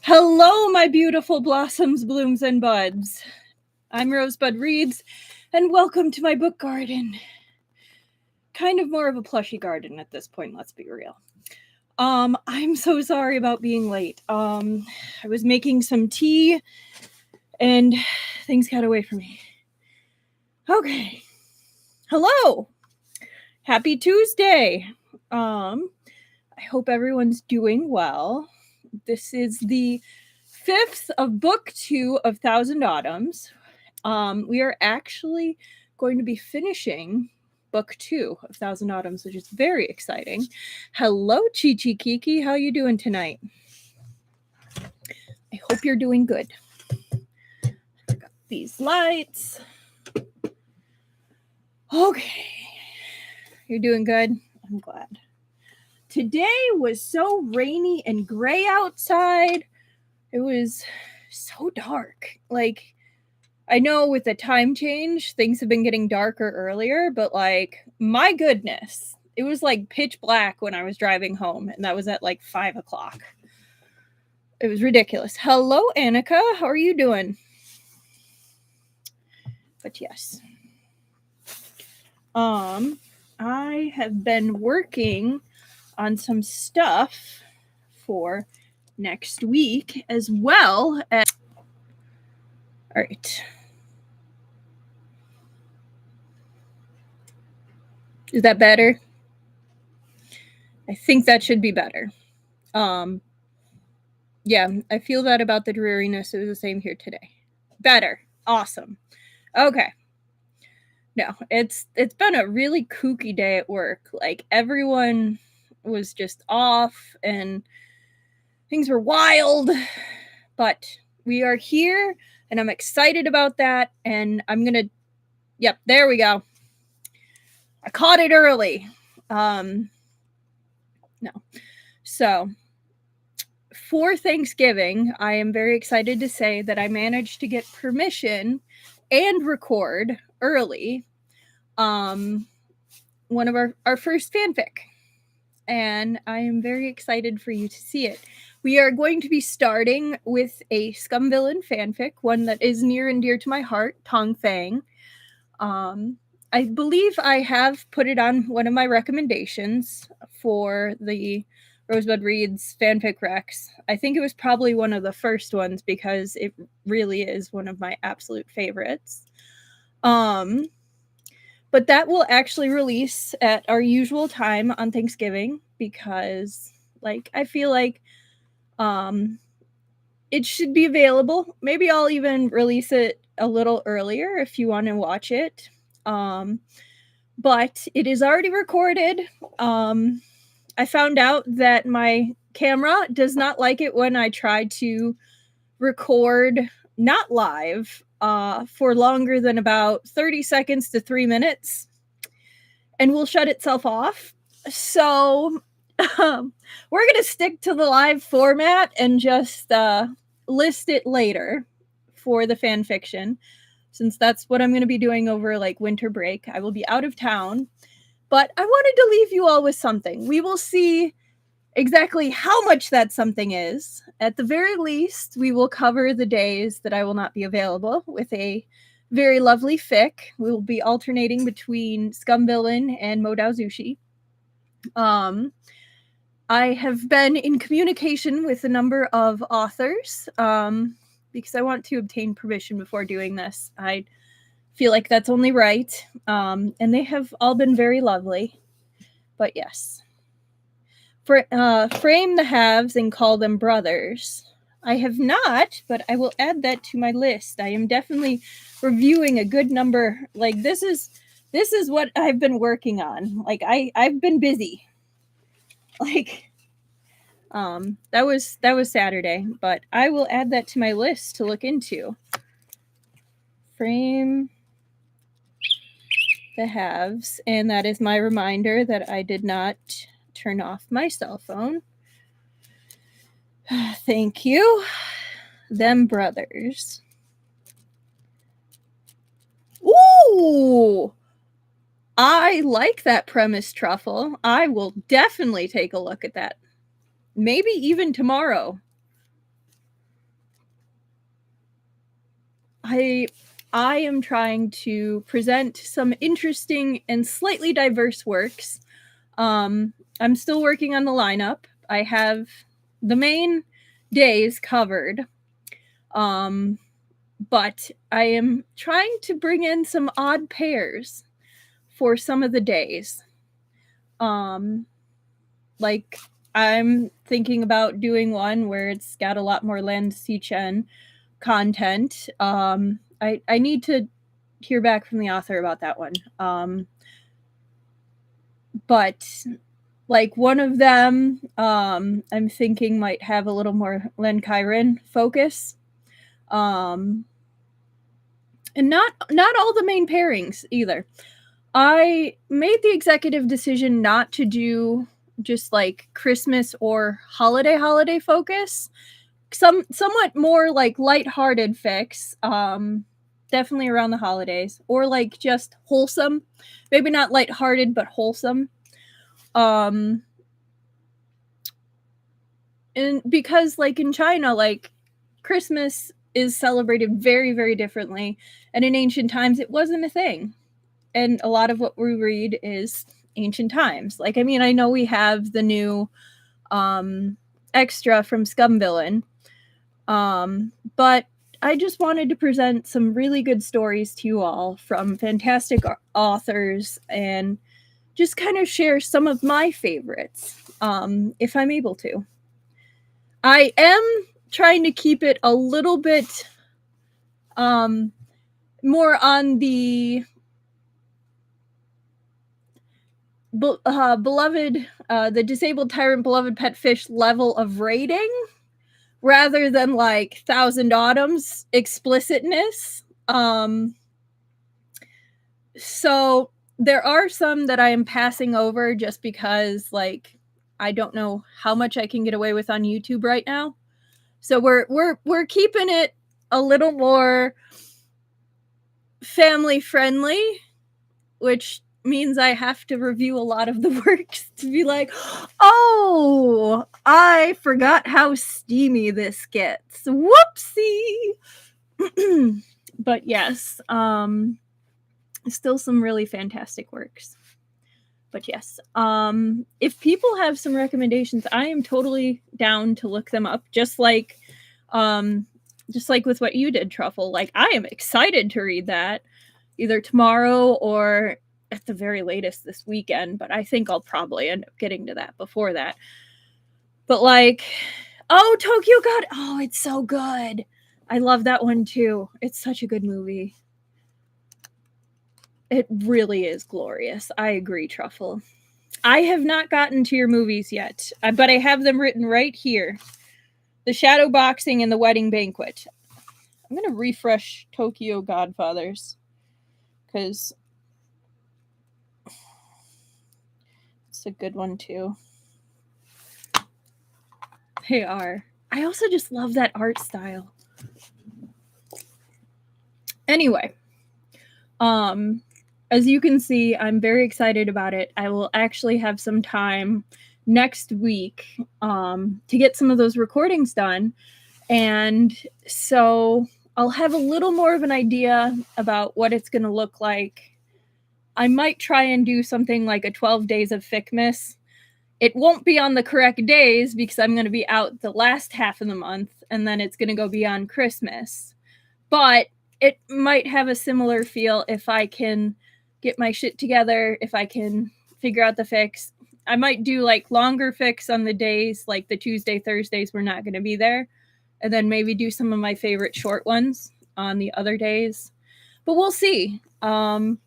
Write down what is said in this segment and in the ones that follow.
Hello, my beautiful blossoms, blooms, and buds. I'm Rosebud Reads, and welcome to my book garden. Kind of more of a plushy garden at this point, let's be real. I'm so sorry about being late. I was making some tea, and things got away from me. Okay. Hello! Happy Tuesday! I hope everyone's doing well. This is the 5th of book 2 of Thousand Autumns. We are actually going to be finishing book 2 of Thousand Autumns, which is very exciting. Hello, Chi-Chi Kiki. How you doing tonight? I hope you're doing good. I got these lights. Okay. You're doing good? I'm glad. Today was so rainy and gray outside. It was so dark. Like, I know with the time change, things have been getting darker earlier, but like, my goodness, it was like pitch black when I was driving home, and that was at like 5 o'clock. It was ridiculous. Hello, Annika. How are you doing? But yes. I have been working on some stuff for next week as well as... All right. Is that better? I think that should be better. Yeah, I feel that about the dreariness. It was the same here today. Better. Awesome. Okay. No, it's been a really kooky day at work. Like, everyone was just off and things were wild, but we are here and I'm excited about that, and I'm gonna... Yep, there we go. I caught it early. No. So, for Thanksgiving, I am very excited to say that I managed to get permission and record early one of our first fanfic. And I am very excited for you to see it. We are going to be starting with a scum villain fanfic, one that is near and dear to my heart, Tong Fang. I believe I have put it on one of my recommendations for the Rosebud Reads fanfic recs. I think it was probably one of the first ones because it really is one of my absolute favorites. But that will actually release at our usual time on Thanksgiving because, like, I feel like it should be available. Maybe I'll even release it a little earlier if you want to watch it. But it is already recorded. I found out that my camera does not like it when I try to record not live for longer than about 30 seconds to 3 minutes, and will shut itself off. So we're going to stick to the live format and just list it later for the fan fiction, since that's what I'm going to be doing over like winter break. I will be out of town, but I wanted to leave you all with something. We will see exactly how much that something is. At the very least, we will cover the days that I will not be available with a very lovely fic. We will be alternating between Scum Villain and Modao Zushi. I have been in communication with a number of authors because I want to obtain permission before doing this. I feel like that's only right. And they have all been very lovely. But yes. Frame the halves and call them brothers. I have not, but I will add that to my list. I am definitely reviewing a good number. Like, this is what I've been working on. Like, I've been busy. Like, that was Saturday, but I will add that to my list to look into. Frame the halves, and that is my reminder that I did not turn off my cell phone. Thank you. Them brothers. Ooh! I like that premise, Truffle. I will definitely take a look at that. Maybe even tomorrow. I am trying to present some interesting and slightly diverse works. I'm still working on the lineup. I have the main days covered. But I am trying to bring in some odd pairs for some of the days. Like I'm thinking about doing one where it's got a lot more Lan Xichen content. I need to hear back from the author about that one. But like one of them, I'm thinking might have a little more Len Chiron focus. And not all the main pairings either. I made the executive decision not to do just like Christmas or holiday focus. Somewhat more like lighthearted fix. Definitely around the holidays, or like just wholesome. Maybe not lighthearted, but wholesome. And because like in China, like Christmas is celebrated very, very differently. And in ancient times, it wasn't a thing. And a lot of what we read is ancient times. Like, I mean, I know we have the new extra from Scum Villain. But I just wanted to present some really good stories to you all from fantastic authors and just kind of share some of my favorites, if I'm able to. I am trying to keep it a little bit more on the beloved, the disabled tyrant beloved pet fish level of rating, rather than like Thousand Autumns explicitness. So there are some that I am passing over just because like I don't know how much I can get away with on YouTube right now. So we're keeping it a little more family friendly, which means I have to review a lot of the works to be like, oh, I forgot how steamy this gets. Whoopsie. But yes, still some really fantastic works. But yes, if people have some recommendations, I am totally down to look them up. Just like with what you did, Truffle. Like I am excited to read that either tomorrow or at the very latest this weekend. But I think I'll probably end up getting to that before that. But like, oh, Tokyo God, oh, it's so good. I love that one too. It's such a good movie. It really is glorious. I agree, Truffle. I have not gotten to your movies yet, but I have them written right here. The Shadow Boxing and the Wedding Banquet. I'm going to refresh Tokyo Godfathers because it's a good one too. They are. I also just love that art style. Anyway, as you can see, I'm very excited about it. I will actually have some time next week to get some of those recordings done. And so I'll have a little more of an idea about what it's going to look like. I might try and do something like a 12 days of Fickmas. It won't be on the correct days because I'm going to be out the last half of the month and then it's going to go beyond Christmas. But it might have a similar feel if I can get my shit together, if I can figure out the fix. I might do like longer fix on the days, like the Tuesday, Thursdays we're not going to be there. And then maybe do some of my favorite short ones on the other days. But we'll see. I'm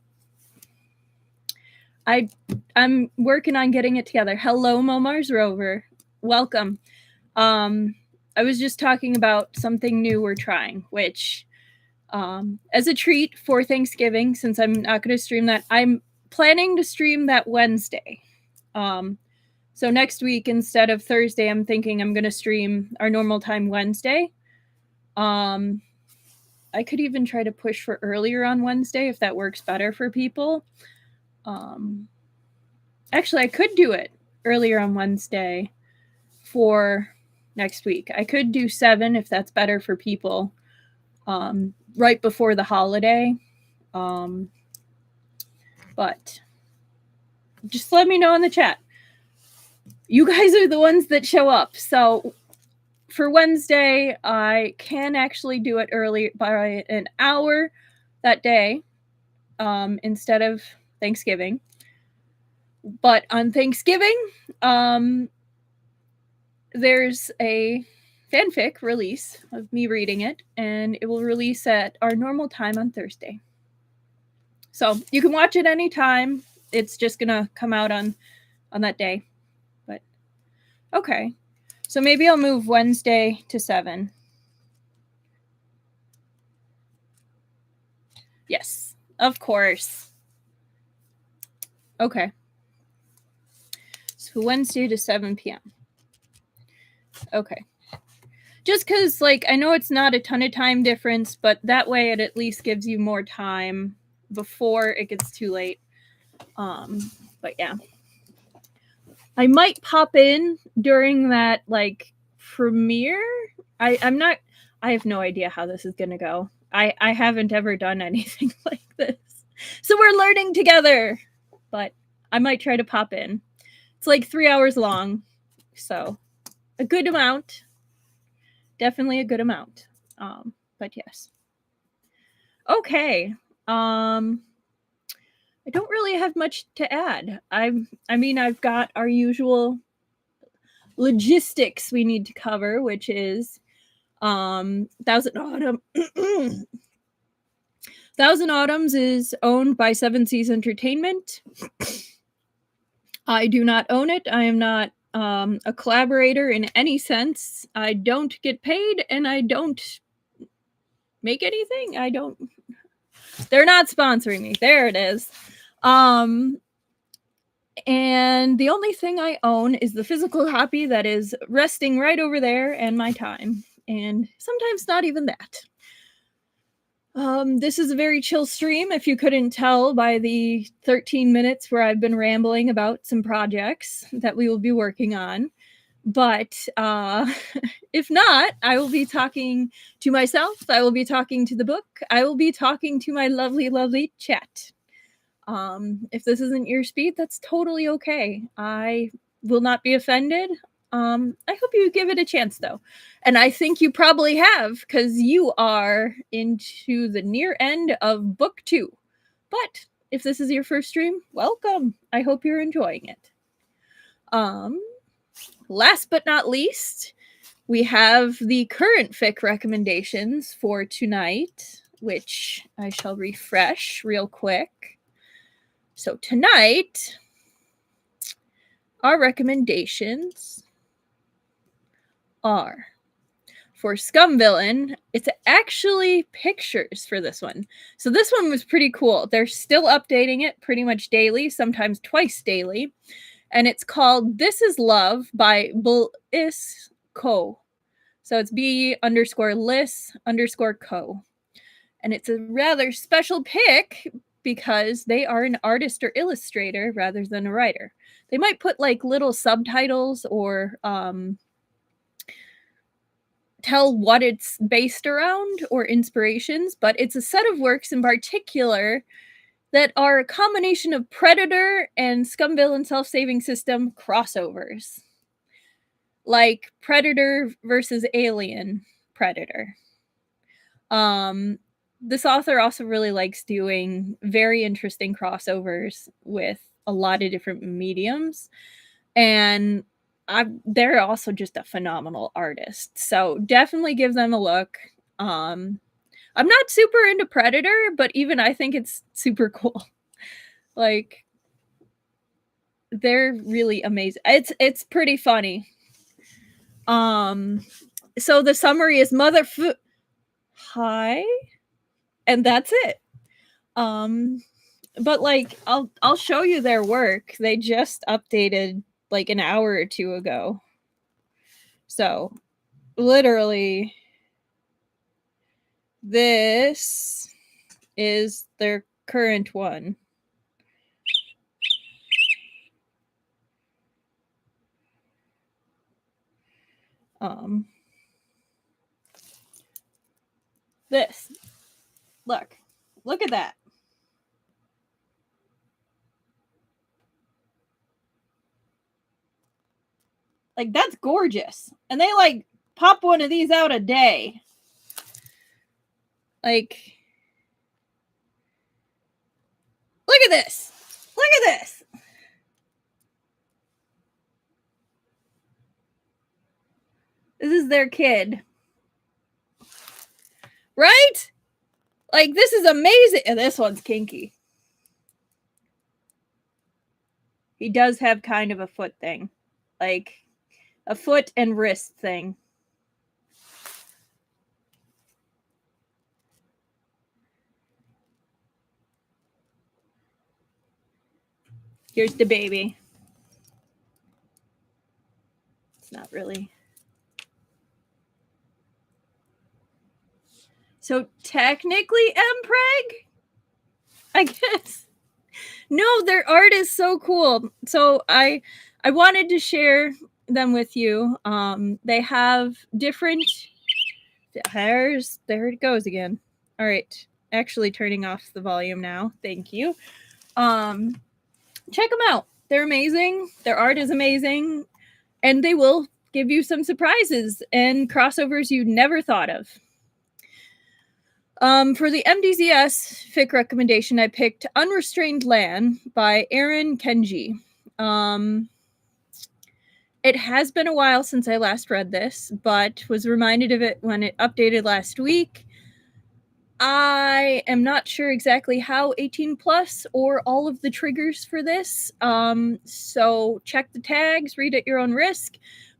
working on getting it together. Hello, Momar's Rover. Welcome. I was just talking about something new we're trying, which as a treat for Thanksgiving, since I'm not going to stream that, I'm planning to stream that Wednesday. So next week, instead of Thursday, I'm thinking I'm going to stream our normal time Wednesday. I could even try to push for earlier on Wednesday if that works better for people. Actually, I could do it earlier on Wednesday for next week. I could do 7 if that's better for people. right before the holiday. But just let me know in the chat. You guys are the ones that show up. So for Wednesday, I can actually do it early by an hour that day instead of Thanksgiving. But on Thanksgiving, there's a fanfic release of me reading it, and it will release at our normal time on Thursday. So you can watch it anytime. It's just gonna come out on that day. But okay. So maybe I'll move Wednesday to 7. Yes, of course. Okay. So Wednesday to 7 p.m. Okay. Just because, like, I know it's not a ton of time difference, but that way it at least gives you more time before it gets too late. But yeah. I might pop in during that, like, premiere. I have no idea how this is going to go. I haven't ever done anything like this. So we're learning together. But I might try to pop in. It's like 3 hours long. So a good amount. Definitely a good amount. But yes. Okay. I don't really have much to add. I mean, I've got our usual logistics we need to cover, which is Thousand Autumn. Thousand Autumns is owned by Seven Seas Entertainment. I do not own it. I am not a collaborator in any sense. I don't get paid, and I don't make anything. They're not sponsoring me. There it is. And the only thing I own is the physical copy that is resting right over there and my time. And sometimes not even that. This is a very chill stream, if you couldn't tell by the 13 minutes where I've been rambling about some projects that we will be working on. But if not, I will be talking to myself. I will be talking to the book. I will be talking to my lovely, lovely chat. If this isn't your speed, that's totally okay. I will not be offended. I hope you give it a chance, though. And I think you probably have, because you are into the near end of book 2. But if this is your first stream, welcome. I hope you're enjoying it. Last but not least, we have the current fic recommendations for tonight, which I shall refresh real quick. So tonight, our recommendations are for Scum Villain. It's actually pictures for this one. So this one was pretty cool. They're still updating it pretty much daily, sometimes twice daily. And it's called This Is Love by Bliss Co. So it's B_Liss_Co. And it's a rather special pick because they are an artist or illustrator rather than a writer. They might put like little subtitles or tell what it's based around or inspirations, but it's a set of works in particular that are a combination of Predator and Scum Villain Self-Saving System crossovers. Like Predator versus Alien Predator. This author also really likes doing very interesting crossovers with a lot of different mediums. And they're also just a phenomenal artist. So definitely give them a look. I'm not super into Predator, but even I think it's super cool. Like, they're really amazing. It's pretty funny. So the summary is hi, and that's it. But like I'll show you their work. They just updated like an hour or two ago. So literally this is their current one. This. Look at that. Like, that's gorgeous. And they like pop one of these out a day. Like, look at this. Look at this. This is their kid. Right? Like, this is amazing. And this one's kinky. He does have kind of a foot thing. Like, a foot and wrist thing. Here's the baby. It's not really. So technically Mpreg, I guess. No, their art is so cool. So I wanted to share them with you. They have different there it goes again. All right. Actually turning off the volume now. Thank you. Check them out. They're amazing. Their art is amazing. And they will give you some surprises and crossovers you never thought of. For the MDZS fic recommendation, I picked Unrestrained Land by Aaron Kenji. It has been a while since I last read this, but was reminded of it when it updated last week. I am not sure exactly how 18 plus or all of the triggers for this. So check the tags, read at your own risk.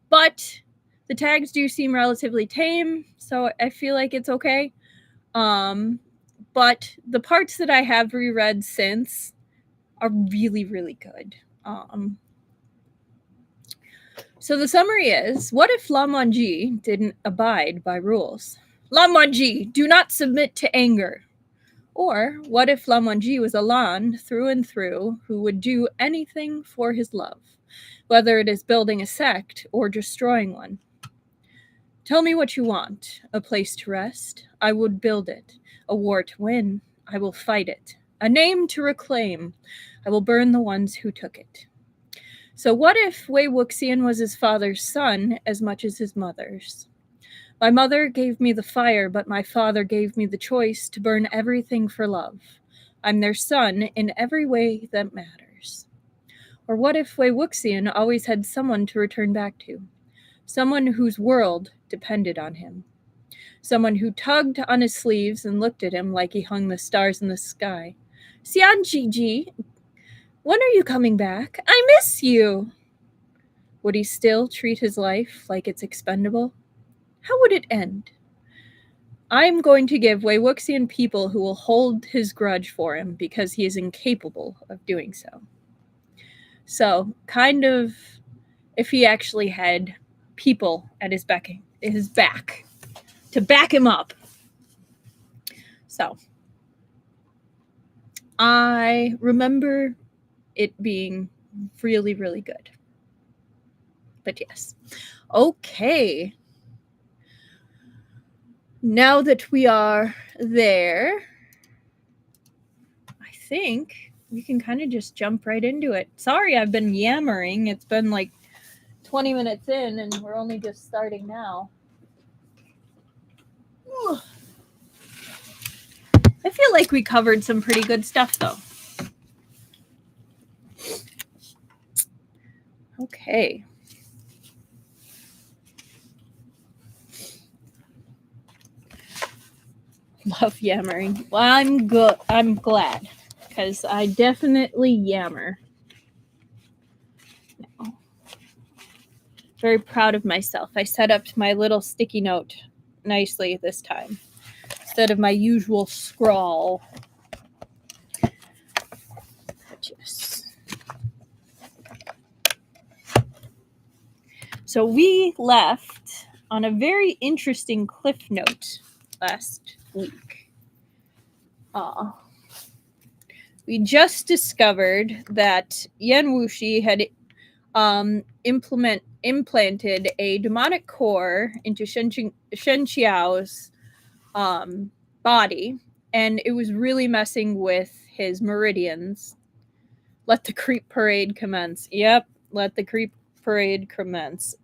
But the tags do seem relatively tame, so I feel like it's okay. But the parts that I have reread since are really, really good. So the summary is, what if Lan Wangji didn't abide by rules? Lan Wangji, do not submit to anger. Or what if Lan Wangji was a Lan through and through who would do anything for his love, whether it is building a sect or destroying one? Tell me what you want. A place to rest? I would build it. A war to win? I will fight it. A name to reclaim? I will burn the ones who took it. So what if Wei Wuxian was his father's son as much as his mother's? My mother gave me the fire, but my father gave me the choice to burn everything for love. I'm their son in every way that matters. Or what if Wei Wuxian always had someone to return back to? Someone whose world depended on him. Someone who tugged on his sleeves and looked at him like he hung the stars in the sky. Xian Jiji, when are you coming back? I miss you. Would he still treat his life like it's expendable? How would it end? I'm going to give Wei Wuxian people who will hold his grudge for him because he is incapable of doing so. So, kind of, if he actually had people at his back to back him up. So, I remember it being really, really good. But yes. Okay. Now that we are there, I think we can kind of just jump right into it. Sorry, I've been yammering. It's been like 20 minutes in and we're only just starting now. I feel like we covered some pretty good stuff though. Okay. Love yammering. Well, I'm glad because I definitely yammer. No. Very proud of myself. I set up my little sticky note nicely this time instead of my usual scrawl. But yes. So we left on a very interesting cliff note last week. We just discovered that Yan Wushi had implanted a demonic core into Shen Qiao's body, and it was really messing with his meridians. Let the creep parade commence. Yep, let the creep parade commence.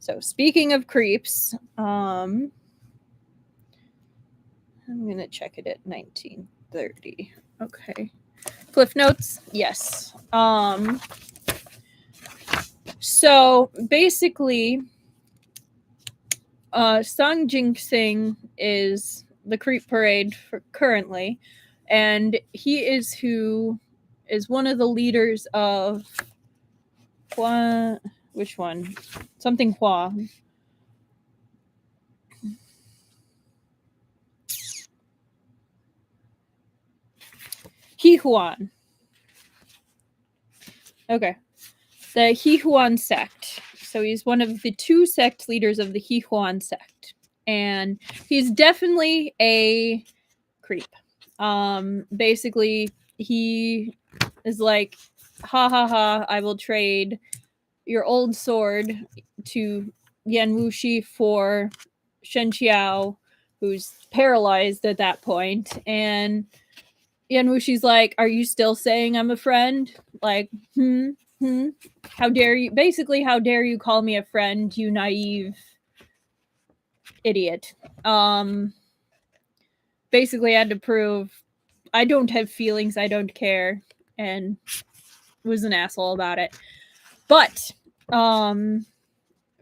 So speaking of creeps, I'm gonna check it at 1930. Okay. Cliff notes, yes. So basically, Sang Jingxing is the creep parade for currently, and he is one of the leaders of Hua. Which one? Something Hua. Huan. Okay. The Huan sect. So he's one of the 2 sect leaders of the Huan sect. And he's definitely a creep. Basically, he is like, ha ha ha, I will trade your old sword to Yan Wushi for Shen Qiao, who's paralyzed at that point. And Yan Wushi's like, are you still saying I'm a friend? Like, how dare you? Basically, how dare you call me a friend, you naive idiot. Basically, I had to prove I don't have feelings, I don't care, and was an asshole about it. But,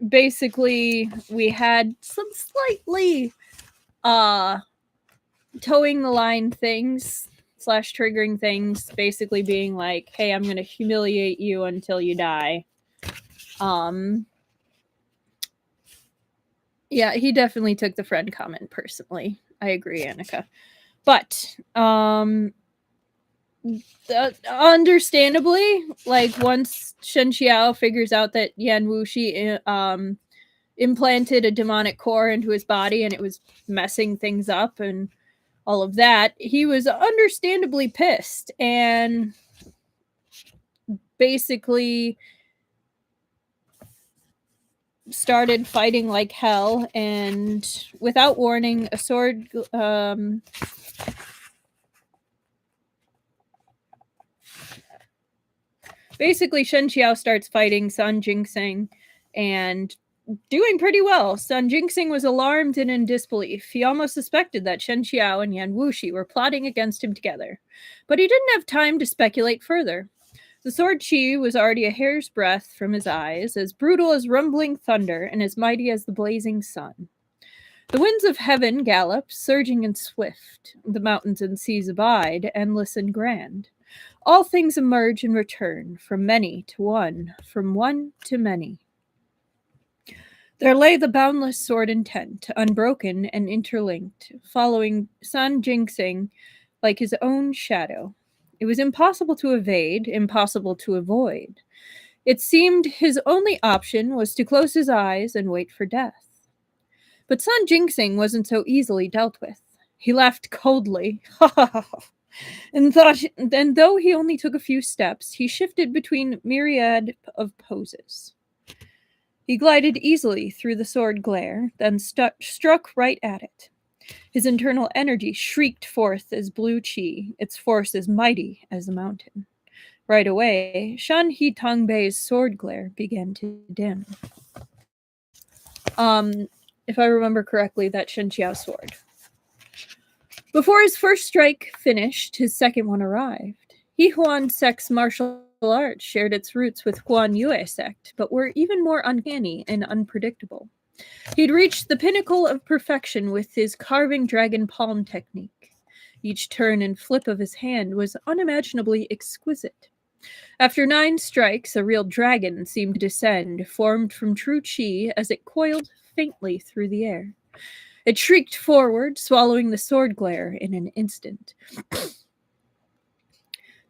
basically, we had some slightly, towing the line things / triggering things, basically being like, hey, I'm gonna humiliate you until you die. Yeah, he definitely took the friend comment personally. I agree, Annika. But understandably, like once Shen Qiao figures out that Yan Wushi implanted a demonic core into his body and it was messing things up and all of that, he was understandably pissed and basically started fighting like hell. And without warning, a sword basically Shen Qiao starts fighting Sang Jingxing and doing pretty well. Sang Jingxing was alarmed and in disbelief. He almost suspected that Shen Qiao and Yan Wushi were plotting against him together. But he didn't have time to speculate further. The sword chi was already a hair's breadth from his eyes, as brutal as rumbling thunder and as mighty as the blazing sun. The winds of heaven gallop, surging and swift. The mountains and seas abide, endless and grand. All things emerge and return, from many to one, from one to many. There lay the boundless sword intent, unbroken and interlinked, following Sang Jingxing like his own shadow. It was impossible to evade, impossible to avoid. It seemed his only option was to close his eyes and wait for death. But Sang Jingxing wasn't so easily dealt with. He laughed coldly, and though he only took a few steps, he shifted between myriad of poses. He glided easily through the sword glare, then struck right at it. His internal energy shrieked forth as blue chi, its force as mighty as the mountain. Right away, Shan He Tangbei's sword glare began to dim. If I remember correctly, that's Shen Qiao's sword. Before his first strike finished, his second one arrived. Huan sect's martial arts shared its roots with Huan Yue sect, but were even more uncanny and unpredictable. He'd reached the pinnacle of perfection with his carving dragon palm technique. Each turn and flip of his hand was unimaginably exquisite. After 9 strikes, a real dragon seemed to descend, formed from true chi as it coiled faintly through the air. It shrieked forward, swallowing the sword glare in an instant.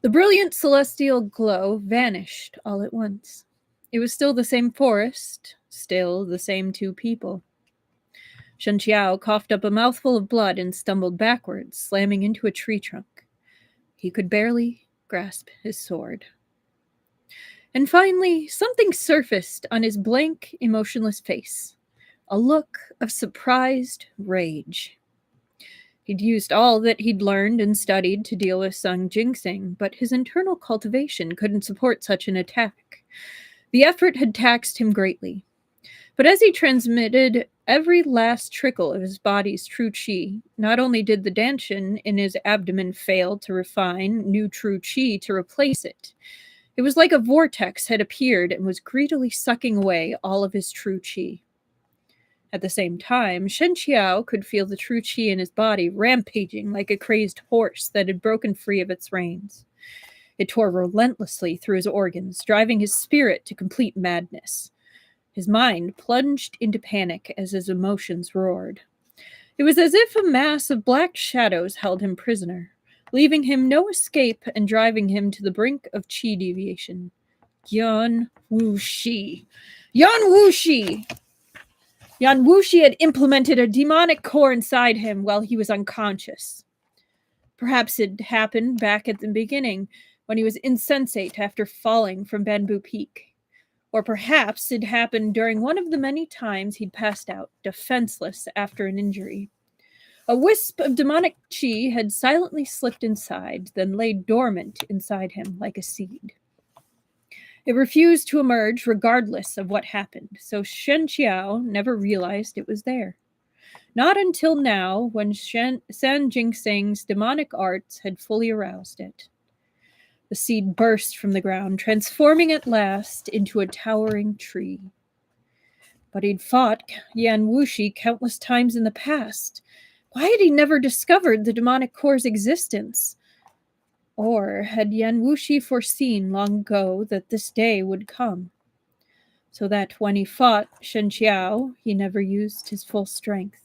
The brilliant celestial glow vanished all at once. It was still the same forest, still the same 2 people. Shen Qiao coughed up a mouthful of blood and stumbled backwards, slamming into a tree trunk. He could barely grasp his sword. And finally, something surfaced on his blank, emotionless face. A look of surprised rage. He'd used all that he'd learned and studied to deal with Sang Jingxing, but his internal cultivation couldn't support such an attack. The effort had taxed him greatly. But as he transmitted every last trickle of his body's true qi, not only did the danshin in his abdomen fail to refine new true qi to replace it, it was like a vortex had appeared and was greedily sucking away all of his true qi. At the same time, Shen Qiao could feel the true qi in his body rampaging like a crazed horse that had broken free of its reins. It tore relentlessly through his organs, driving his spirit to complete madness. His mind plunged into panic as his emotions roared. It was as if a mass of black shadows held him prisoner, leaving him no escape and driving him to the brink of qi deviation. Yan Wushi! Yan Wushi! Yan Wushi had implemented a demonic core inside him while he was unconscious. Perhaps it happened back at the beginning when he was insensate after falling from Bamboo Peak. Or perhaps it happened during one of the many times he'd passed out, defenseless after an injury. A wisp of demonic qi had silently slipped inside, then lay dormant inside him like a seed. It refused to emerge regardless of what happened, so Shen Qiao never realized it was there. Not until now, when Sang Jingxing's demonic arts had fully aroused it. The seed burst from the ground, transforming at last into a towering tree. But he'd fought Yan Wushi countless times in the past. Why had he never discovered the demonic core's existence? Or had Yan Wushi foreseen long ago that this day would come, so that when he fought Shen Qiao, he never used his full strength?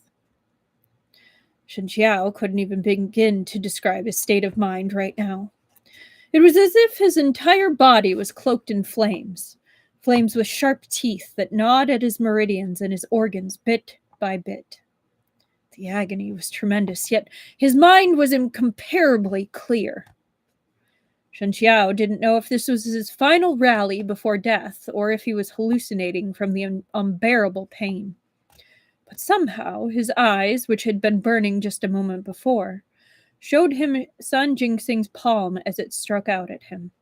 Shen Qiao couldn't even begin to describe his state of mind right now. It was as if his entire body was cloaked in flames, flames with sharp teeth that gnawed at his meridians and his organs bit by bit. The agony was tremendous, yet his mind was incomparably clear. Shen Qiao didn't know if this was his final rally before death or if he was hallucinating from the unbearable pain. But somehow his eyes, which had been burning just a moment before, showed him Sang Jingxing's palm as it struck out at him.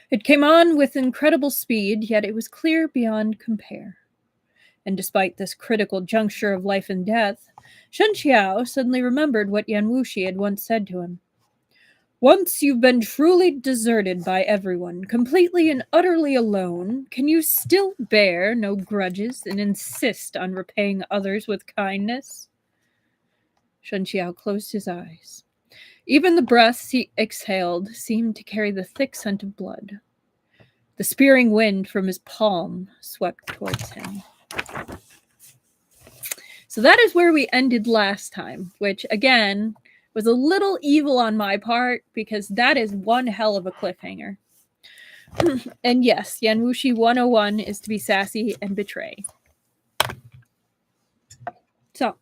It came on with incredible speed, yet it was clear beyond compare. And despite this critical juncture of life and death, Shen Qiao suddenly remembered what Yan Wushi had once said to him. Once you've been truly deserted by everyone, completely and utterly alone, can you still bear no grudges and insist on repaying others with kindness? Shen Qiao closed his eyes. Even the breaths he exhaled seemed to carry the thick scent of blood. The spearing wind from his palm swept towards him. So that is where we ended last time, which, again, was a little evil on my part because that is one hell of a cliffhanger. And yes, Yan Wushi 101 is to be sassy and betray. So,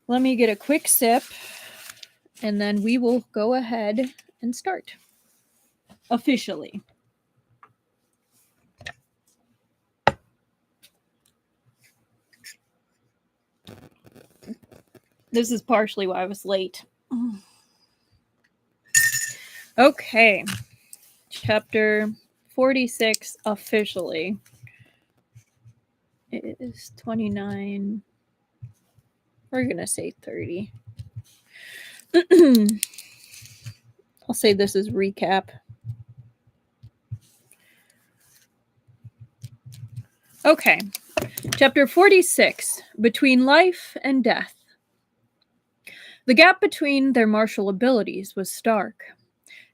let me get a quick sip and then we will go ahead and start officially. This is partially why I was late. Okay. Chapter 46 officially. It is 29. We're going to say 30. I'll say this is recap. Okay. Chapter 46. Between Life and Death. The gap between their martial abilities was stark,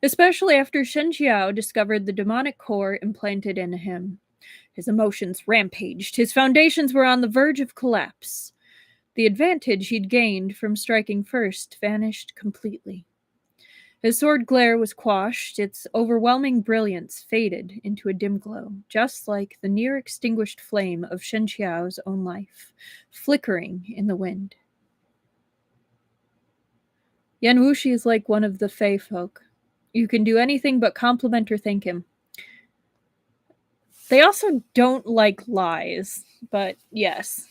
especially after Shen Qiao discovered the demonic core implanted in him. His emotions rampaged. His foundations were on the verge of collapse. The advantage he'd gained from striking first vanished completely. His sword glare was quashed, its overwhelming brilliance faded into a dim glow, just like the near-extinguished flame of Shen Qiao's own life, flickering in the wind. Yan Wushi is like one of the Fey folk. You can do anything but compliment or thank him. They also don't like lies, but yes.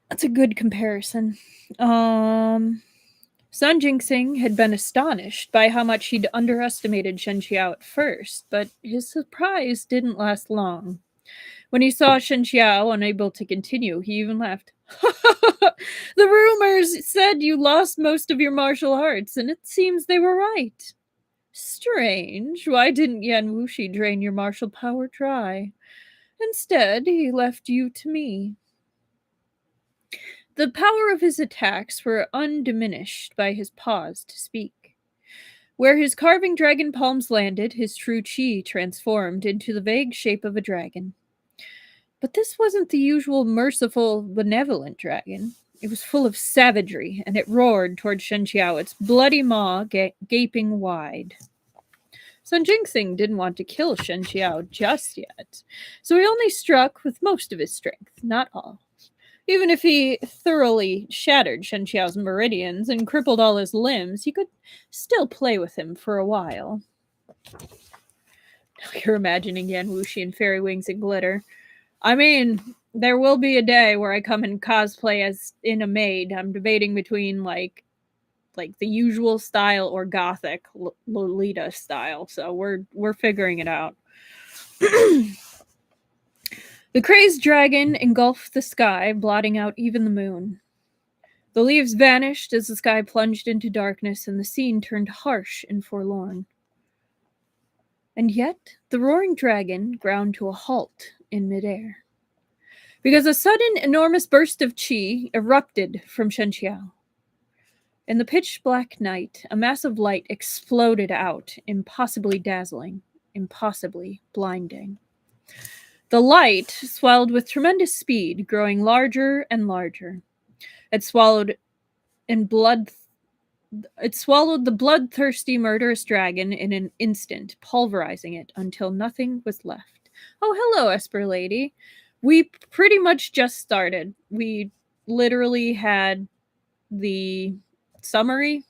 That's a good comparison. Sang Jingxing had been astonished by how much he'd underestimated Shen Qiao at first, but his surprise didn't last long. When he saw Shen Qiao unable to continue, he even laughed. The rumors said you lost most of your martial arts, and it seems they were right. Strange. Why didn't Yan Wushi drain your martial power dry? Instead, he left you to me. The power of his attacks were undiminished by his pause to speak. Where his carving dragon palms landed, his true chi transformed into the vague shape of a dragon. But this wasn't the usual merciful, benevolent dragon. It was full of savagery, and it roared toward Shen Qiao, its bloody maw gaping wide. Sang Jingxing didn't want to kill Shen Qiao just yet, so he only struck with most of his strength, not all. Even if he thoroughly shattered Shen Qiao's meridians and crippled all his limbs, he could still play with him for a while. You're imagining Yan Wushi in fairy wings and glitter. I mean, there will be a day where I come in cosplay as in a maid. I'm debating between like the usual style or gothic Lolita style. So we're figuring it out. The crazed dragon engulfed the sky, blotting out even the moon. The leaves vanished as the sky plunged into darkness, and the scene turned harsh and forlorn. And yet, the roaring dragon ground to a halt in midair, because a sudden, enormous burst of chi erupted from Shen Qiao. In the pitch-black night, a mass of light exploded out, impossibly dazzling, impossibly blinding. The light swelled with tremendous speed, growing larger and larger. It swallowed the bloodthirsty, murderous dragon in an instant, pulverizing it until nothing was left. Oh, hello, Esper Lady. We pretty much just started. We literally had the summary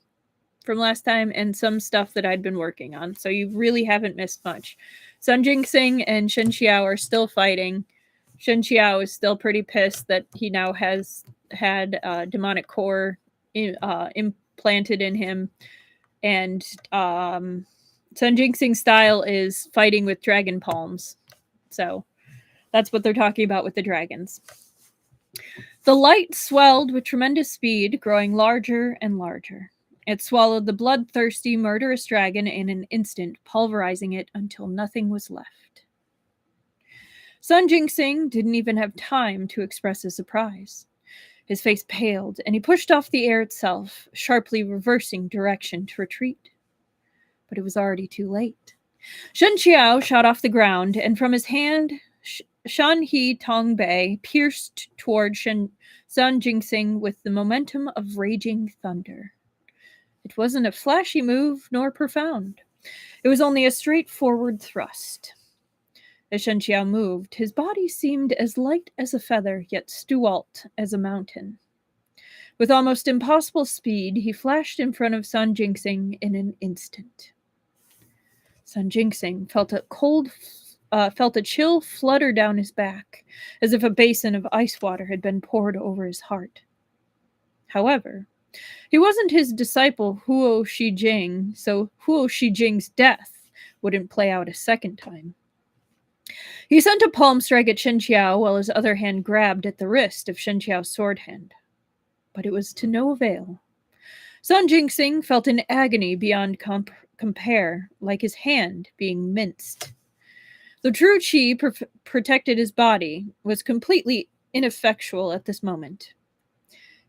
from last time and some stuff that I'd been working on, so you really haven't missed much. Sang Jingxing and Shen Qiao are still fighting. Shen Qiao is still pretty pissed that he now has had demonic core implanted in him, and Sang Jingxing's style is fighting with dragon palms. So that's what they're talking about with the dragons. The light swelled with tremendous speed, growing larger and larger. It swallowed the bloodthirsty, murderous dragon in an instant, pulverizing it until nothing was left. Sang Jingxing didn't even have time to express his surprise. His face paled, and he pushed off the air itself, sharply reversing direction to retreat. But it was already too late. Shen Qiao shot off the ground, and from his hand, Shan He Tong Bei pierced toward Sang Jingxing with the momentum of raging thunder. It wasn't a flashy move, nor profound. It was only a straightforward thrust. As Shen Qiao moved, his body seemed as light as a feather, yet stalwart as a mountain. With almost impossible speed, he flashed in front of Sang Jingxing in an instant. Sang Jingxing felt a chill flutter down his back, as if a basin of ice water had been poured over his heart. However, he wasn't his disciple Huo Shijing, so Huo Shijing's death wouldn't play out a second time. He sent a palm strike at Shen Qiao while his other hand grabbed at the wrist of Shen Qiao's sword hand. But it was to no avail. Sang Jingxing felt an agony beyond compare, like his hand being minced. The true chi protected his body was completely ineffectual at this moment.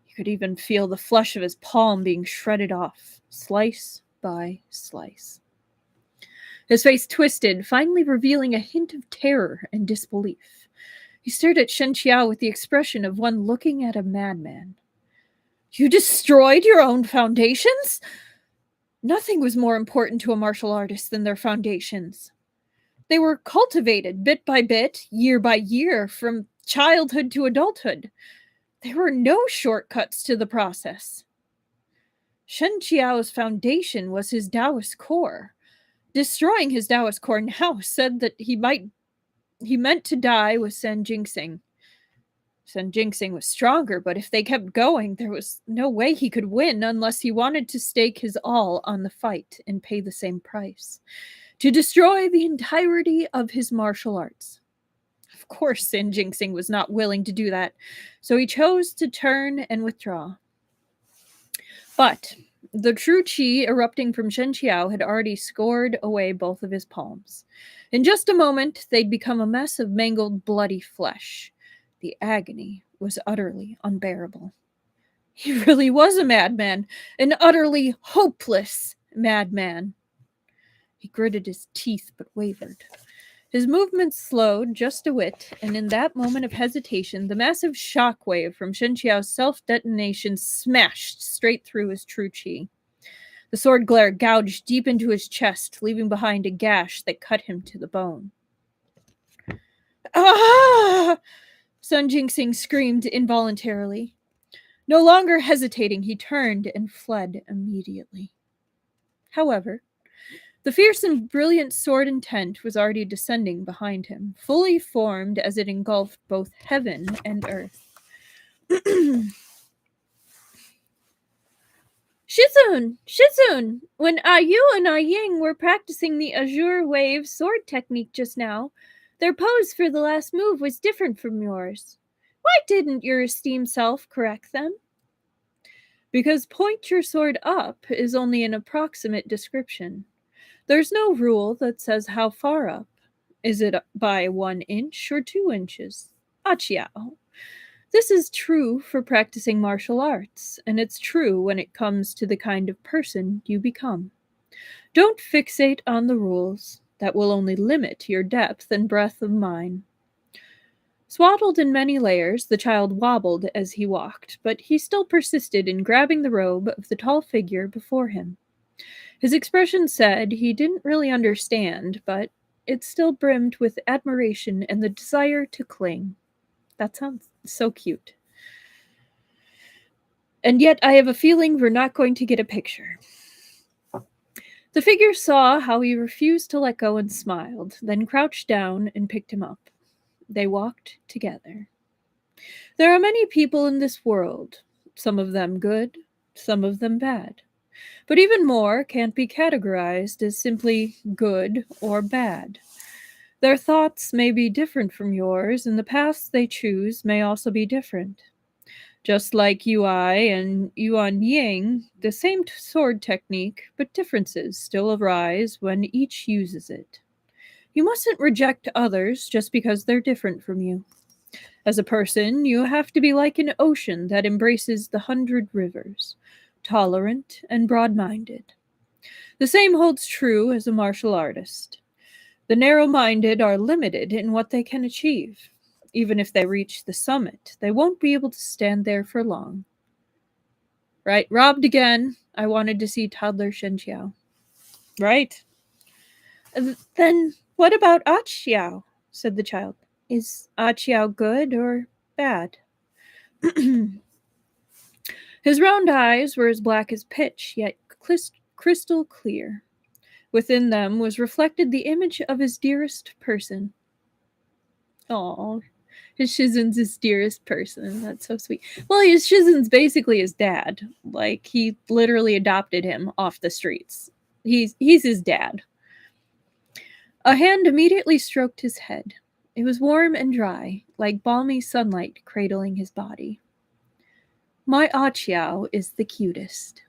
You could even feel the flesh of his palm being shredded off, slice by slice. His face twisted, finally revealing a hint of terror and disbelief. He stared at Shen Qiao with the expression of one looking at a madman. You destroyed your own foundations? Nothing was more important to a martial artist than their foundations. They were cultivated bit by bit, year by year, from childhood to adulthood. There were no shortcuts to the process. Shen Qiao's foundation was his Taoist core. Destroying his Taoist core now said that he meant to die with Sang Jingxing. Shen Qiao was stronger, but if they kept going, there was no way he could win unless he wanted to stake his all on the fight and pay the same price. To destroy the entirety of his martial arts. Of course, Sang Jingxing was not willing to do that, so he chose to turn and withdraw. But the true qi erupting from Shen Qiao had already scored away both of his palms. In just a moment, they'd become a mess of mangled, bloody flesh. The agony was utterly unbearable. He really was a madman, an utterly hopeless madman. He gritted his teeth but wavered. His movements slowed just a whit, and in that moment of hesitation, the massive shockwave from Shen Qiao's self-detonation smashed straight through his true qi. The sword glare gouged deep into his chest, leaving behind a gash that cut him to the bone. Ah! Sang Jingxing screamed involuntarily. No longer hesitating, he turned and fled immediately. However, the fierce and brilliant sword intent was already descending behind him, fully formed as it engulfed both heaven and earth. Shizun! When Yu and Ying were practicing the Azure Wave sword technique just now, their pose for the last move was different from yours. Why didn't your esteemed self correct them? Because point your sword up is only an approximate description. There's no rule that says how far up. Is it by 1 inch or 2 inches? Qiao. This is true for practicing martial arts, and it's true when it comes to the kind of person you become. Don't fixate on the rules. That will only limit your depth and breadth of mind. Swaddled in many layers, the child wobbled as he walked, but he still persisted in grabbing the robe of the tall figure before him. His expression said he didn't really understand, but it still brimmed with admiration and the desire to cling. That sounds so cute. And yet I have a feeling we're not going to get a picture. The figure saw how he refused to let go and smiled, then crouched down and picked him up. They walked together. There are many people in this world, some of them good, some of them bad. But even more can't be categorized as simply good or bad. Their thoughts may be different from yours, and the paths they choose may also be different. Just like Ui and Yuan Ying, the same sword technique, but differences still arise when each uses it. You mustn't reject others just because they're different from you. As a person, you have to be like an ocean that embraces the 100 rivers, tolerant and broad-minded. The same holds true as a martial artist. The narrow-minded are limited in what they can achieve. Even if they reach the summit, they won't be able to stand there for long. Right, robbed again. I wanted to see toddler Shen Qiao. Right. Then what about Qiao? Said the child. Is Qiao good or bad? His round eyes were as black as pitch, yet crystal clear. Within them was reflected the image of his dearest person. Oh, his Shizen's his dearest person. That's so sweet. Well, his Shizen's basically his dad. Like, he literally adopted him off the streets. He's his dad. A hand immediately stroked his head. It was warm and dry, like balmy sunlight cradling his body. My Qiao is the cutest.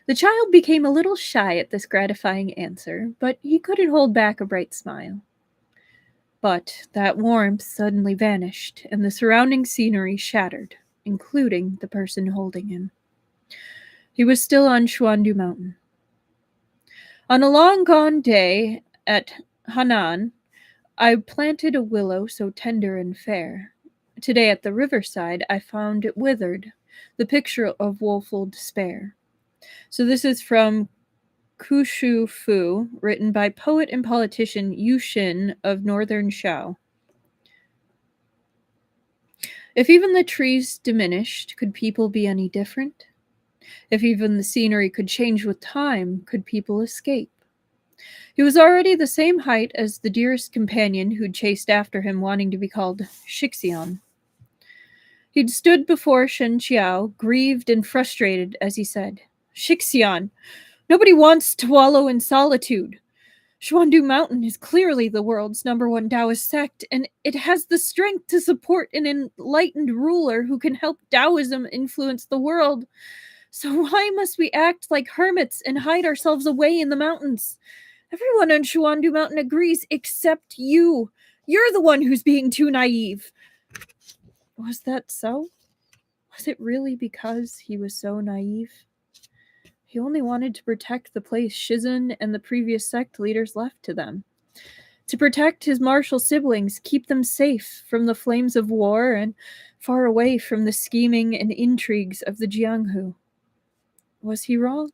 The child became a little shy at this gratifying answer, but he couldn't hold back a bright smile. But that warmth suddenly vanished, and the surrounding scenery shattered, including the person holding him. He was still on Xuandu Mountain. On a long-gone day at Hanan, I planted a willow so tender and fair. Today at the riverside, I found it withered, the picture of woeful despair. So this is from Kushu Fu, written by poet and politician Yu Xin of northern Shao. If even the trees diminished, could people be any different? If even the scenery could change with time, could people escape? He was already the same height as the dearest companion who'd chased after him wanting to be called Shixian. He'd stood before Shen Qiao, grieved and frustrated, as he said, "Shixian, nobody wants to wallow in solitude. Xuandu Mountain is clearly the world's #1 Taoist sect, and it has the strength to support an enlightened ruler who can help Taoism influence the world. So why must we act like hermits and hide ourselves away in the mountains? Everyone on Xuandu Mountain agrees except you. You're the one who's being too naive." Was that so? Was it really because he was so naive? He only wanted to protect the place Shizun and the previous sect leaders left to them. To protect his martial siblings, keep them safe from the flames of war and far away from the scheming and intrigues of the Jianghu. Was he wrong?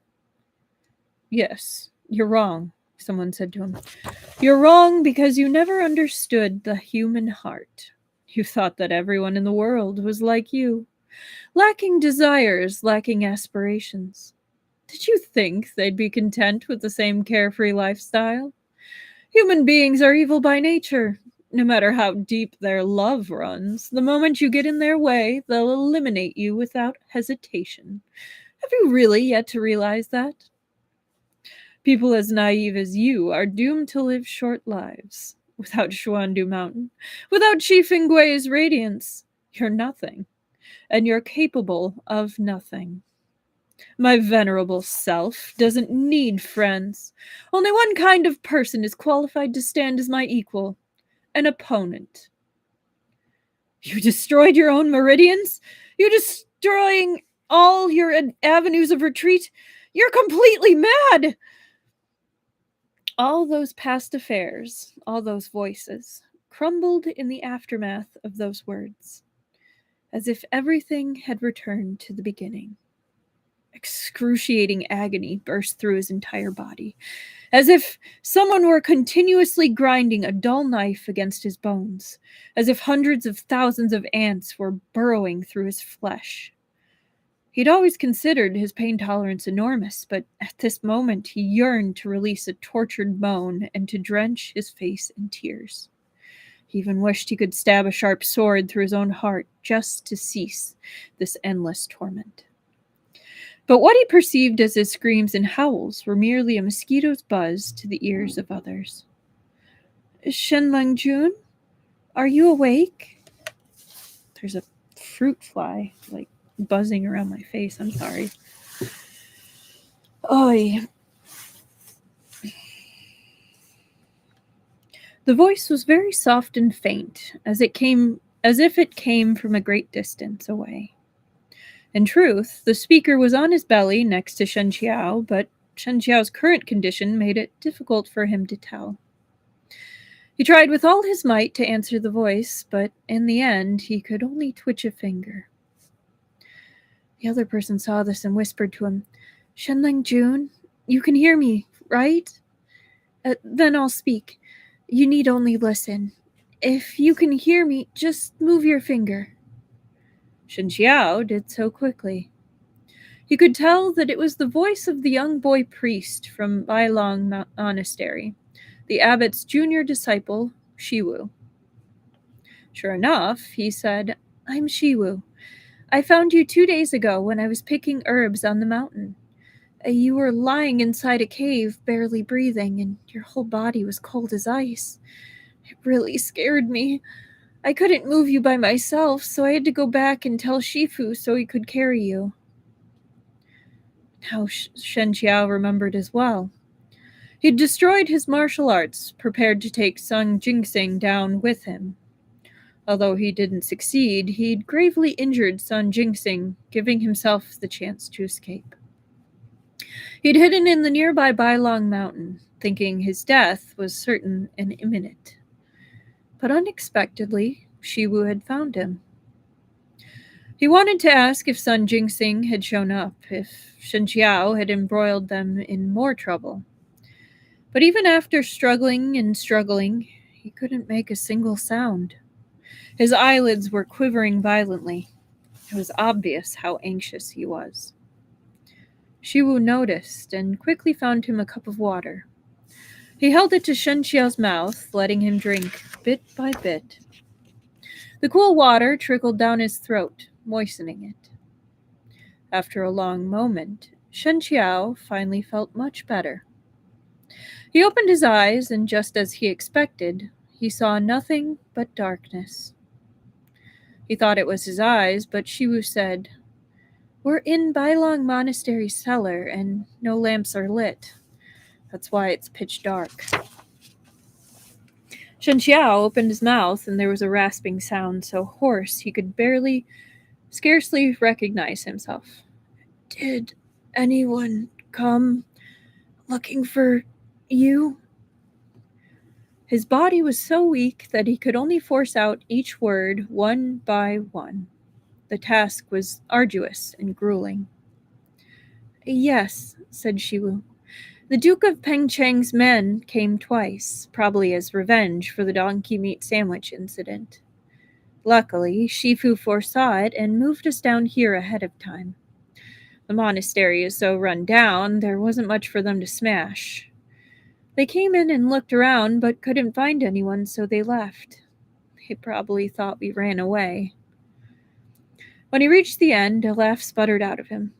"Yes, you're wrong," someone said to him. "You're wrong because you never understood the human heart. You thought that everyone in the world was like you, lacking desires, lacking aspirations. Did you think they'd be content with the same carefree lifestyle? Human beings are evil by nature. No matter how deep their love runs, the moment you get in their way, they'll eliminate you without hesitation. Have you really yet to realize that? People as naive as you are doomed to live short lives. Without Xuandu Mountain, without Chi Finggui's radiance, you're nothing, and you're capable of nothing. My venerable self doesn't need friends. Only one kind of person is qualified to stand as my equal, an opponent." You destroyed your own meridians? You're destroying all your avenues of retreat? You're completely mad! All those past affairs, all those voices, crumbled in the aftermath of those words, as if everything had returned to the beginning. Excruciating agony burst through his entire body, as if someone were continuously grinding a dull knife against his bones, as if hundreds of thousands of ants were burrowing through his flesh. He'd always considered his pain tolerance enormous, but at this moment he yearned to release a tortured moan and to drench his face in tears. He even wished he could stab a sharp sword through his own heart just to cease this endless torment. But what he perceived as his screams and howls were merely a mosquito's buzz to the ears of others. "Shen Langjun, are you awake?" There's a fruit fly, buzzing around my face. I'm sorry. Oi. The voice was very soft and faint, as if it came from a great distance away. In truth, the speaker was on his belly next to Shen Qiao, but Shen Qiao's current condition made it difficult for him to tell. He tried with all his might to answer the voice, but in the end, he could only twitch a finger. The other person saw this and whispered to him, "Shen Langjun, you can hear me, right? Then I'll speak. You need only listen. If you can hear me, just move your finger." Shen Qiao did so quickly. He could tell that it was the voice of the young boy priest from Bailong Monastery, the abbot's junior disciple, Shiwu. Sure enough, he said, "I'm Shiwu. I found you 2 days ago when I was picking herbs on the mountain. You were lying inside a cave, barely breathing, and your whole body was cold as ice. It really scared me. I couldn't move you by myself, so I had to go back and tell Shifu so he could carry you." Now Shen Qiao remembered as well. He'd destroyed his martial arts, prepared to take Sang Jingxing down with him. Although he didn't succeed, he'd gravely injured Sang Jingxing, giving himself the chance to escape. He'd hidden in the nearby Bailong Mountain, thinking his death was certain and imminent. But unexpectedly, Shiwu had found him. He wanted to ask if Sang Jingxing had shown up, if Shen Qiao had embroiled them in more trouble. But even after struggling and struggling, he couldn't make a single sound. His eyelids were quivering violently. It was obvious how anxious he was. Shiwu noticed and quickly found him a cup of water. He held it to Shen Qiao's mouth, letting him drink bit by bit. The cool water trickled down his throat, moistening it. After a long moment, Shen Qiao finally felt much better. He opened his eyes, and just as he expected, he saw nothing but darkness. He thought it was his eyes, but Shiwu said, "We're in Bailong Monastery's cellar, and no lamps are lit. That's why it's pitch dark." Shen Qiao opened his mouth, and there was a rasping sound so hoarse he could scarcely recognize himself. "Did anyone come looking for you?" His body was so weak that he could only force out each word one by one. The task was arduous and grueling. "Yes," said Shiwu. "The Duke of Pengcheng's men came twice, probably as revenge for the donkey meat sandwich incident. Luckily, Shifu foresaw it and moved us down here ahead of time. The monastery is so run down, there wasn't much for them to smash. They came in and looked around, but couldn't find anyone, so they left. They probably thought we ran away." When he reached the end, a laugh sputtered out of him.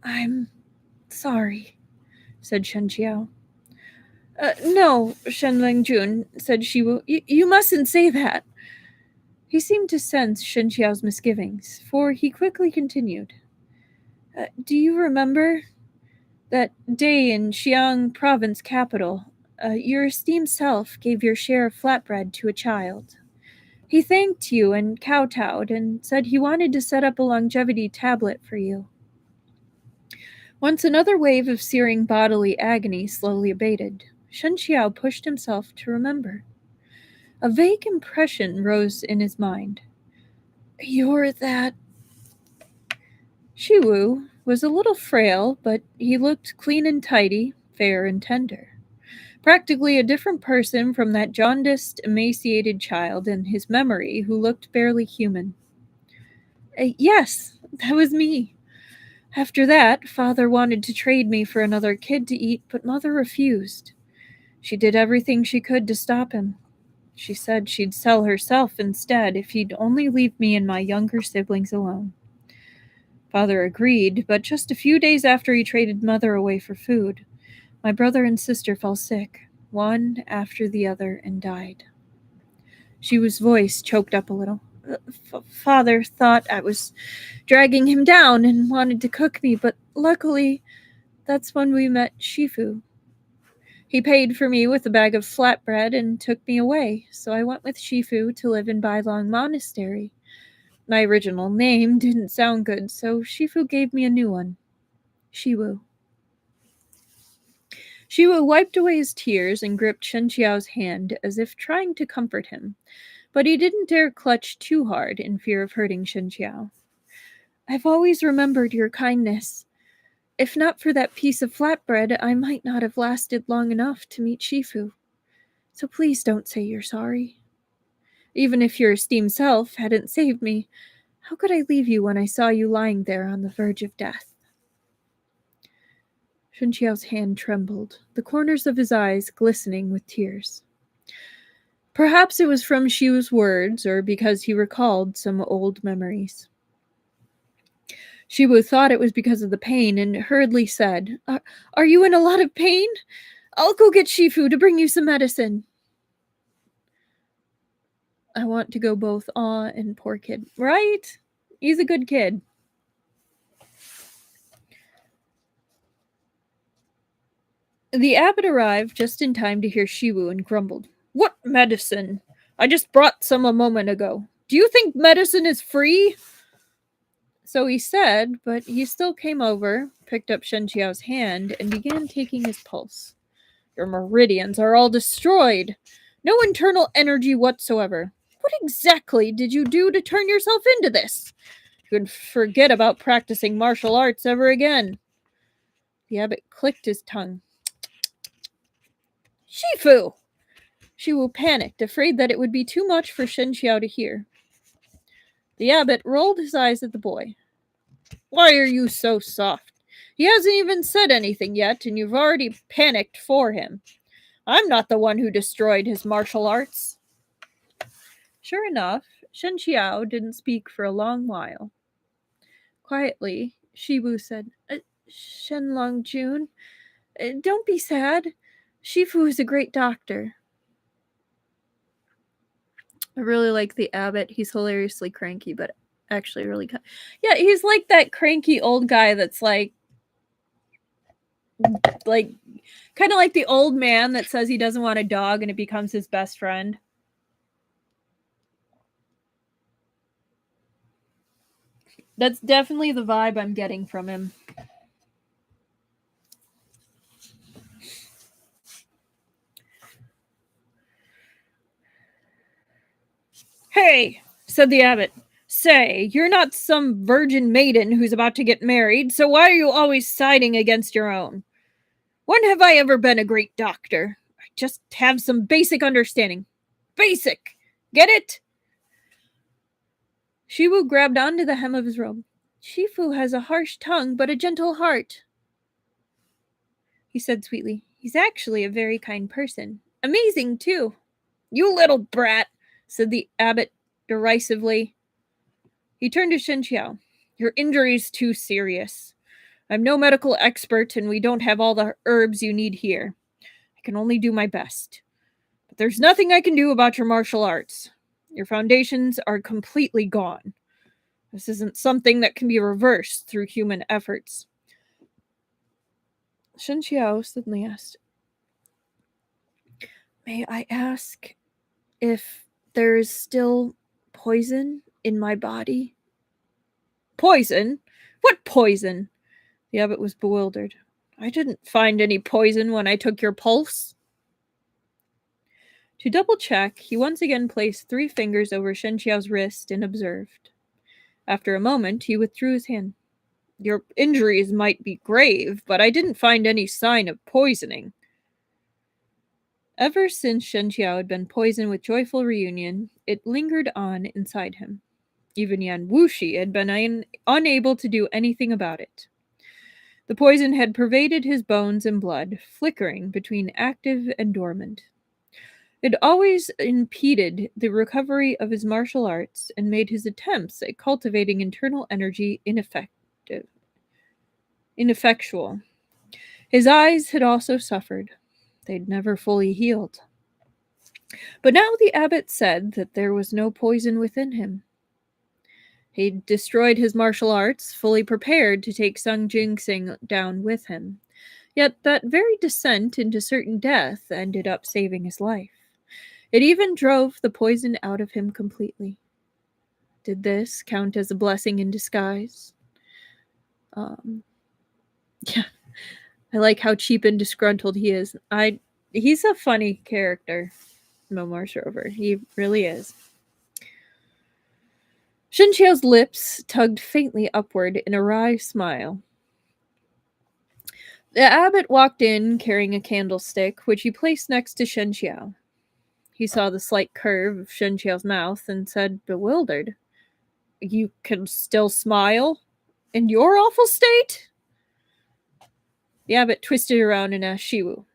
"I'm sorry," said Shen Qiao. No, Shen Lengjun," said Shiwu. You mustn't say that." He seemed to sense Shen Qiao's misgivings, for he quickly continued. "Do you remember that day in Xiang province capital? Your esteemed self gave your share of flatbread to a child. He thanked you and kowtowed and said he wanted to set up a longevity tablet for you." Once another wave of searing bodily agony slowly abated, Shen Qiao pushed himself to remember. A vague impression rose in his mind. "You're that..." Shiwu was a little frail, but he looked clean and tidy, fair and tender. Practically a different person from that jaundiced, emaciated child in his memory who looked barely human. Yes, that was me. After that, Father wanted to trade me for another kid to eat, but Mother refused. She did everything she could to stop him. She said she'd sell herself instead if he'd only leave me and my younger siblings alone. Father agreed, but just a few days after he traded Mother away for food, my brother and sister fell sick, one after the other, and died. Shiwu's voice choked up a little. Father thought I was dragging him down and wanted to cook me, but luckily, that's when we met Shifu. He paid for me with a bag of flatbread and took me away, so I went with Shifu to live in Bailong Monastery. My original name didn't sound good, so Shifu gave me a new one. Shiwu. Shiwu wiped away his tears and gripped Shen Qiao's hand as if trying to comfort him, but he didn't dare clutch too hard in fear of hurting Shen Qiao. "I've always remembered your kindness. If not for that piece of flatbread, I might not have lasted long enough to meet Shifu. So please don't say you're sorry. Even if your esteemed self hadn't saved me, how could I leave you when I saw you lying there on the verge of death?" Shen Qiao's hand trembled, the corners of his eyes glistening with tears. Perhaps it was from Shiwu's words, or because he recalled some old memories. Shiwu thought it was because of the pain and hurriedly said, Are you in a lot of pain? I'll go get Shifu to bring you some medicine." I want to go both aw and poor kid. Right? He's a good kid. The abbot arrived just in time to hear Shiwu and grumbled. "What medicine? I just brought some a moment ago. Do you think medicine is free?" So he said, but he still came over, picked up Shen Qiao's hand, and began taking his pulse. "Your meridians are all destroyed. No internal energy whatsoever. What exactly did you do to turn yourself into this? You can forget about practicing martial arts ever again." The abbot clicked his tongue. "Shifu!" Shiwu panicked, afraid that it would be too much for Shen Qiao to hear. The abbot rolled his eyes at the boy. "Why are you so soft? He hasn't even said anything yet, and you've already panicked for him. I'm not the one who destroyed his martial arts." Sure enough, Shen Qiao didn't speak for a long while. Quietly, Shiwu said, Shen Longjun, don't be sad. Shifu is a great doctor. I really like the abbot. He's hilariously cranky, but actually really kind. Yeah, he's like that cranky old guy that's like kind of like the old man that says he doesn't want a dog and it becomes his best friend. That's definitely the vibe I'm getting from him. Hey, said the abbot. Say, you're not some virgin maiden who's about to get married, so why are you always siding against your own? When have I ever been a great doctor? I just have some basic understanding. Basic! Get it? Shiwu grabbed onto the hem of his robe. Shifu has a harsh tongue, but a gentle heart, he said sweetly. He's actually a very kind person. Amazing, too. You little brat, said the abbot derisively. He turned to Shen Qiao. Your injury's too serious. I'm no medical expert, and we don't have all the herbs you need here. I can only do my best. But there's nothing I can do about your martial arts. Your foundations are completely gone. This isn't something that can be reversed through human efforts. Shen Qiao suddenly asked, May I ask if there is still poison in my body? Poison? What poison? The abbot was bewildered. I didn't find any poison when I took your pulse. To double check, he once again placed 3 fingers over Shen Qiao's wrist and observed. After a moment, he withdrew his hand. Your injuries might be grave, but I didn't find any sign of poisoning. Ever since Shen Qiao had been poisoned with joyful reunion, it lingered on inside him. Even Yan Wushi had been unable to do anything about it. The poison had pervaded his bones and blood, flickering between active and dormant. It always impeded the recovery of his martial arts and made his attempts at cultivating internal energy ineffectual. His eyes had also suffered. They'd never fully healed. But now the abbot said that there was no poison within him. He'd destroyed his martial arts, fully prepared to take Sang Jingxing down with him. Yet that very descent into certain death ended up saving his life. It even drove the poison out of him completely. Did this count as a blessing in disguise? Yeah, I like how cheap and disgruntled he is. He's a funny character, Momor's Rover. He really is. Shen Qiao's lips tugged faintly upward in a wry smile. The abbot walked in carrying a candlestick, which he placed next to Shen Qiao. He saw the slight curve of Shen Qiao's mouth and said, bewildered, You can still smile? In your awful state? The abbot twisted around and asked Shiwu,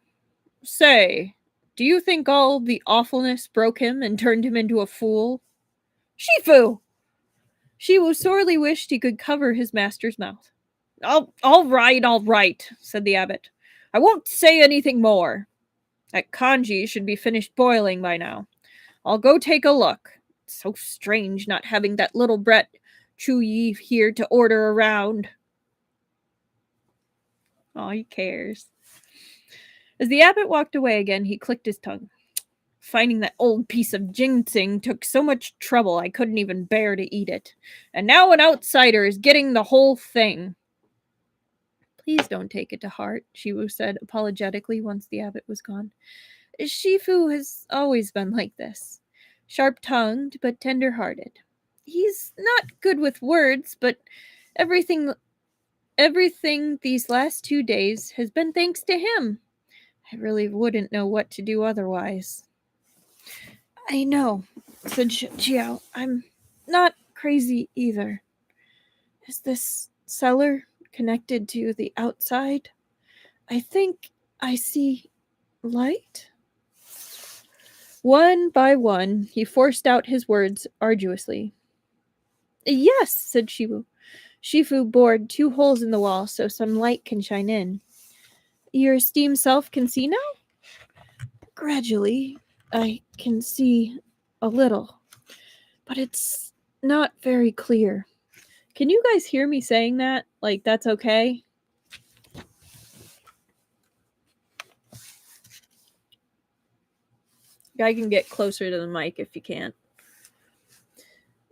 Say, do you think all the awfulness broke him and turned him into a fool? Shifu! Shiwu sorely wished he could cover his master's mouth. All right, said the abbot. I won't say anything more. That kanji should be finished boiling by now. I'll go take a look. It's so strange not having that little brat Chu Yi here to order around. Oh, he cares. As the abbot walked away again, he clicked his tongue. Finding that old piece of ginseng took so much trouble I couldn't even bear to eat it. And now an outsider is getting the whole thing. Please don't take it to heart, Shiwu said apologetically once the abbot was gone. Shifu has always been like this. Sharp-tongued, but tender-hearted. He's not good with words, but everything these last 2 days has been thanks to him. I really wouldn't know what to do otherwise. I know, said Qiao. I'm not crazy either. Is this cellar connected to the outside? I think I see light. One by one, he forced out his words arduously. Yes, said Shifu. Shifu bored 2 holes in the wall so some light can shine in. Your esteemed self can see now? Gradually, I can see a little, but it's not very clear. Can you guys hear me saying that? Like, that's okay? I can get closer to the mic if you can't.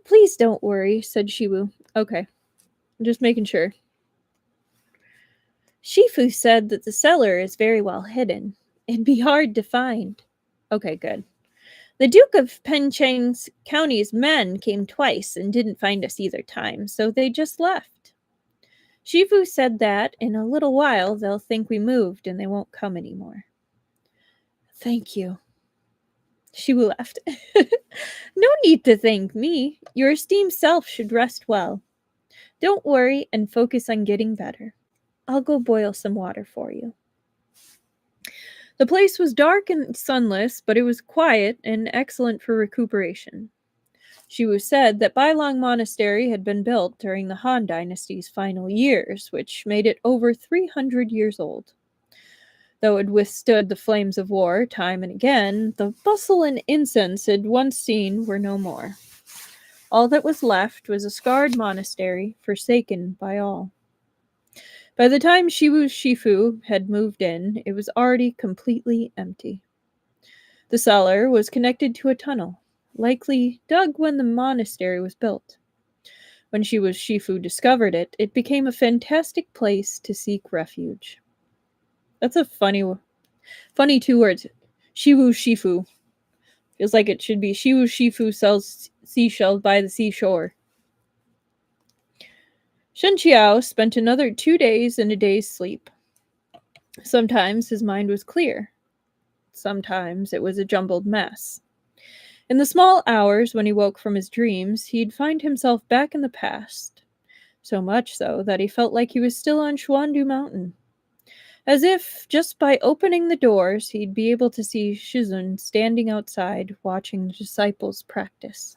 Please don't worry, said Shifu. Okay, I'm just making sure. Shifu said that the cellar is very well hidden. It'd be hard to find. Okay, good. The Duke of Penchang's county's men came twice and didn't find us either time, so they just left. Shifu said that in a little while they'll think we moved and they won't come anymore. Thank you. Shifu laughed. No need to thank me. Your esteemed self should rest well. Don't worry and focus on getting better. I'll go boil some water for you. The place was dark and sunless, but it was quiet and excellent for recuperation. Shiwu said that Bailong Monastery had been built during the Han Dynasty's final years, which made it over 300 years old. Though it withstood the flames of war time and again, the bustle and incense it once seen were no more. All that was left was a scarred monastery, forsaken by all. By the time Shifu had moved in, it was already completely empty. The cellar was connected to a tunnel, likely dug when the monastery was built. When Shifu discovered it, it became a fantastic place to seek refuge. That's a funny 2 words. Shifu. Feels like it should be Shifu sells seashells by the seashore. Shen Qiao spent another 2 days and a day's sleep. Sometimes his mind was clear. Sometimes it was a jumbled mess. In the small hours when he woke from his dreams, he'd find himself back in the past. So much so that he felt like he was still on Xuandu Mountain. As if, just by opening the doors, he'd be able to see Shizun standing outside watching the disciples practice.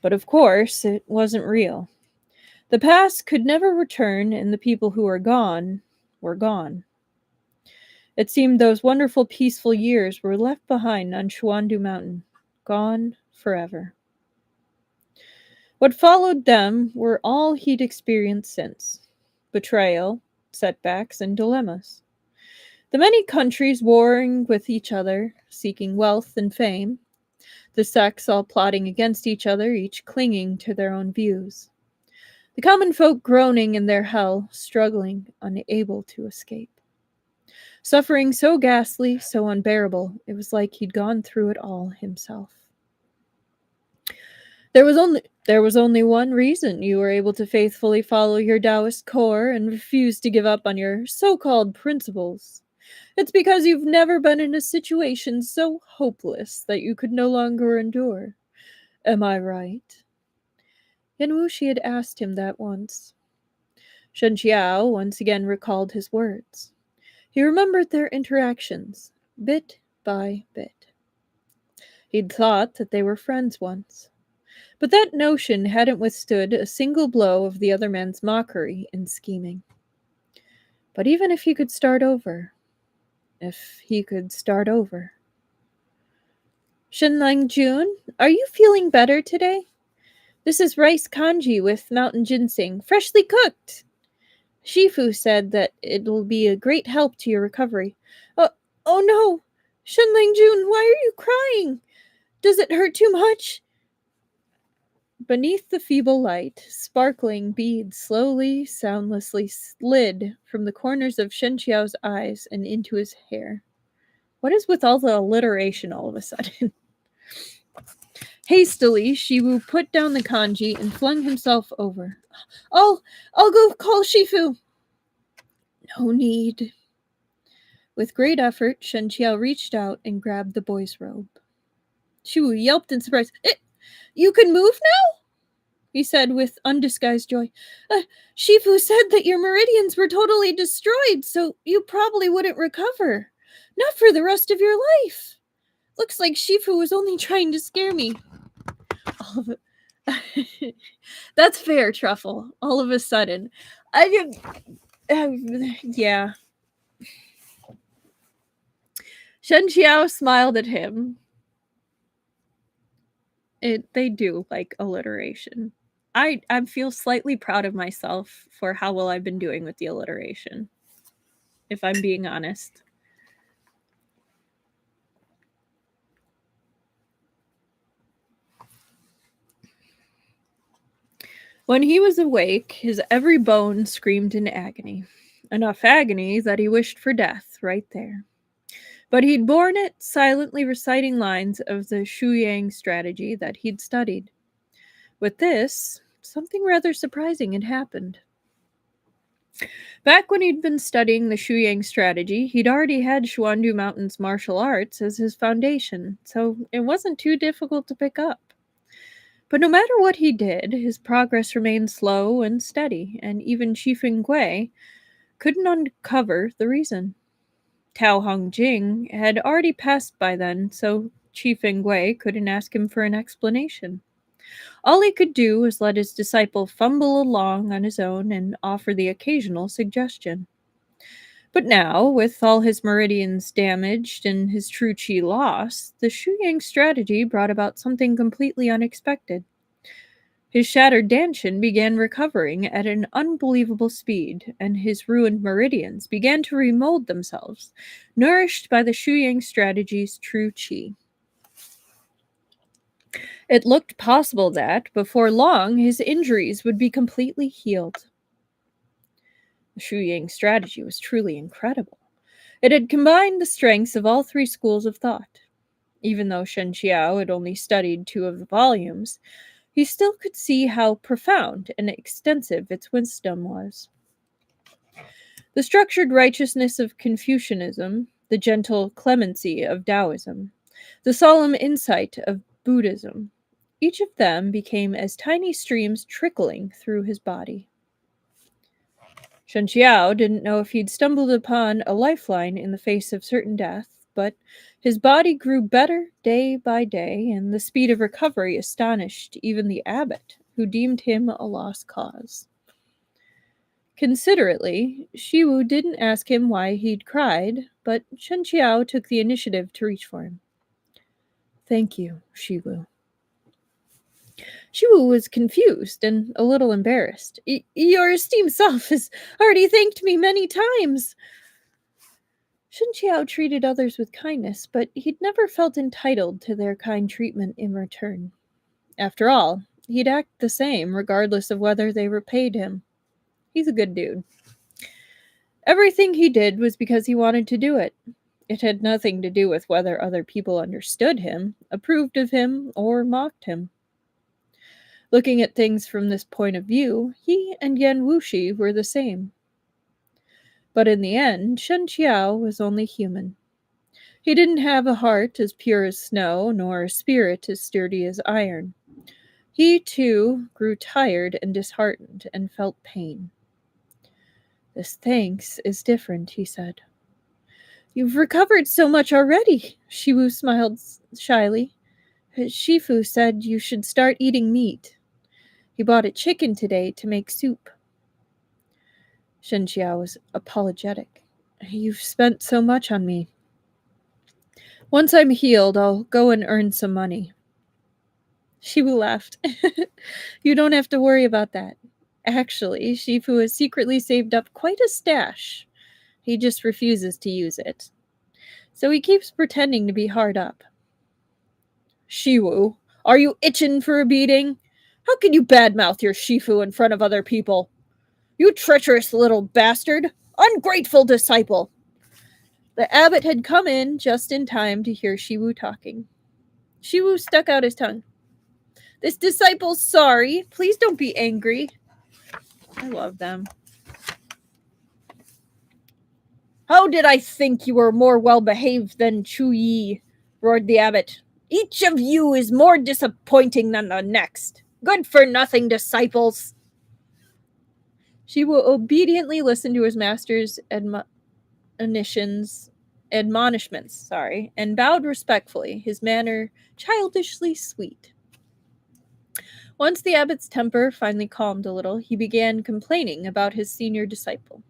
But of course, it wasn't real. The past could never return, and the people who were gone were gone. It seemed those wonderful, peaceful years were left behind on Xuandu Mountain, gone forever. What followed them were all he'd experienced since: betrayal, setbacks, and dilemmas. The many countries warring with each other, seeking wealth and fame. The sects all plotting against each other, each clinging to their own views. The common folk groaning in their hell, struggling, unable to escape. Suffering so ghastly, so unbearable, it was like he'd gone through it all himself. There was only one reason you were able to faithfully follow your Taoist core and refuse to give up on your so-called principles. It's because you've never been in a situation so hopeless that you could no longer endure. Am I right? Yan Wushi had asked him that once. Shen Qiao once again recalled his words. He remembered their interactions, bit by bit. He'd thought that they were friends once. But that notion hadn't withstood a single blow of the other man's mockery and scheming. But even if he could start over... Shenlang Jun, are you feeling better today? This is rice kanji with mountain ginseng, freshly cooked. Shifu said that it'll be a great help to your recovery. Oh no! Shenlang Jun, why are you crying? Does it hurt too much? Beneath the feeble light, sparkling beads slowly, soundlessly slid from the corners of Shen Qiao's eyes and into his hair. What is with all the alliteration all of a sudden? Hastily, Shiwu put down the kanji and flung himself over. I'll go call Shifu. No need. With great effort, Shen Qiao reached out and grabbed the boy's robe. Shiwu yelped in surprise. You can move now? He said with undisguised joy. Shifu said that your meridians were totally destroyed, so you probably wouldn't recover. Not for the rest of your life. Looks like Shifu was only trying to scare me. All of it. That's fair, Truffle. All of a sudden. Yeah. Shen Qiao smiled at him. They do like alliteration. I feel slightly proud of myself for how well I've been doing with the alliteration, if I'm being honest. When he was awake, his every bone screamed in agony. Enough agony that he wished for death right there. But he'd borne it, silently reciting lines of the Shuyang strategy that he'd studied. With this, something rather surprising had happened. Back when he'd been studying the Shuyang strategy, he'd already had Xuandu Mountain's martial arts as his foundation, so it wasn't too difficult to pick up. But no matter what he did, his progress remained slow and steady, and even Qifeng Gui couldn't uncover the reason. Tao Hongjing had already passed by then, so Qifeng Gui couldn't ask him for an explanation. All he could do was let his disciple fumble along on his own and offer the occasional suggestion. But now, with all his meridians damaged and his true qi lost, the Shuyang strategy brought about something completely unexpected. His shattered Danshin began recovering at an unbelievable speed, and his ruined meridians began to remold themselves, nourished by the Shuyang strategy's true qi. It looked possible that, before long, his injuries would be completely healed. The Shuyang strategy was truly incredible. It had combined the strengths of all three schools of thought. Even though Shen Qiao had only studied 2 of the volumes, he still could see how profound and extensive its wisdom was. The structured righteousness of Confucianism, the gentle clemency of Taoism, the solemn insight of Buddhism, each of them became as tiny streams trickling through his body. Shen Qiao didn't know if he'd stumbled upon a lifeline in the face of certain death, but his body grew better day by day, and the speed of recovery astonished even the abbot, who deemed him a lost cause. Considerately, Shiwu didn't ask him why he'd cried, but Shen Qiao took the initiative to reach for him. "Thank you, Shiwu." Shiwu was confused and a little embarrassed. "Your esteemed self has already thanked me many times." Shen Qiao treated others with kindness, but he'd never felt entitled to their kind treatment in return. After all, he'd act the same regardless of whether they repaid him. He's a good dude. Everything he did was because he wanted to do it. It had nothing to do with whether other people understood him, approved of him, or mocked him. Looking at things from this point of view, he and Yan Wushi were the same. But in the end, Shen Qiao was only human. He didn't have a heart as pure as snow, nor a spirit as sturdy as iron. He, too, grew tired and disheartened and felt pain. "This thanks is different," he said. "You've recovered so much already," Shiwu smiled shyly. "Shifu said you should start eating meat. He bought a chicken today to make soup." Shen Qiao was apologetic. "You've spent so much on me. Once I'm healed, I'll go and earn some money." Shifu laughed. "You don't have to worry about that. Actually, Shifu has secretly saved up quite a stash. He just refuses to use it. So he keeps pretending to be hard up." "Shiwu, are you itching for a beating? How can you badmouth your Shifu in front of other people? You treacherous little bastard! Ungrateful disciple!" The abbot had come in just in time to hear Shiwu talking. Shiwu stuck out his tongue. "This disciple's sorry. Please don't be angry." I love them. "How did I think you were more well-behaved than Chu Yi?" roared the abbot. "Each of you is more disappointing than the next. Good-for-nothing disciples." She will obediently listen to his master's admonitions admonishments, and bowed respectfully, his manner childishly sweet. Once the abbot's temper finally calmed a little, he began complaining about his senior disciple.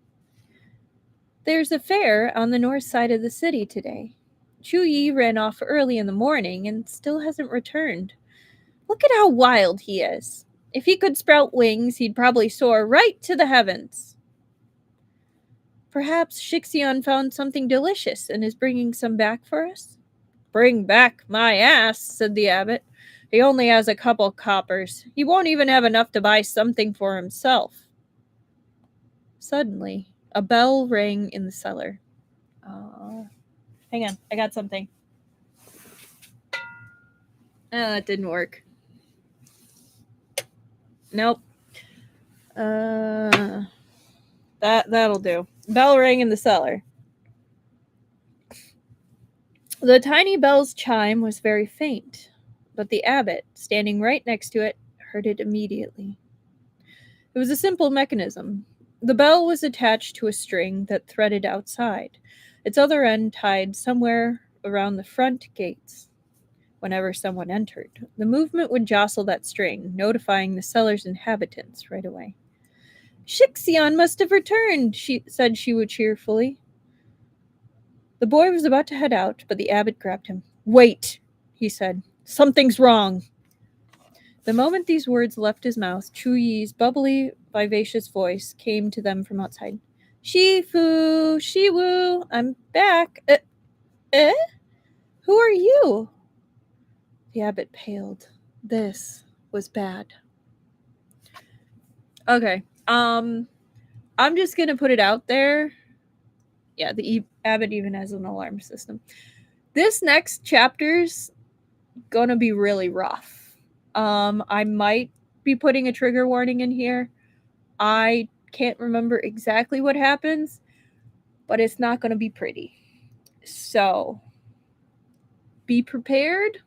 There's a fair on the north side of the city today. Chu Yi ran off early in the morning and still hasn't returned. Look at how wild he is. If he could sprout wings, he'd probably soar right to the heavens. Perhaps Shixian found something delicious and is bringing some back for us? Bring back my ass, said the abbot. He only has a couple coppers. He won't even have enough to buy something for himself. Suddenly, a bell rang in the cellar. Hang on, I got something. That didn't work. Nope. That'll do. Bell rang in the cellar. The tiny bell's chime was very faint, but the abbot, standing right next to it, heard it immediately. It was a simple mechanism. The bell was attached to a string that threaded outside, its other end tied somewhere around the front gates. Whenever someone entered, the movement would jostle that string, notifying the cellar's inhabitants right away. Shixian must have returned, said Shiwu cheerfully. The boy was about to head out, but the abbot grabbed him. Wait, he said. Something's wrong. The moment these words left his mouth, Chu Yi's bubbly, vivacious voice came to them from outside. Shifu, Shiwu, I'm back. Who are you? The abbot paled. This was bad. Okay, I'm just gonna put it out there. Yeah, the abbot even has an alarm system. This next chapter's gonna be really rough. I might be putting a trigger warning in here. I can't remember exactly what happens, but it's not gonna be pretty. So, be prepared.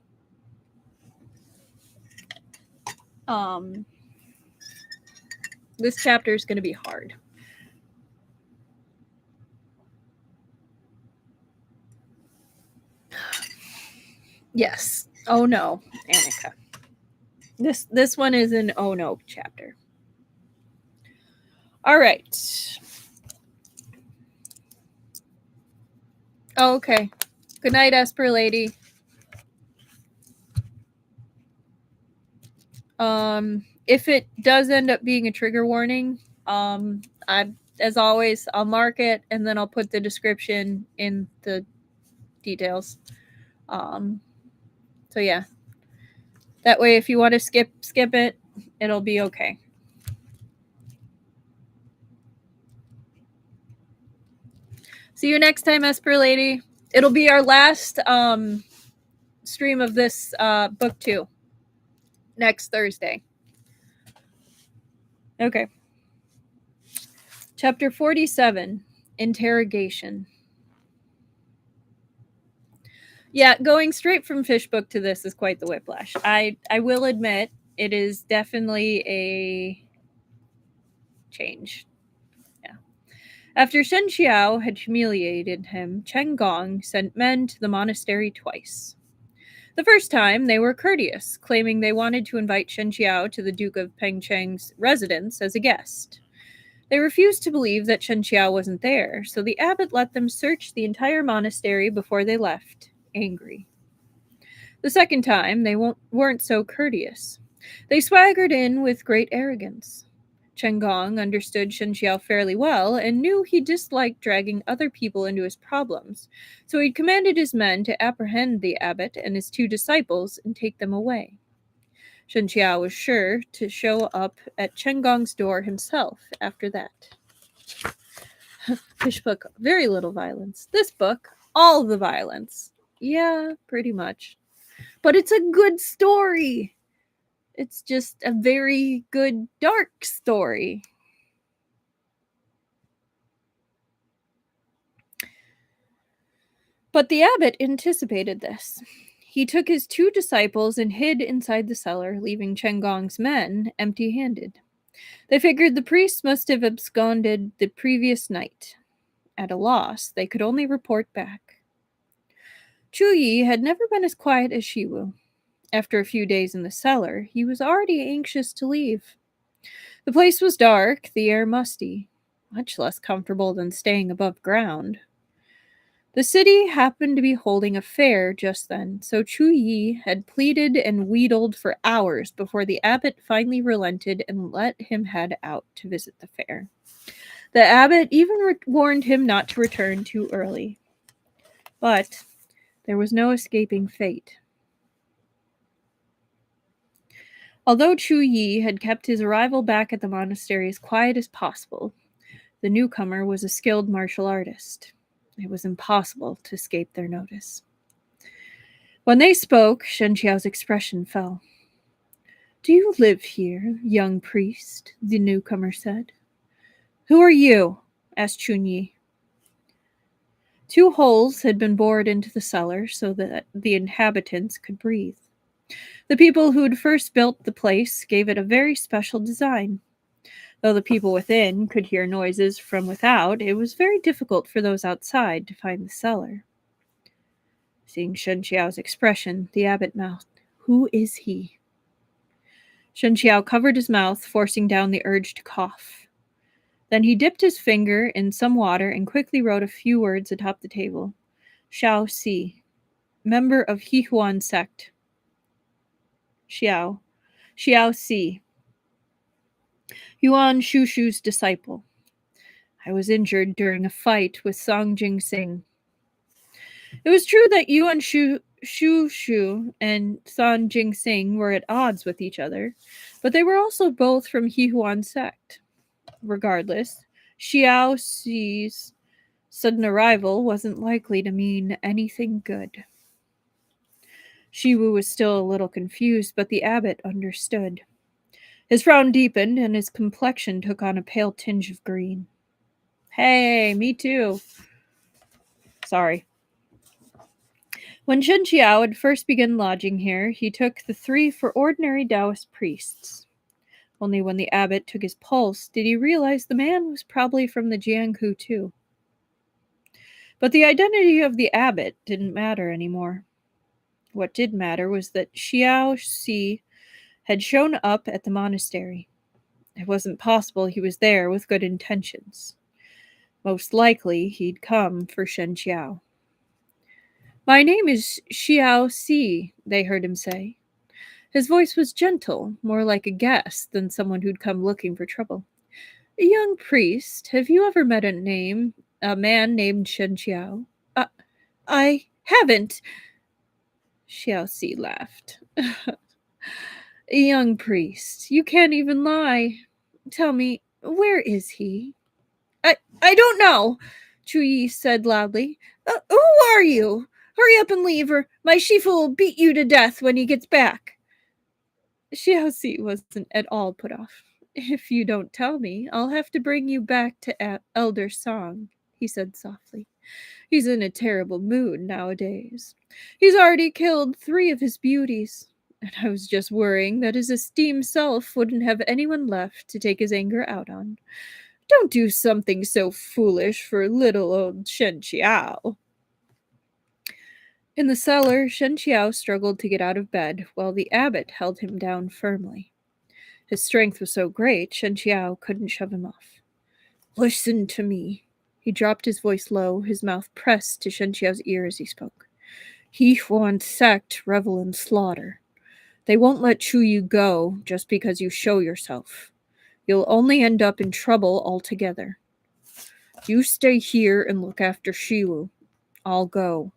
This chapter is gonna be hard. Yes. Oh no, Annika. This one is an oh no chapter. All right. Oh, okay. Good night, Esper Lady. If it does end up being a trigger warning, as always, I'll mark it and then I'll put the description in the details. So yeah. That way, if you want to skip it, it'll be okay. See you next time, Esper Lady. It'll be our last stream of this book too. Next Thursday. Okay. Chapter 47, Interrogation. Yeah, going straight from fish book to this is quite the whiplash. I will admit it is definitely a change. Yeah. After Shen Qiao had humiliated him, Chen Gong sent men to the monastery twice. The first time, they were courteous, claiming they wanted to invite Shen Qiao to the Duke of Pengcheng's residence as a guest. They refused to believe that Shen Qiao wasn't there, so the abbot let them search the entire monastery before they left, angry. The second time, they weren't so courteous. They swaggered in with great arrogance. Chen Gong understood Shen Qiao fairly well and knew he disliked dragging other people into his problems, so he commanded his men to apprehend the abbot and his two disciples and take them away. Shen Qiao was sure to show up at Chen Gong's door himself after that. Fish book, very little violence. This book, all the violence. Yeah, pretty much. But it's a good story. It's just a very good dark story. But the abbot anticipated this. He took his two disciples and hid inside the cellar, leaving Chen Gong's men empty-handed. They figured the priests must have absconded the previous night. At a loss, they could only report back. Chu Yi had never been as quiet as Shiwu. After a few days in the cellar, he was already anxious to leave. The place was dark, the air musty, much less comfortable than staying above ground. The city happened to be holding a fair just then, so Chu Yi had pleaded and wheedled for hours before the abbot finally relented and let him head out to visit the fair. The abbot even warned him not to return too early. But there was no escaping fate. Although Chu Yi had kept his arrival back at the monastery as quiet as possible, the newcomer was a skilled martial artist. It was impossible to escape their notice. When they spoke, Shen Qiao's expression fell. "Do you live here, young priest?" the newcomer said. "Who are you?" asked Chun Yi. 2 holes had been bored into the cellar so that the inhabitants could breathe. The people who had first built the place gave it a very special design. Though the people within could hear noises from without, it was very difficult for those outside to find the cellar. Seeing Shen Qiao's expression, the abbot mouthed, "Who is he?" Shen Qiao covered his mouth, forcing down the urge to cough. Then he dipped his finger in some water and quickly wrote a few words atop the table. Xiao Si, member of Hihuan sect. Xiao Si, Yuan Shushu's disciple. I was injured during a fight with Sang Jingxing. It was true that Yuan Shushu and Sang Jingxing were at odds with each other, but they were also both from Hihuan sect. Regardless, Xiao Si's sudden arrival wasn't likely to mean anything good. Shiwu was still a little confused, but the abbot understood. His frown deepened, and his complexion took on a pale tinge of green. Hey, me too. Sorry. When Shen Qiao had first begun lodging here, he took the 3 for ordinary Taoist priests. Only when the abbot took his pulse did he realize the man was probably from the Jianghu too. But the identity of the abbot didn't matter anymore. What did matter was that Xiao Si had shown up at the monastery. It wasn't possible he was there with good intentions. Most likely he'd come for Shen Qiao. My name is Xiao Si, they heard him say. His voice was gentle, more like a guest than someone who'd come looking for trouble. Young priest, have you ever met a man named Shen Qiao? I haven't. Xiao Si laughed. Young priest, you can't even lie. Tell me, where is he? I don't know, Chu Yi said loudly. Who are you? Hurry up and leave, or my Shifu will beat you to death when he gets back. Xiao Si wasn't at all put off. If you don't tell me, I'll have to bring you back to Elder Song, he said softly. He's in a terrible mood nowadays. He's already killed 3 of his beauties, and I was just worrying that his esteemed self wouldn't have anyone left to take his anger out on. Don't do something so foolish for little old Shen Qiao. In the cellar, Shen Qiao struggled to get out of bed, while the abbot held him down firmly. His strength was so great, Shen Qiao couldn't shove him off. Listen to me. He dropped his voice low, his mouth pressed to Shen Qiao's ear as he spoke. Hihuan sect revel in slaughter. They won't let Chu Yu go just because you show yourself. You'll only end up in trouble altogether. You stay here and look after Shiwu. I'll go.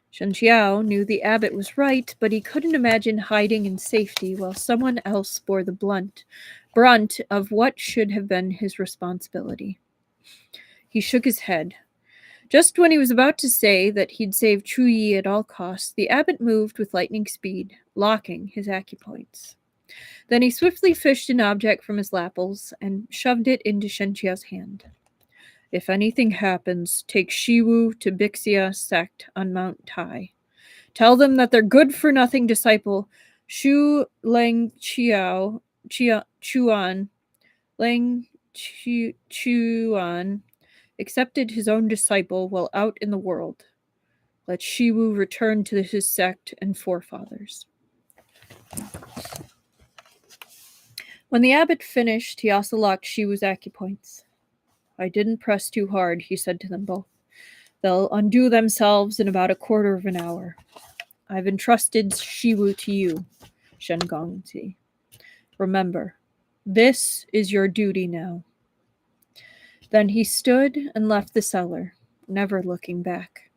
Shen Qiao knew the abbot was right, but he couldn't imagine hiding in safety while someone else bore the brunt of what should have been his responsibility. He shook his head. Just when he was about to say that he'd save Chu Yi at all costs, the abbot moved with lightning speed, locking his acupoints. Then he swiftly fished an object from his lapels and shoved it into Shen Qiao's hand. If anything happens, take Shiwu to Bixia sect on Mount Tai. Tell them that their good-for-nothing disciple Shu Lang Chuan accepted his own disciple while out in the world. Let Shiwu return to his sect and forefathers. When the abbot finished, he also locked Shiwu's acupoints. I didn't press too hard, he said to them both. They'll undo themselves in about a quarter of an hour. I've entrusted Shiwu to you, Shen Qiao. Remember, this is your duty now. Then he stood and left the cellar, never looking back.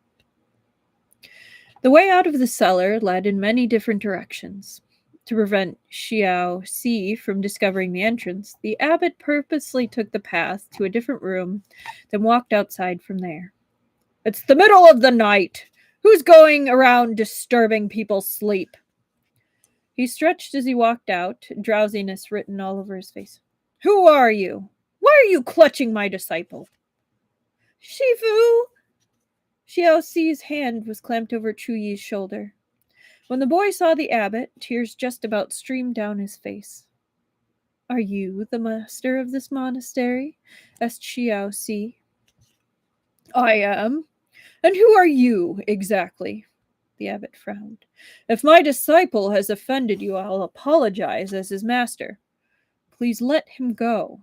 The way out of the cellar led in many different directions. To prevent Xiao Si from discovering the entrance, the abbot purposely took the path to a different room, then walked outside from there. It's the middle of the night. Who's going around disturbing people's sleep? He stretched as he walked out, drowsiness written all over his face. Who are you? Why are you clutching my disciple? Shifu! Xiao Si's hand was clamped over Chu Yi's shoulder. When the boy saw the abbot, tears just about streamed down his face. Are you the master of this monastery? Asked Xiao Si. I am. And who are you, exactly? The abbot frowned. If my disciple has offended you, I'll apologize as his master. Please let him go.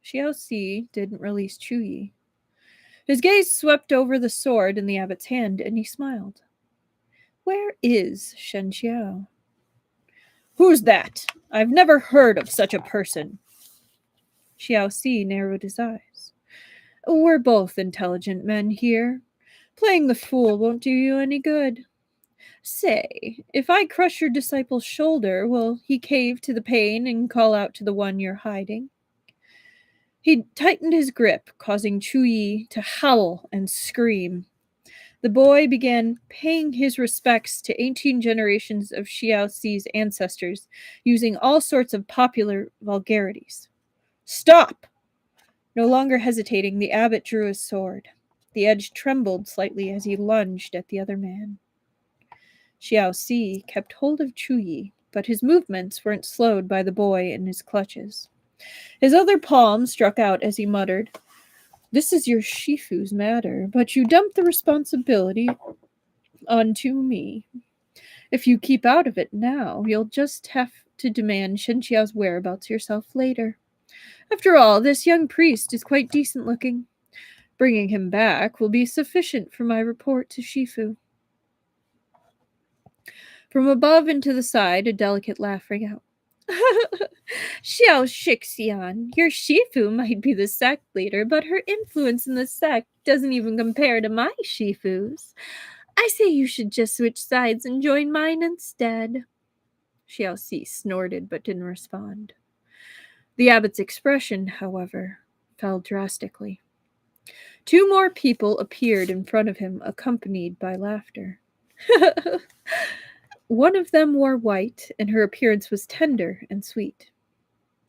Xiao Si didn't release Chu Yi. His gaze swept over the sword in the abbot's hand, and he smiled. Where is Shen Qiao? Who's that? I've never heard of such a person. Xiao Si narrowed his eyes. We're both intelligent men here. Playing the fool won't do you any good. Say, if I crush your disciple's shoulder, will he cave to the pain and call out to the one you're hiding? He tightened his grip, causing Chu Yi to howl and scream. The boy began paying his respects to 18 generations of Xiao Si's ancestors, using all sorts of popular vulgarities. Stop! No longer hesitating, the abbot drew his sword. The edge trembled slightly as he lunged at the other man. Xiao Si kept hold of Chu Yi, but his movements weren't slowed by the boy in his clutches. His other palm struck out as he muttered, This is your Shifu's matter, but you dumped the responsibility onto me. If you keep out of it now, you'll just have to demand Shen Qiao's whereabouts yourself later. After all, this young priest is quite decent looking. Bringing him back will be sufficient for my report to Shifu. From above and to the side, a delicate laugh rang out. Xiao Shixian, your Shifu might be the sect leader, but her influence in the sect doesn't even compare to my Shifu's. I say you should just switch sides and join mine instead. Xiao Si snorted but didn't respond. The abbot's expression, however, fell drastically. 2 more people appeared in front of him, accompanied by laughter. One of them wore white, and her appearance was tender and sweet.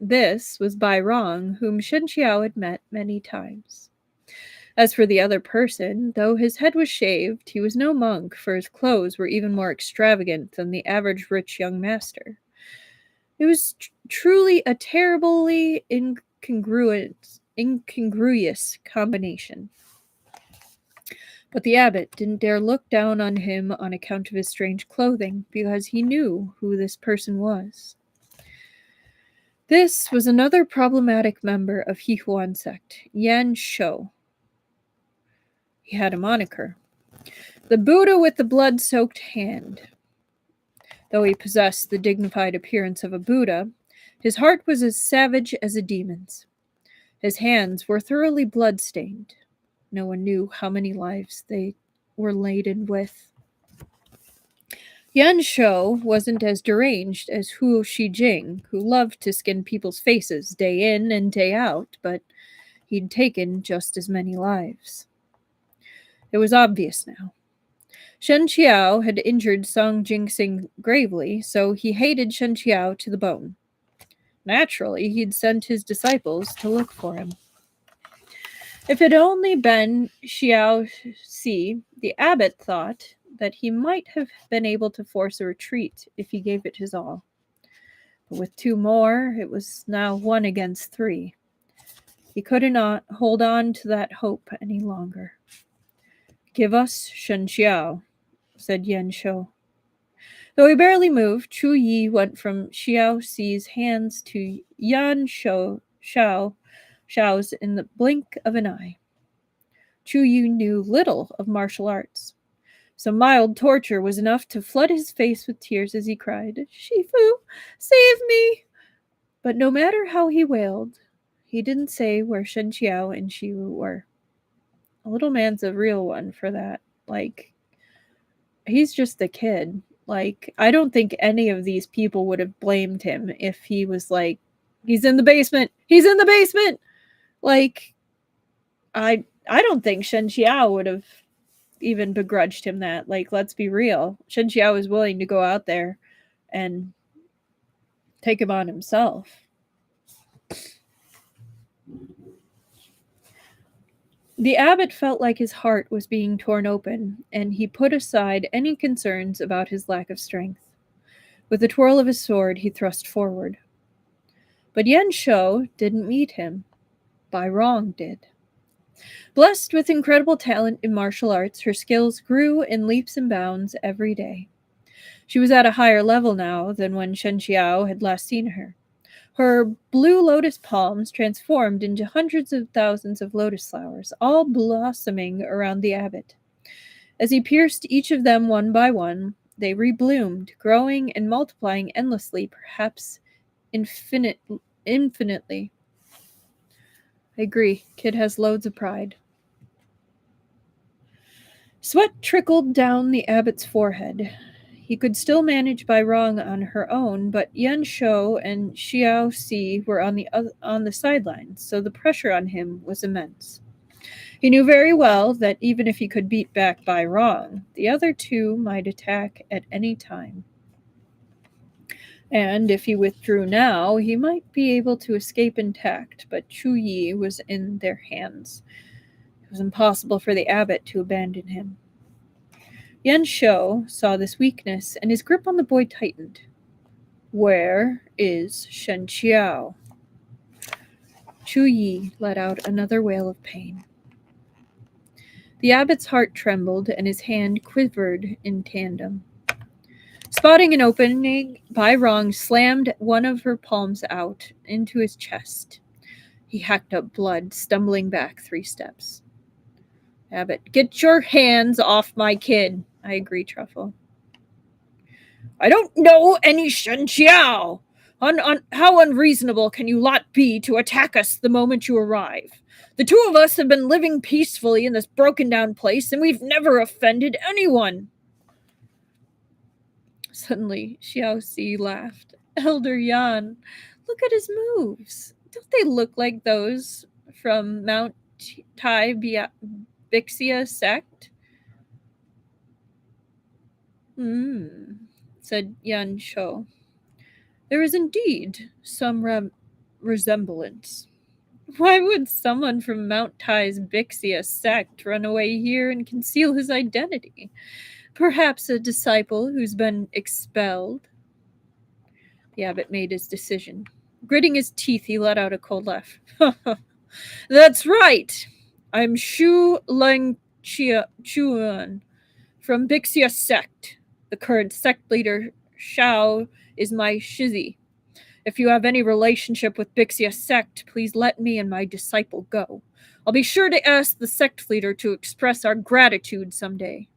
This was Bai Rong, whom Shen Qiao had met many times. As for the other person, though his head was shaved, he was no monk, for his clothes were even more extravagant than the average rich young master. It was truly a terribly incongruous combination. But the abbot didn't dare look down on him on account of his strange clothing, because he knew who this person was. This was another problematic member of Hihuan sect, Yan Shou. He had a moniker, the Buddha with the blood-soaked hand. Though he possessed the dignified appearance of a Buddha, his heart was as savage as a demon's. His hands were thoroughly blood-stained. No one knew how many lives they were laden with. Yan Shou wasn't as deranged as Hu Shijing, who loved to skin people's faces day in and day out, but he'd taken just as many lives. It was obvious now. Shen Qiao had injured Sang Jingxing gravely, so he hated Shen Qiao to the bone. Naturally, he'd sent his disciples to look for him. If it had only been Xiao Si, the abbot thought that he might have been able to force a retreat if he gave it his all. But with 2 more, it was now 1 against 3. He could not hold on to that hope any longer. Give us Shen Qiao, said Yan Shou. Though he barely moved, Chu Yi went from Xiao Xi's hands to Xiao's in the blink of an eye. Chu Yi knew little of martial arts. Some mild torture was enough to flood his face with tears as he cried, Shifu, save me! But no matter how he wailed, he didn't say where Shen Qiao and Shifu were. A little man's a real one for that. Like, he's just a kid. Like, I don't think any of these people would have blamed him if he was like, he's in the basement! He's in the basement! Like, I don't think Shen Qiao would have even begrudged him that. Like, let's be real. Shen Qiao was willing to go out there and take him on himself. The abbot felt like his heart was being torn open, and he put aside any concerns about his lack of strength. With a twirl of his sword, he thrust forward. But Yan Shou didn't meet him. Bai Rong did. Blessed with incredible talent in martial arts, her skills grew in leaps and bounds every day. She was at a higher level now than when Shen Qiao had last seen her. Her blue lotus palms transformed into hundreds of thousands of lotus flowers, all blossoming around the abbot. As he pierced each of them one by one, they rebloomed, growing and multiplying endlessly, perhaps infinitely. I agree. Kid has loads of pride. Sweat trickled down the abbot's forehead. He could still manage Bai Rong on her own, but Yan Shou and Xiao Xi were on the sidelines, so the pressure on him was immense. He knew very well that even if he could beat back Bai Rong, the other two might attack at any time. And if he withdrew now, he might be able to escape intact, but Chu Yi was in their hands. It was impossible for the abbot to abandon him. Yan Shou saw this weakness, and his grip on the boy tightened. Where is Shen Qiao? Chu Yi let out another wail of pain. The abbot's heart trembled, and his hand quivered in tandem. Spotting an opening, Bai Rong slammed one of her palms out into his chest. He hacked up blood, stumbling back 3 steps. Abbot, get your hands off my kid. I agree, Truffle. I don't know any Shen Qiao. How unreasonable can you lot be to attack us the moment you arrive? The 2 of us have been living peacefully in this broken down place, and we've never offended anyone. Suddenly, Xiao Xi laughed. Elder Yan, look at his moves. Don't they look like those from Mount Tai Bixia sect? Said Yan Shou. There is indeed some resemblance. Why would someone from Mount Tai's Bixia sect run away here and conceal his identity? Perhaps a disciple who's been expelled? The abbot made his decision. Gritting his teeth, he let out a cold laugh. That's right! I'm Shu Lang Chuan from Bixia sect. The current sect leader, Shao, is my shizi. If you have any relationship with Bixia sect, please let me and my disciple go. I'll be sure to ask the sect leader to express our gratitude someday.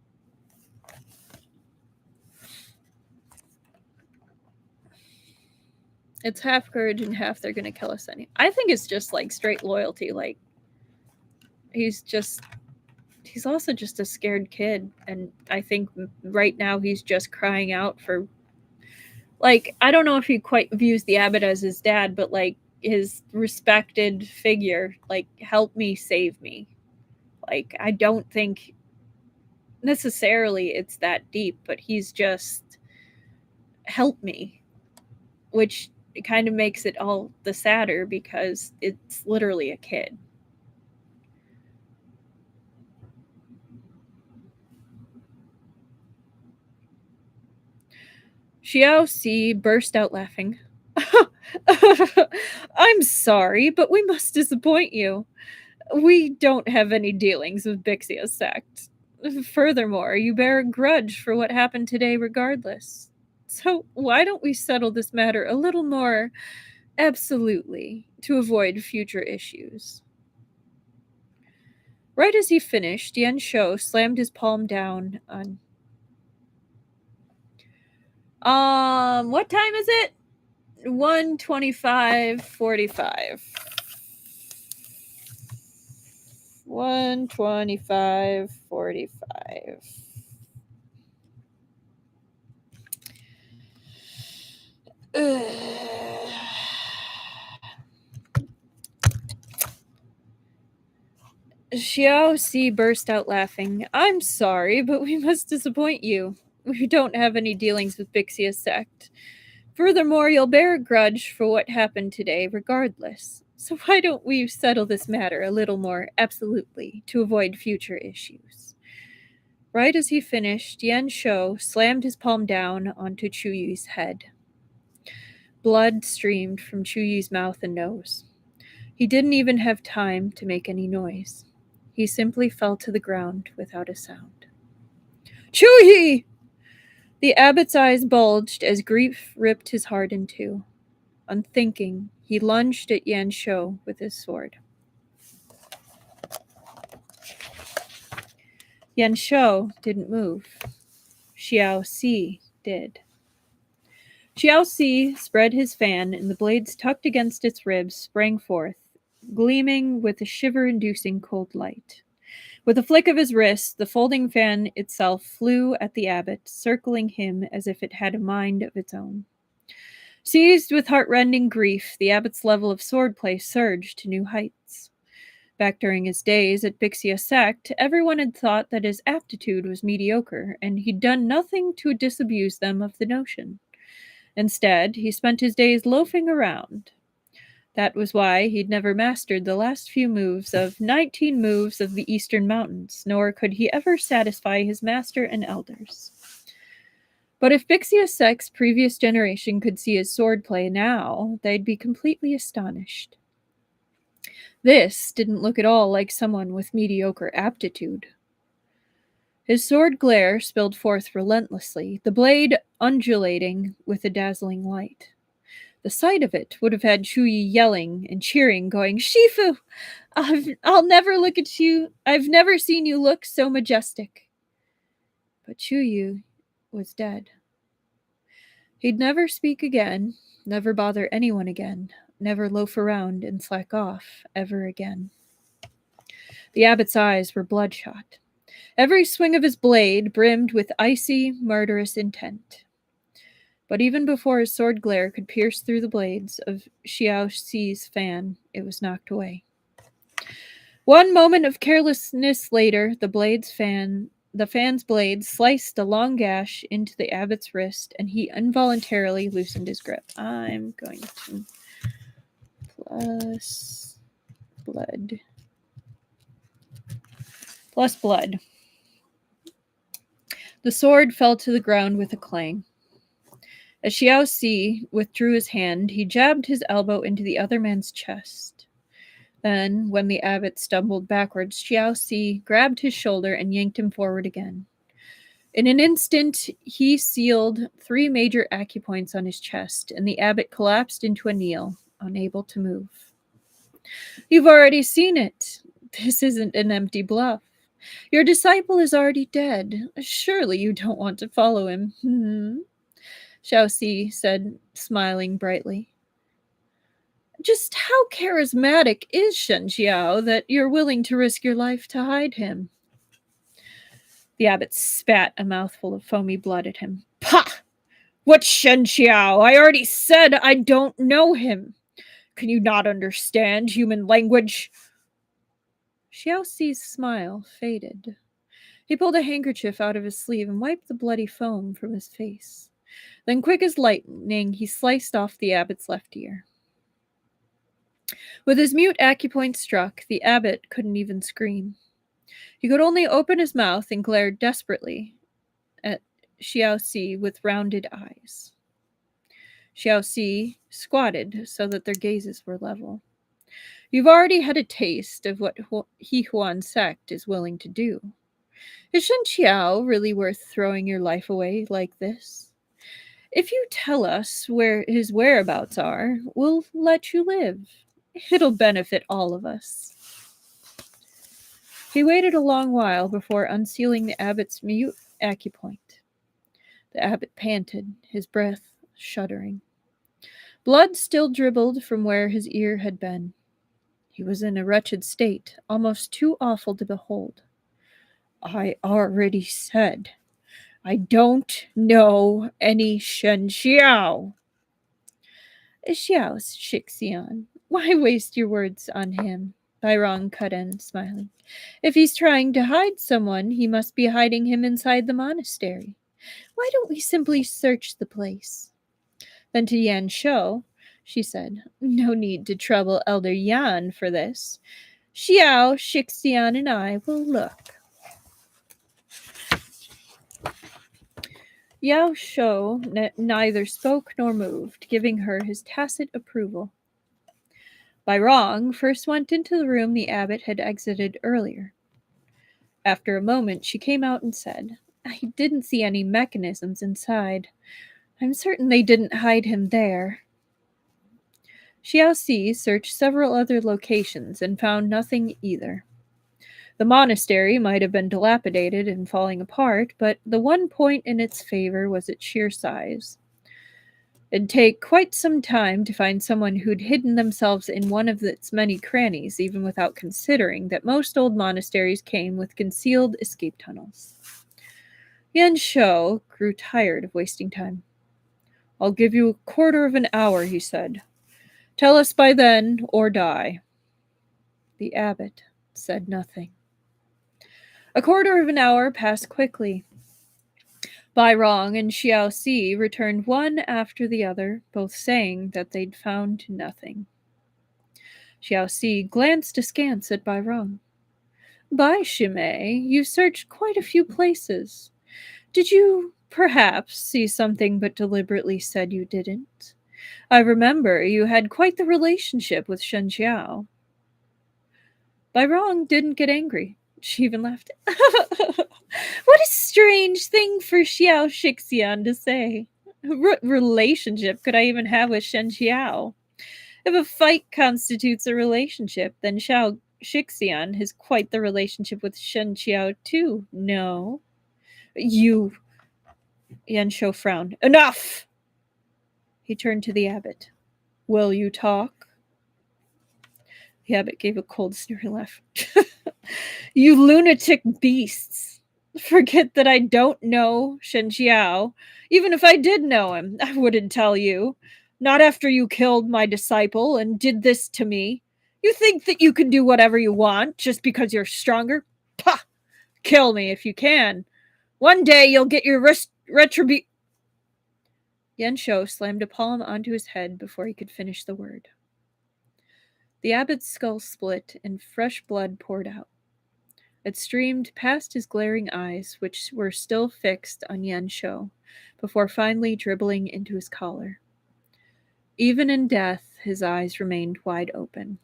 It's half courage and half they're gonna kill us anyway. I think it's just like straight loyalty. Like, he's also just a scared kid, and I think right now he's just crying out for, like, I don't know if he quite views the abbot as his dad, but like his respected figure, like, help me, save me. Like, I don't think necessarily it's that deep, but he's just, help me, which it kind of makes it all the sadder because it's literally a kid. Xiao Xi burst out laughing. I'm sorry, but we must disappoint you. We don't have any dealings with Bixia sect. Furthermore, you bear a grudge for what happened today regardless. So why don't we settle this matter a little more absolutely to avoid future issues? Right as he finished, Yan Shou slammed his palm down on. What time is it? 1:25:45. 1:25:45. Xiao Si burst out laughing. I'm sorry, but we must disappoint you. We don't have any dealings with Bixia's sect. Furthermore, you'll bear a grudge for what happened today, regardless. So why don't we settle this matter a little more absolutely to avoid future issues? Right as he finished, Yan Shou slammed his palm down onto Chu Yu's head. Blood streamed from Chu Yu's mouth and nose. He didn't even have time to make any noise. He simply fell to the ground without a sound. Chu Yi! The abbot's eyes bulged as grief ripped his heart in two. Unthinking, he lunged at Yan Shou with his sword. Yan Shou didn't move. Xiao Si did. Xiao Si spread his fan, and the blades tucked against its ribs sprang forth, gleaming with a shiver-inducing cold light. With a flick of his wrist, the folding fan itself flew at the abbot, circling him as if it had a mind of its own. Seized with heart-rending grief, the abbot's level of swordplay surged to new heights. Back during his days at Bixia Sect, everyone had thought that his aptitude was mediocre, and he'd done nothing to disabuse them of the notion. Instead, he spent his days loafing around. That was why he'd never mastered the last few moves of 19 moves of the Eastern Mountains, nor could he ever satisfy his master and elders. But if Bixia Sect's previous generation could see his swordplay now, they'd be completely astonished. This didn't look at all like someone with mediocre aptitude. His sword glare spilled forth relentlessly, the blade undulating with a dazzling light. The sight of it would have had Chu Yi yelling and cheering, going, Shifu! I'll never look at you. I've never seen you look so majestic. But Chu Yi was dead. He'd never speak again, never bother anyone again, never loaf around and slack off ever again. The abbot's eyes were bloodshot. Every swing of his blade brimmed with icy, murderous intent. But even before his sword glare could pierce through the blades of Xiao Si's fan, it was knocked away. One moment of carelessness later, the fan's blade sliced a long gash into the abbot's wrist, and he involuntarily loosened his grip. I'm going to plus blood. The sword fell to the ground with a clang. As Xiao Si withdrew his hand, he jabbed his elbow into the other man's chest. Then, when the abbot stumbled backwards, Xiao Si grabbed his shoulder and yanked him forward again. In an instant, he sealed 3 major acupoints on his chest, and the abbot collapsed into a kneel, unable to move. You've already seen it. This isn't an empty bluff. Your disciple is already dead. Surely you don't want to follow him, Xiao Si said, smiling brightly. Just how charismatic is Shen Qiao that you're willing to risk your life to hide him? The abbot spat a mouthful of foamy blood at him. Pah! What's Shen Qiao? I already said I don't know him. Can you not understand human language? Xiao Si's smile faded. He pulled a handkerchief out of his sleeve and wiped the bloody foam from his face. Then, quick as lightning, he sliced off the abbot's left ear. With his mute acupoint struck, the abbot couldn't even scream. He could only open his mouth and glare desperately at Xiao Si with rounded eyes. Xiao Si squatted so that their gazes were level. You've already had a taste of what He Huan sect is willing to do. Is Shen Qiao really worth throwing your life away like this? If you tell us where his whereabouts are, we'll let you live. It'll benefit all of us. He waited a long while before unsealing the abbot's mute acupoint. The abbot panted, his breath shuddering. Blood still dribbled from where his ear had been. He was in a wretched state, almost too awful to behold. I already said, I don't know any Shen Qiao. Xiao Shixian, why waste your words on him? Bairong cut in, smiling. If he's trying to hide someone, he must be hiding him inside the monastery. Why don't we simply search the place? Then to Yan Shou, she said, no need to trouble Elder Yan for this. Xiao, Shixian, and I will look. Yao Shou neither spoke nor moved, giving her his tacit approval. Bairong first went into the room the abbot had exited earlier. After a moment, she came out and said, I didn't see any mechanisms inside. I'm certain they didn't hide him there. Xiao Si searched several other locations and found nothing either. The monastery might have been dilapidated and falling apart, but the one point in its favor was its sheer size. It'd take quite some time to find someone who'd hidden themselves in one of its many crannies, even without considering that most old monasteries came with concealed escape tunnels. Yan Shou grew tired of wasting time. I'll give you a quarter of an hour, he said. Tell us by then, or die. The abbot said nothing. A quarter of an hour passed quickly. Bairong and Xiao Si returned one after the other, both saying that they'd found nothing. Xiao Si glanced askance at Bairong. Bai Shimei, you searched quite a few places. Did you perhaps see something but deliberately said you didn't? I remember you had quite the relationship with Shen Qiao. Bairong didn't get angry. She even laughed. What a strange thing for Xiao Shixian to say. What relationship could I even have with Shen Qiao? If a fight constitutes a relationship, then Xiao Shixian has quite the relationship with Shen Qiao too. No. You... Yan Shou frowned. Enough! He turned to the abbot. Will you talk? The abbot gave a cold, sneering laugh. You lunatic beasts! Forget that I don't know Shen Qiao. Even if I did know him, I wouldn't tell you. Not after you killed my disciple and did this to me. You think that you can do whatever you want just because you're stronger? Pah! Kill me if you can. One day you'll get your retribution. Yan Shou slammed a palm onto his head before he could finish the word. The abbot's skull split and fresh blood poured out. It streamed past his glaring eyes, which were still fixed on Yan Shou, before finally dribbling into his collar. Even in death, his eyes remained wide open.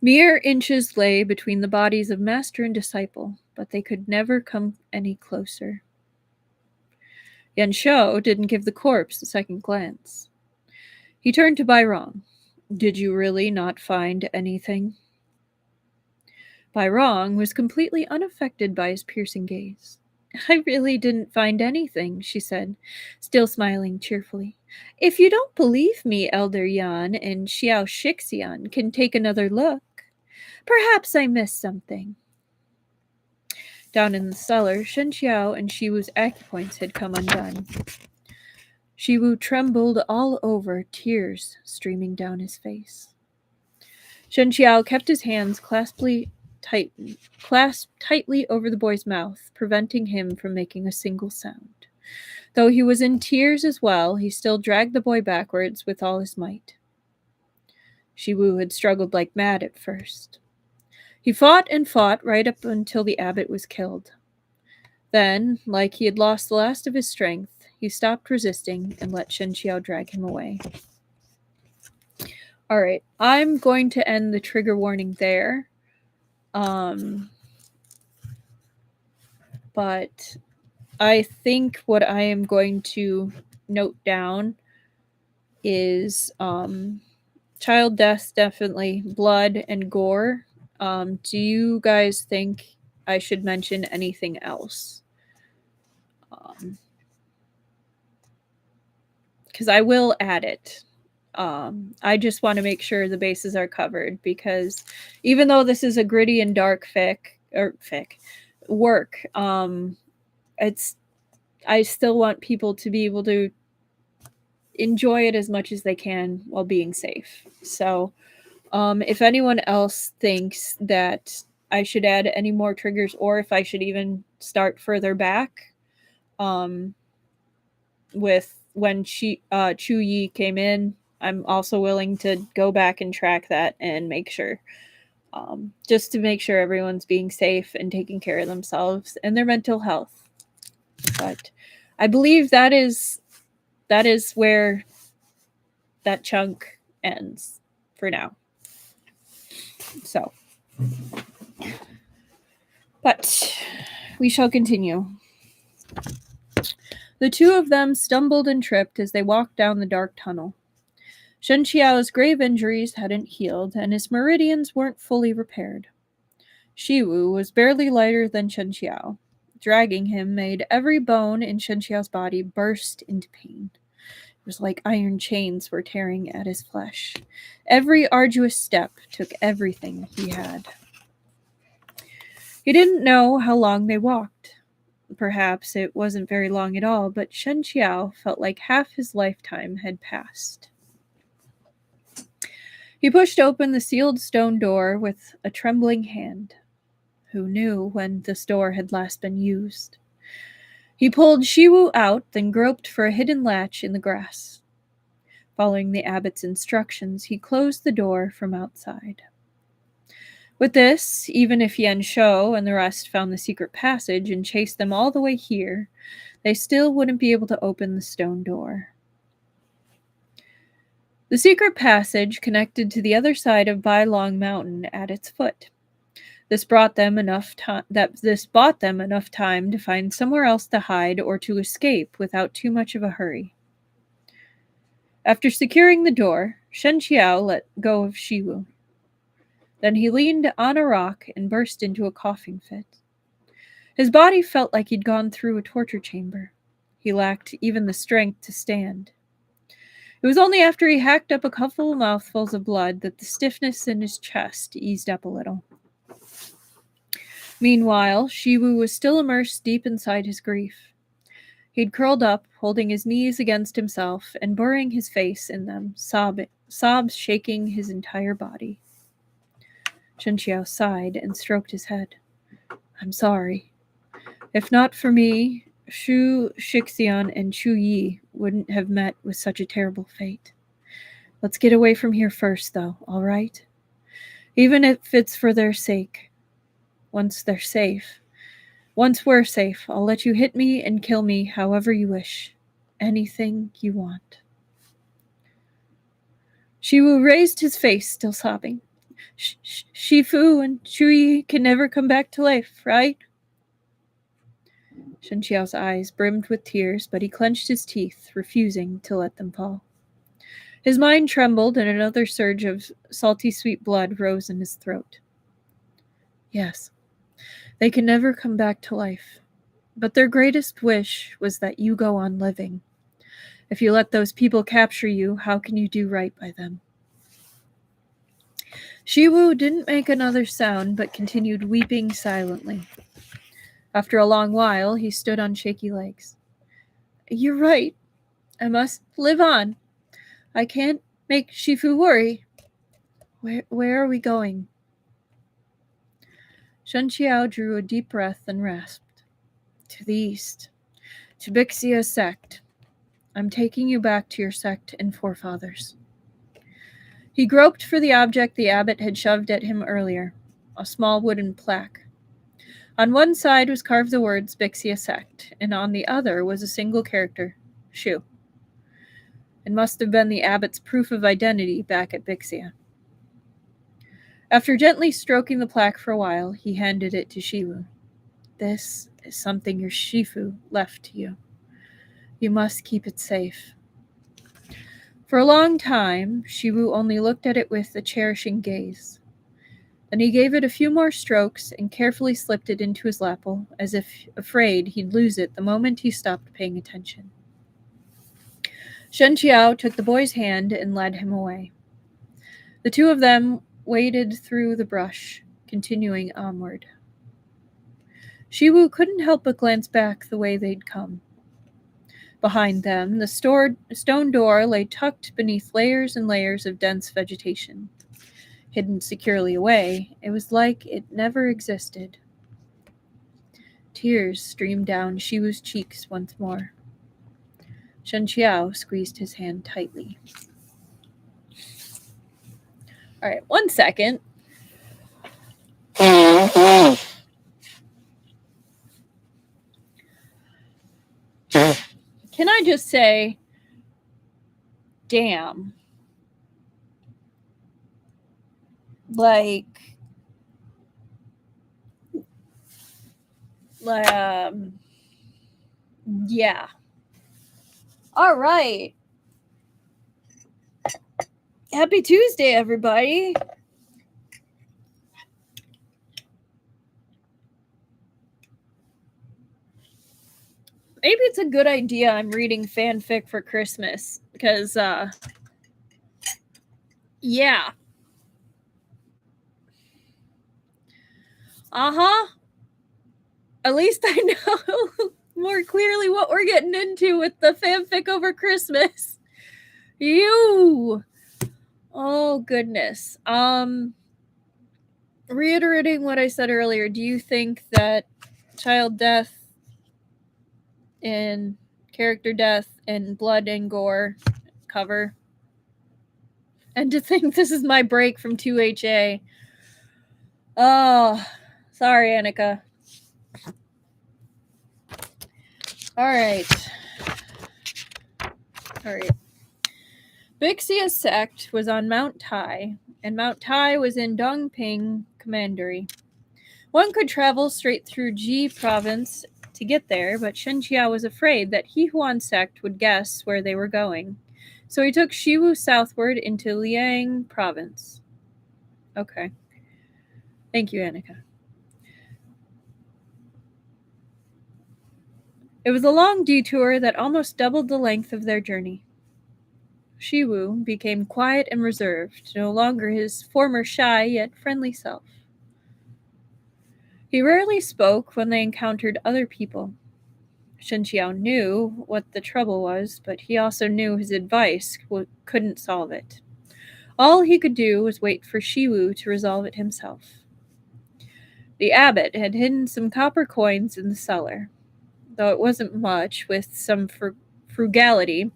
Mere inches lay between the bodies of master and disciple, but they could never come any closer. Yan Shou didn't give the corpse a second glance. He turned to Bairong. Did you really not find anything? Bairong was completely unaffected by his piercing gaze. I really didn't find anything, she said, still smiling cheerfully. If you don't believe me, Elder Yan and Xiao Shixian can take another look. Perhaps I missed something. Down in the cellar, Shen Qiao and Shiwu's acupoints had come undone. Shiwu trembled all over, tears streaming down his face. Shen Qiao kept his hands clasped tightly over the boy's mouth, preventing him from making a single sound. Though he was in tears as well, he still dragged the boy backwards with all his might. Shiwu had struggled like mad at first. He fought and fought right up until the abbot was killed. Then, like he had lost the last of his strength, he stopped resisting and let Shen Qiao drag him away. Alright, I'm going to end the trigger warning there. but I think what I am going to note down is child deaths, definitely, blood and gore. Do you guys think I should mention anything else? Because I will add it. I just want to make sure the bases are covered, because even though this is a gritty and dark work, it's I still want people to be able to enjoy it as much as they can while being safe. So, if anyone else thinks that I should add any more triggers, or if I should even start further back, with when Chu Yi came in, I'm also willing to go back and track that and make sure, just to make sure everyone's being safe and taking care of themselves and their mental health. But I believe that is where that chunk ends for now. So, but we shall continue. The two of them stumbled and tripped as they walked down the dark tunnel. Shen Qiao's grave injuries hadn't healed, and his meridians weren't fully repaired. Shiwu was barely lighter than Shen Qiao. Dragging him made every bone in Shen Qiao's body burst into pain. It was like iron chains were tearing at his flesh. Every arduous step took everything he had. He didn't know how long they walked. Perhaps it wasn't very long at all, but Shen Qiao felt like half his lifetime had passed. He pushed open the sealed stone door with a trembling hand. Who knew when this door had last been used? He pulled Shiwu out, then groped for a hidden latch in the grass. Following the abbot's instructions, he closed the door from outside. With this, even if Yan Shou and the rest found the secret passage and chased them all the way here, they still wouldn't be able to open the stone door. The secret passage connected to the other side of Bai Long Mountain at its foot. This bought them enough time to find somewhere else to hide or to escape without too much of a hurry. After securing the door, Shen Qiao let go of Shiwu. Then he leaned on a rock and burst into a coughing fit. His body felt like he'd gone through a torture chamber. He lacked even the strength to stand. It was only after he hacked up a couple of mouthfuls of blood that the stiffness in his chest eased up a little. Meanwhile, Shiwu was still immersed deep inside his grief. He'd curled up, holding his knees against himself and burying his face in them, sobs shaking his entire body. Shen Qiao sighed and stroked his head. I'm sorry. If not for me, Shu Shixian and Chu Yi wouldn't have met with such a terrible fate. Let's get away from here first, though, all right? Even if it's for their sake. Once we're safe, I'll let you hit me and kill me however you wish. Anything you want. Shiwu raised his face, still sobbing. Shifu and Chuyi can never come back to life, right? Shen Qiao's eyes brimmed with tears, but he clenched his teeth, refusing to let them fall. His mind trembled, and another surge of salty sweet blood rose in his throat. Yes, they can never come back to life, but their greatest wish was that you go on living. If you let those people capture you, how can you do right by them? Shiwu didn't make another sound, but continued weeping silently. After a long while, he stood on shaky legs. You're right. I must live on. I can't make Shifu worry. Where are we going? Shen Qiao drew a deep breath and rasped. To the east. To Bixia's sect. I'm taking you back to your sect and forefathers. He groped for the object the abbot had shoved at him earlier, a small wooden plaque. On one side was carved the words Bixia Sect, and on the other was a single character, Shu. It must have been the abbot's proof of identity back at Bixia. After gently stroking the plaque for a while, he handed it to Shiwu. This is something your Shifu left to you. You must keep it safe. For a long time, Shiwu only looked at it with a cherishing gaze. Then he gave it a few more strokes and carefully slipped it into his lapel, as if afraid he'd lose it the moment he stopped paying attention. Shen Qiao took the boy's hand and led him away. The two of them waded through the brush, continuing onward. Shiwu couldn't help but glance back the way they'd come. Behind them, the stone door lay tucked beneath layers and layers of dense vegetation. Hidden securely away, it was like it never existed. Tears streamed down Shiwu's cheeks once more. Shen Qiao squeezed his hand tightly. All right, 1 second. Can I just say, damn. Yeah. All right. Happy Tuesday, everybody. Maybe it's a good idea I'm reading fanfic for Christmas, because, yeah. At least I know more clearly what we're getting into with the fanfic over Christmas. Oh, goodness. Reiterating what I said earlier, do you think that child death and character death and blood and gore cover? And to think this is my break from 2HA. Oh, sorry, Annika. All right. Bixia's sect was on Mount Tai, and Mount Tai was in Dongping Commandery. One could travel straight through Ji province to get there, but Shen Qiao was afraid that Yihuan sect would guess where they were going. So he took Shiwu southward into Liang province. Okay. Thank you, Annika. It was a long detour that almost doubled the length of their journey. Shiwu became quiet and reserved, no longer his former shy yet friendly self. He rarely spoke when they encountered other people. Shen Qiao knew what the trouble was, but he also knew his advice couldn't solve it. All he could do was wait for Shiwu to resolve it himself. The abbot had hidden some copper coins in the cellar. Though it wasn't much, with some frugality,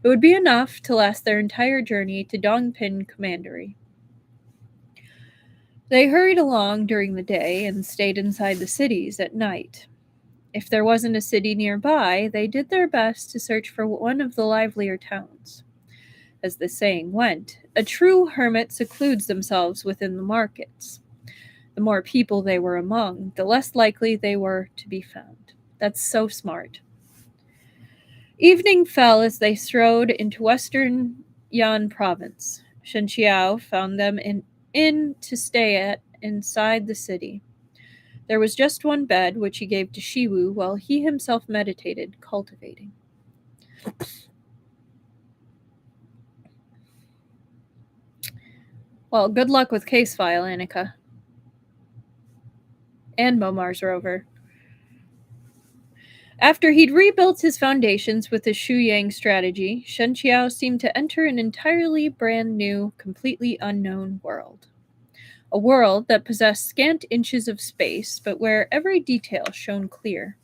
it would be enough to last their entire journey to Dongping Commandery. They hurried along during the day and stayed inside the cities at night. If there wasn't a city nearby, they did their best to search for one of the livelier towns. As the saying went, a true hermit secludes themselves within the markets. The more people they were among, the less likely they were to be found. That's so smart. Evening fell as they strode into western Yan province. Shen Qiao found them in to stay at inside the city. There was just one bed, which he gave to Shiwu while he himself meditated, cultivating. Well, good luck with case file, Annika. And Momar's rover. After he'd rebuilt his foundations with his Shu Yang strategy, Shen Qiao seemed to enter an entirely brand new, completely unknown world. A world that possessed scant inches of space, but where every detail shone clear.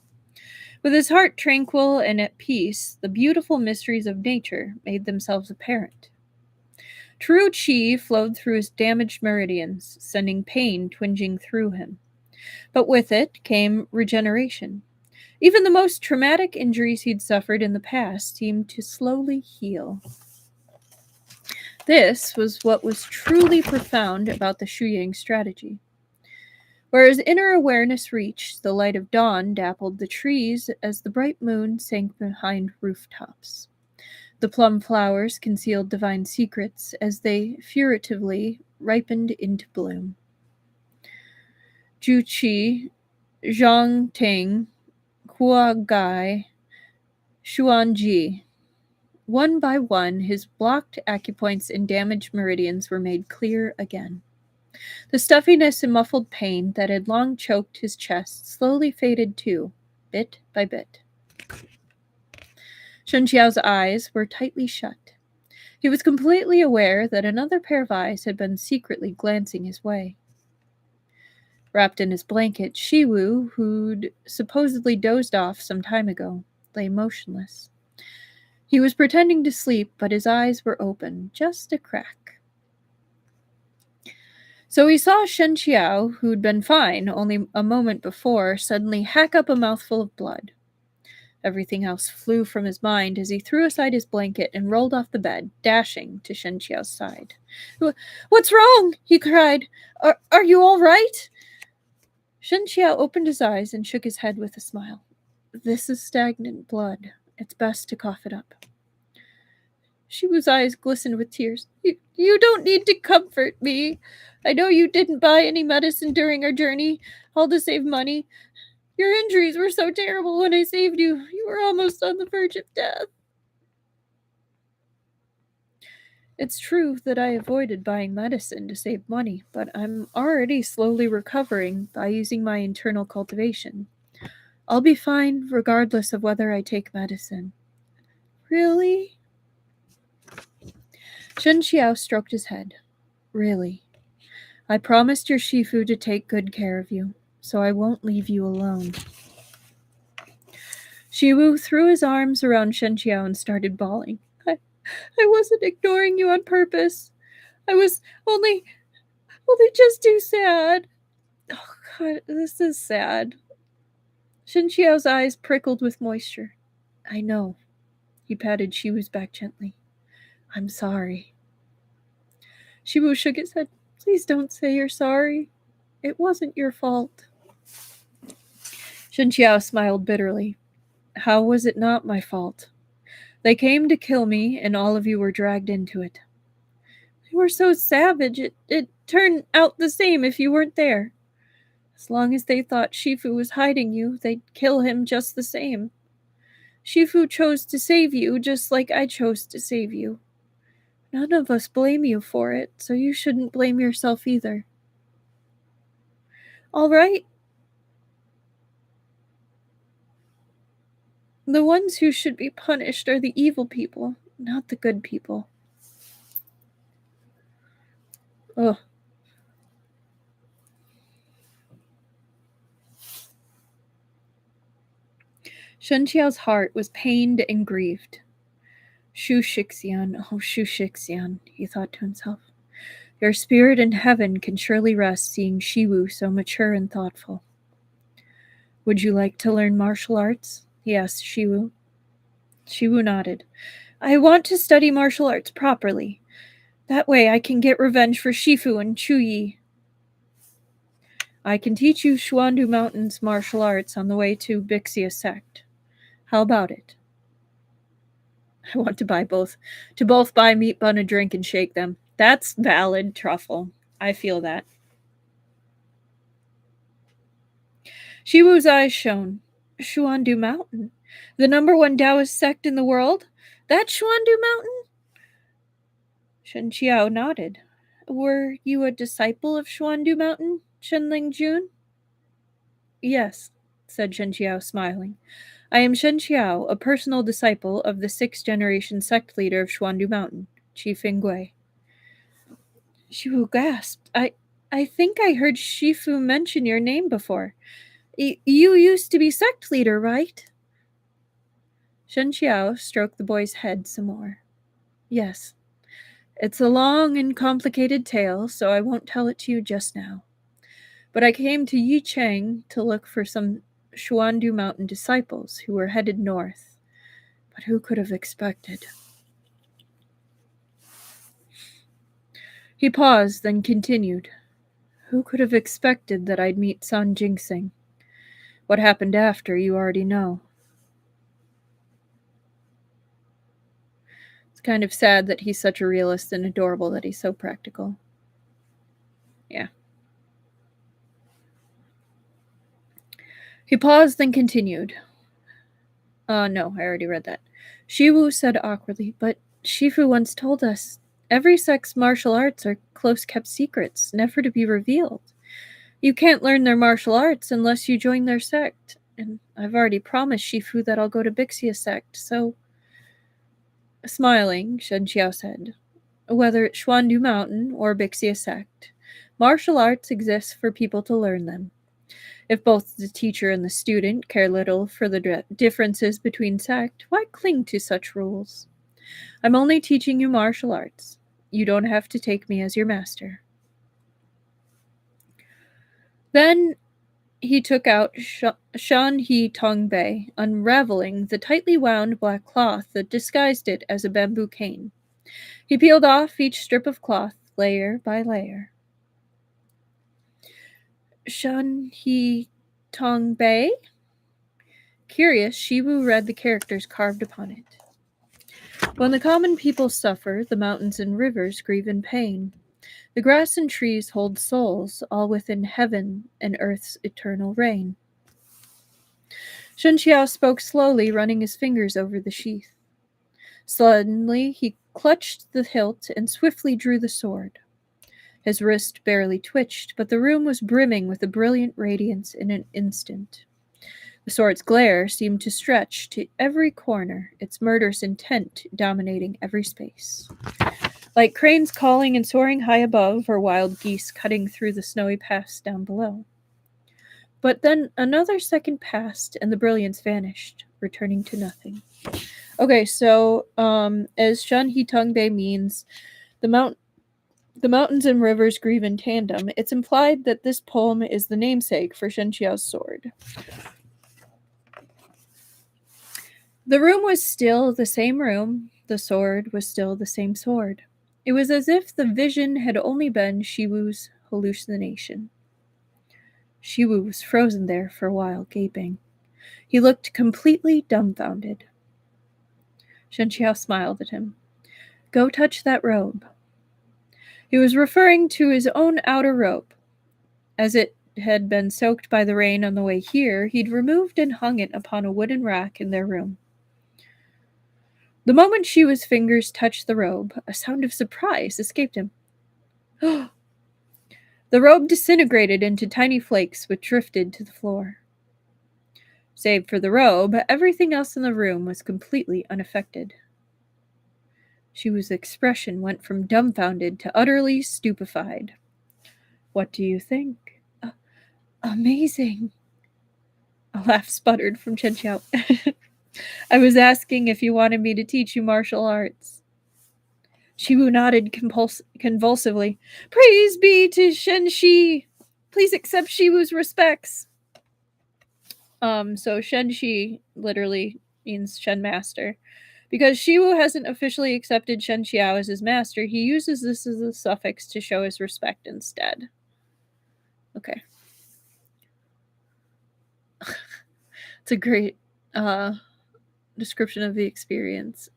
With his heart tranquil and at peace, the beautiful mysteries of nature made themselves apparent. True qi flowed through his damaged meridians, sending pain twinging through him. But with it came regeneration. Even the most traumatic injuries he'd suffered in the past seemed to slowly heal. This was what was truly profound about the Shu Yang strategy. Where his inner awareness reached, the light of dawn dappled the trees as the bright moon sank behind rooftops. The plum flowers concealed divine secrets as they furtively ripened into bloom. Juqi, Zhangting, Huagai, Xuanji. One by one, his blocked acupoints and damaged meridians were made clear again. The stuffiness and muffled pain that had long choked his chest slowly faded too, bit by bit. Shen Qiao's eyes were tightly shut. He was completely aware that another pair of eyes had been secretly glancing his way. Wrapped in his blanket, Shiwu, who'd supposedly dozed off some time ago, lay motionless. He was pretending to sleep, but his eyes were open, just a crack. So he saw Shen Qiao, who'd been fine only a moment before, suddenly hack up a mouthful of blood. Everything else flew from his mind as he threw aside his blanket and rolled off the bed, dashing to Shen Qiao's side. "What's wrong?" he cried. Are you all right?" Shen Qiao opened his eyes and shook his head with a smile. "This is stagnant blood. It's best to cough it up." Shiwu's eyes glistened with tears. You don't need to comfort me. I know you didn't buy any medicine during our journey, all to save money. Your injuries were so terrible when I saved you. You were almost on the verge of death." "It's true that I avoided buying medicine to save money, but I'm already slowly recovering by using my internal cultivation. I'll be fine regardless of whether I take medicine." "Really?" Shen Qiao stroked his head. "Really. I promised your Shifu to take good care of you, so I won't leave you alone." Shiwu threw his arms around Shen Qiao and started bawling. I wasn't ignoring you on purpose. I was only just too sad." "Oh God, this is sad." Shen Qiao's eyes prickled with moisture. "I know." He patted Shiwu's back gently. "I'm sorry." Shiwu shook his head. "Please don't say you're sorry. It wasn't your fault." Shen Qiao smiled bitterly. "How was it not my fault? They came to kill me, and all of you were dragged into it. They were so savage, it turned out the same if you weren't there. As long as they thought Shifu was hiding you, they'd kill him just the same. Shifu chose to save you just like I chose to save you. None of us blame you for it, so you shouldn't blame yourself either. All right? The ones who should be punished are the evil people, not the good people." Ugh. Shen Qiao's heart was pained and grieved. "Shu Shixian, oh Shu Shixian," he thought to himself. "Your spirit in heaven can surely rest seeing Shiwu so mature and thoughtful." "Would you like to learn martial arts?" he asked Shiwu. Shiwu nodded. "I want to study martial arts properly. That way I can get revenge for Shifu and Chuyi." "I can teach you Xuandu Mountain's martial arts on the way to Bixia sect. How about it?" "I want to both buy meat bun, a drink, and shake them." "That's valid, Truffle. I feel that." Shiwu's eyes shone. "Xuandu Mountain? The #1 Taoist sect in the world? That Xuandu Mountain?" Shen Qiao nodded. "Were you a disciple of Xuandu Mountain, Shenling Jun?" "Yes," said Shen Qiao, smiling. "I am Shen Qiao, a personal disciple of the 6th-generation sect leader of Xuandu Mountain, Qi Fengui." Shiwu gasped. I think I heard Shifu mention your name before. You used to be sect leader, right?" Shen Qiao stroked the boy's head some more. "Yes. It's a long and complicated tale, so I won't tell it to you just now. But I came to Yicheng to look for some Xuandu Mountain disciples who were headed north. But who could have expected?" He paused, then continued. Who could have expected that I'd meet Sang Jingxing? What happened after, you already know. It's kind of sad that he's such a realist and adorable that he's so practical. Yeah. He paused and continued. No, I already read that. Shiwu said awkwardly, but Shifu once told us every sect's martial arts are close-kept secrets, never to be revealed. You can't learn their martial arts unless you join their sect, and I've already promised Shifu that I'll go to Bixia's sect, so... Smiling, Shen Qiao said, whether it's Xuandu Mountain or Bixia sect, martial arts exist for people to learn them. If both the teacher and the student care little for the differences between sect, why cling to such rules? I'm only teaching you martial arts. You don't have to take me as your master. Then he took out Shan He Tong Bei, unraveling the tightly wound black cloth that disguised it as a bamboo cane. He peeled off each strip of cloth, layer by layer. Shan He Tong Bei? Curious, Shiwu read the characters carved upon it. When the common people suffer, the mountains and rivers grieve in pain. The grass and trees hold souls, all within heaven and earth's eternal reign. Shen Qiao spoke slowly, running his fingers over the sheath. Suddenly, he clutched the hilt and swiftly drew the sword. His wrist barely twitched, but the room was brimming with a brilliant radiance in an instant. The sword's glare seemed to stretch to every corner, its murderous intent dominating every space. Like cranes calling and soaring high above, or wild geese cutting through the snowy paths down below. But then another second passed, and the brilliance vanished, returning to nothing. Okay, so as Shan He Tong Bei means, the mountains and rivers grieve in tandem, it's implied that this poem is the namesake for Shen Qiao's sword. The room was still the same room, the sword was still the same sword. It was as if the vision had only been Shiwu's hallucination. Shiwu was frozen there for a while, gaping. He looked completely dumbfounded. Shen Qiao smiled at him. Go touch that robe. He was referring to his own outer robe. As it had been soaked by the rain on the way here, he'd removed and hung it upon a wooden rack in their room. The moment Shiwu's fingers touched the robe, a sound of surprise escaped him. The robe disintegrated into tiny flakes which drifted to the floor. Save for the robe, everything else in the room was completely unaffected. Shiwu's expression went from dumbfounded to utterly stupefied. What do you think? Amazing. A laugh sputtered from Shen Qiao. I was asking if you wanted me to teach you martial arts. Shiwu nodded convulsively. Praise be to Shen Shi. Please accept Shiwu's respects. So Shen Shi literally means Shen Master. Because Shiwu hasn't officially accepted Shen Qiao as his master, he uses this as a suffix to show his respect instead. Okay. It's a great description of the experience.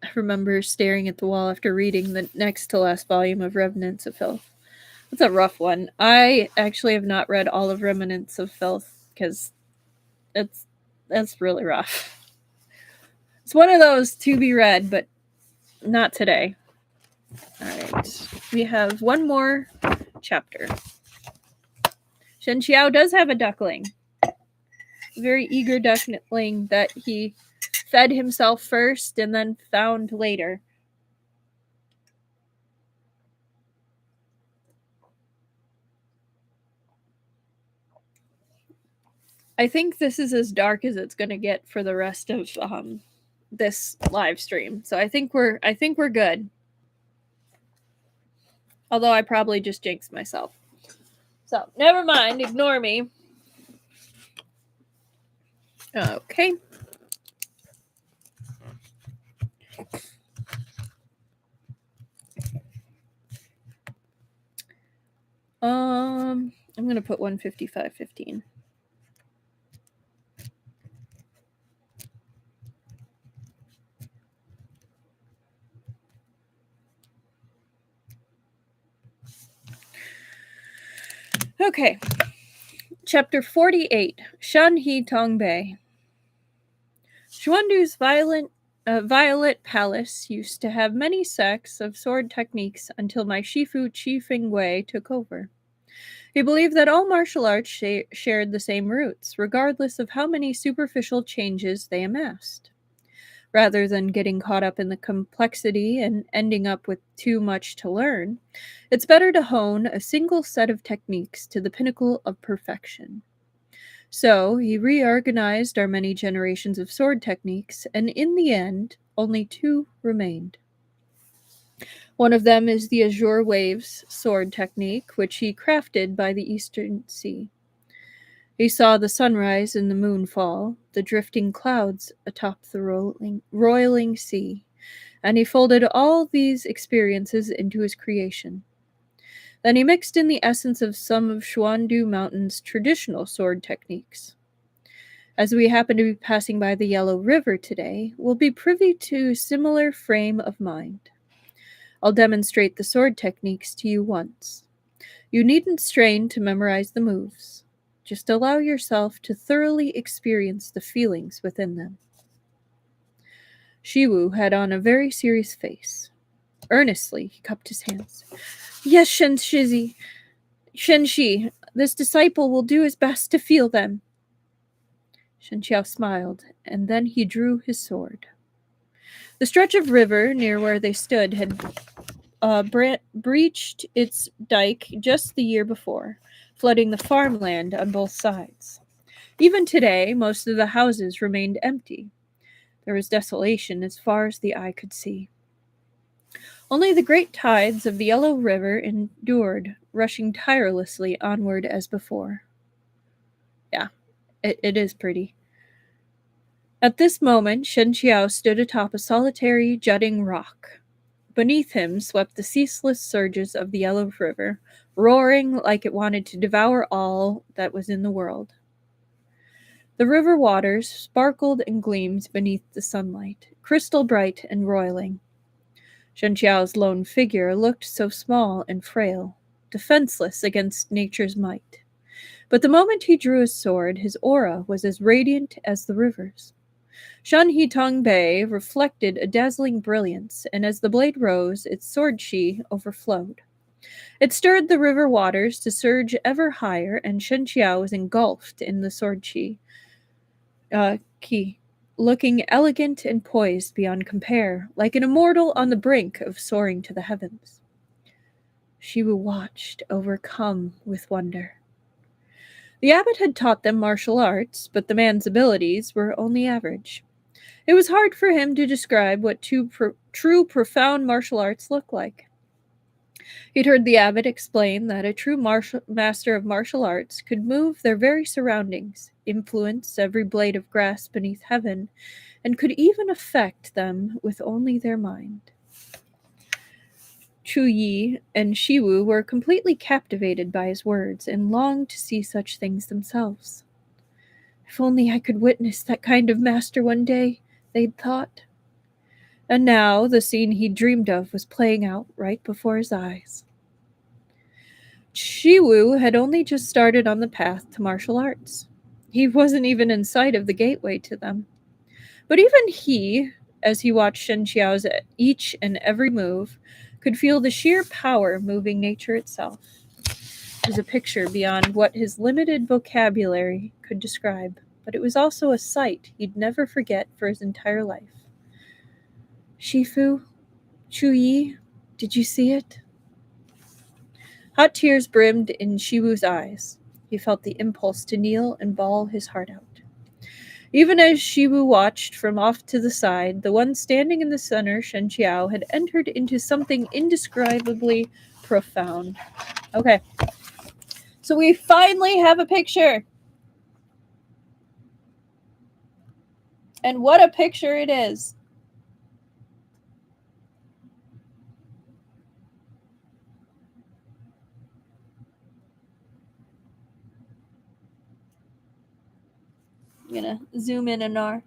I remember staring at the wall after reading the next to last volume of Remnants of Filth. It's a rough one. I actually have not read all of Remnants of Filth because that's really rough. It's one of those to be read, but not today. Alright. We have one more chapter. Shen Qiao does have a duckling. A very eager duckling that he fed himself first and then found later. I think this is as dark as it's going to get for the rest of this live stream. So I think we're good. Although I probably just jinxed myself. So, never mind, ignore me. Okay. I'm going to put 155.15. Okay. Chapter 48, Shen Qiao. Xuandu's Violet Palace used to have many sects of sword techniques until my Shifu Qi Feng Wei took over. He believed that all martial arts shared the same roots, regardless of how many superficial changes they amassed. Rather than getting caught up in the complexity and ending up with too much to learn, it's better to hone a single set of techniques to the pinnacle of perfection. So, he reorganized our many generations of sword techniques, and in the end, only two remained. One of them is the Azure Waves sword technique, which he crafted by the Eastern Sea. He saw the sunrise and the moon fall, the drifting clouds atop the roiling sea, and he folded all these experiences into his creation. Then he mixed in the essence of some of Xuandu Mountain's traditional sword techniques. As we happen to be passing by the Yellow River today, we'll be privy to a similar frame of mind. I'll demonstrate the sword techniques to you once. You needn't strain to memorize the moves. Just allow yourself to thoroughly experience the feelings within them. Shiwu had on a very serious face. Earnestly, he cupped his hands. Yes, Shen Shi, this disciple will do his best to feel them. Shen Qiao smiled, and then he drew his sword. The stretch of river near where they stood had breached its dike just the year before, flooding the farmland on both sides. Even today, most of the houses remained empty. There was desolation as far as the eye could see. Only the great tides of the Yellow River endured, rushing tirelessly onward as before. Yeah, it is pretty. At this moment, Shen Qiao stood atop a solitary, jutting rock. Beneath him swept the ceaseless surges of the Yellow River, roaring like it wanted to devour all that was in the world. The river waters sparkled and gleamed beneath the sunlight, crystal bright and roiling. Shen Qiao's lone figure looked so small and frail, defenseless against nature's might. But the moment he drew his sword, his aura was as radiant as the river's. Shen Qiao reflected a dazzling brilliance, and as the blade rose, its sword chi overflowed. It stirred the river waters to surge ever higher, and Shen Qiao was engulfed in the sword chi, looking elegant and poised beyond compare, like an immortal on the brink of soaring to the heavens. Shiwu watched, overcome with wonder. The abbot had taught them martial arts, but the man's abilities were only average. It was hard for him to describe what true profound martial arts look like. He'd heard the abbot explain that a true master of martial arts could move their very surroundings, influence every blade of grass beneath heaven, and could even affect them with only their mind. Chu Yi and Shiwu were completely captivated by his words and longed to see such things themselves. If only I could witness that kind of master one day, they'd thought. And now the scene he'd dreamed of was playing out right before his eyes. Shiwu had only just started on the path to martial arts. He wasn't even in sight of the gateway to them. But even he, as he watched Shen Qiao's each and every move, could feel the sheer power moving nature itself. It was a picture beyond what his limited vocabulary could describe, but it was also a sight he'd never forget for his entire life. Shifu, Chu Yi, did you see it? Hot tears brimmed in Shiwu's eyes. He felt the impulse to kneel and bawl his heart out. Even as Shiwu watched from off to the side, the one standing in the center, Shen Qiao, had entered into something indescribably profound. Okay. So we finally have a picture. And what a picture it is. I'm gonna zoom in on our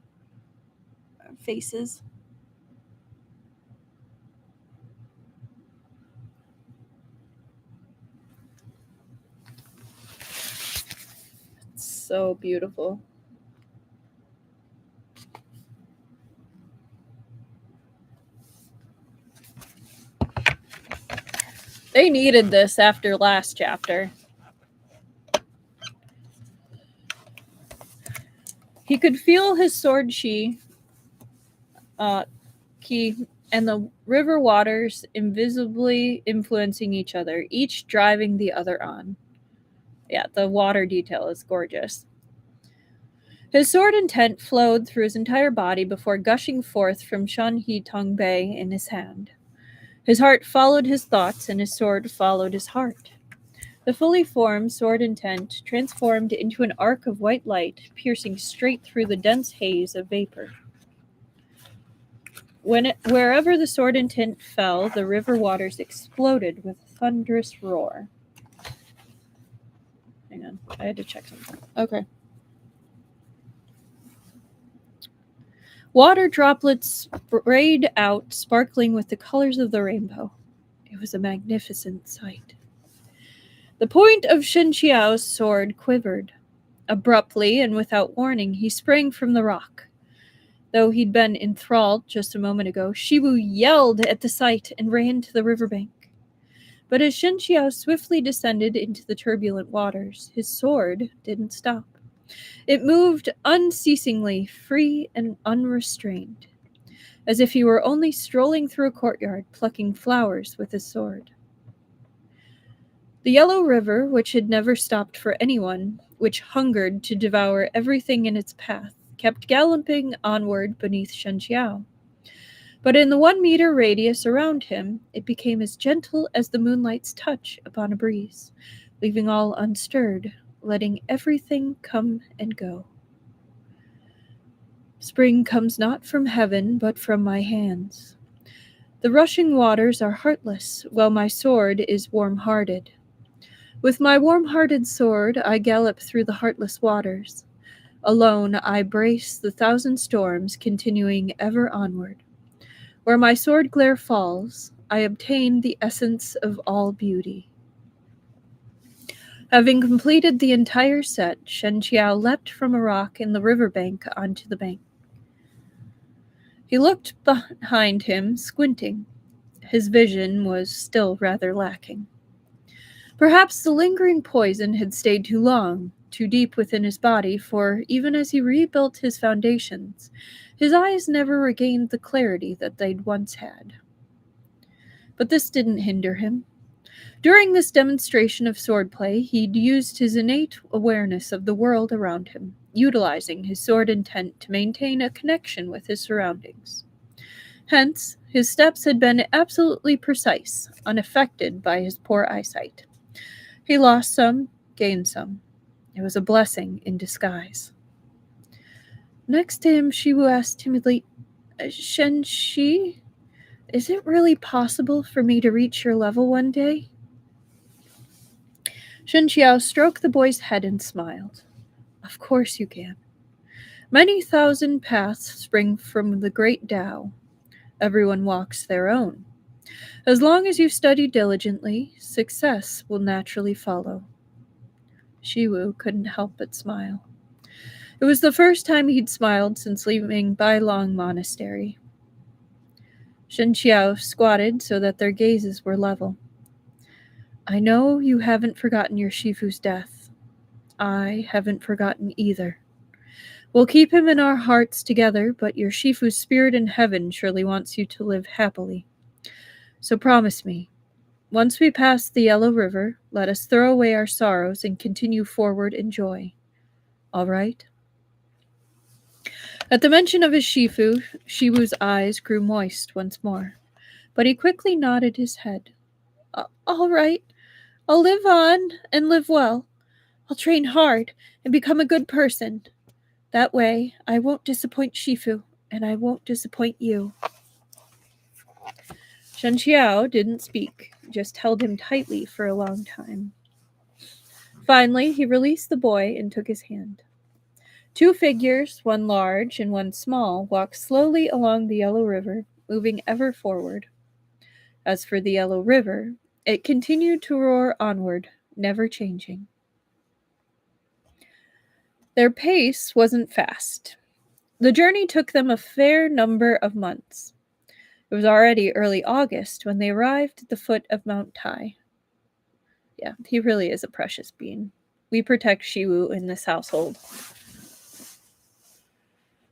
faces. It's so beautiful. They needed this after last chapter. He could feel his sword key and the river waters invisibly influencing each other, each driving the other on. Yeah, the water detail is gorgeous. His sword intent flowed through his entire body before gushing forth from Shen Qiao in his hand. His heart followed his thoughts, and his sword followed his heart. The fully formed sword intent transformed into an arc of white light, piercing straight through the dense haze of vapor. Wherever the sword intent fell, the river waters exploded with a thunderous roar. Hang on, I had to check something. Okay. Water droplets sprayed out, sparkling with the colors of the rainbow. It was a magnificent sight. The point of Shen Qiao's sword quivered. Abruptly and without warning, he sprang from the rock. Though he'd been enthralled just a moment ago, Shiwu yelled at the sight and ran to the riverbank. But as Shen Qiao swiftly descended into the turbulent waters, his sword didn't stop. It moved unceasingly, free and unrestrained, as if he were only strolling through a courtyard, plucking flowers with his sword. The Yellow River, which had never stopped for anyone, which hungered to devour everything in its path, kept galloping onward beneath Shen Qiao. But in the 1 meter radius around him, it became as gentle as the moonlight's touch upon a breeze, leaving all unstirred, letting everything come and go. Spring comes not from heaven, but from my hands. The rushing waters are heartless, while my sword is warm-hearted. With my warm-hearted sword, I gallop through the heartless waters. Alone, I brace the thousand storms, continuing ever onward. Where my sword glare falls, I obtain the essence of all beauty. Having completed the entire set, Shen Qiao leapt from a rock in the riverbank onto the bank. He looked behind him, squinting. His vision was still rather lacking. Perhaps the lingering poison had stayed too long, too deep within his body, for even as he rebuilt his foundations, his eyes never regained the clarity that they'd once had. But this didn't hinder him. During this demonstration of swordplay, he'd used his innate awareness of the world around him, utilizing his sword intent to maintain a connection with his surroundings. Hence, his steps had been absolutely precise, unaffected by his poor eyesight. He lost some, gained some. It was a blessing in disguise. Next to him, Shiwu asked timidly, Shen Shi, is it really possible for me to reach your level one day? Shen Qiao stroked the boy's head and smiled. Of course you can. Many thousand paths spring from the great Tao. Everyone walks their own. As long as you study diligently, success will naturally follow. Shiwu couldn't help but smile. It was the first time he'd smiled since leaving Bailong Monastery. Shen Qiao squatted so that their gazes were level. I know you haven't forgotten your Shifu's death. I haven't forgotten either. We'll keep him in our hearts together, but your Shifu's spirit in heaven surely wants you to live happily. So promise me, once we pass the Yellow River, let us throw away our sorrows and continue forward in joy. All right? At the mention of his Shifu, Shiwu's eyes grew moist once more, but he quickly nodded his head. All right. I'll live on and live well. I'll train hard and become a good person. That way, I won't disappoint Shifu, and I won't disappoint you. Shen Qiao didn't speak, just held him tightly for a long time. Finally, he released the boy and took his hand. 2 figures, one large and one small, walked slowly along the Yellow River, moving ever forward. As for the Yellow River, it continued to roar onward, never changing. Their pace wasn't fast. The journey took them a fair number of months. It was already early August when they arrived at the foot of Mount Tai. Yeah, he really is a precious being. We protect Shiwu in this household.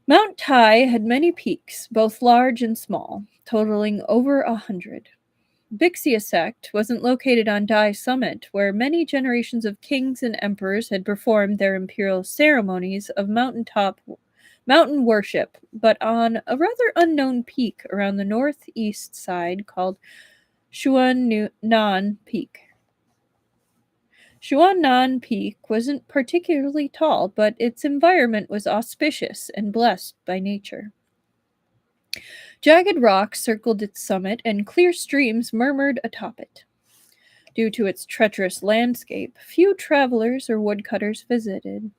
Mount Tai had many peaks, both large and small, totaling over 100. Bixia sect wasn't located on Dai Summit, where many generations of kings and emperors had performed their imperial ceremonies of mountain worship, but on a rather unknown peak around the northeast side called Shuanan Peak. Shuanan Peak wasn't particularly tall, but its environment was auspicious and blessed by nature. Jagged rocks circled its summit, and clear streams murmured atop it. Due to its treacherous landscape, few travelers or woodcutters visited.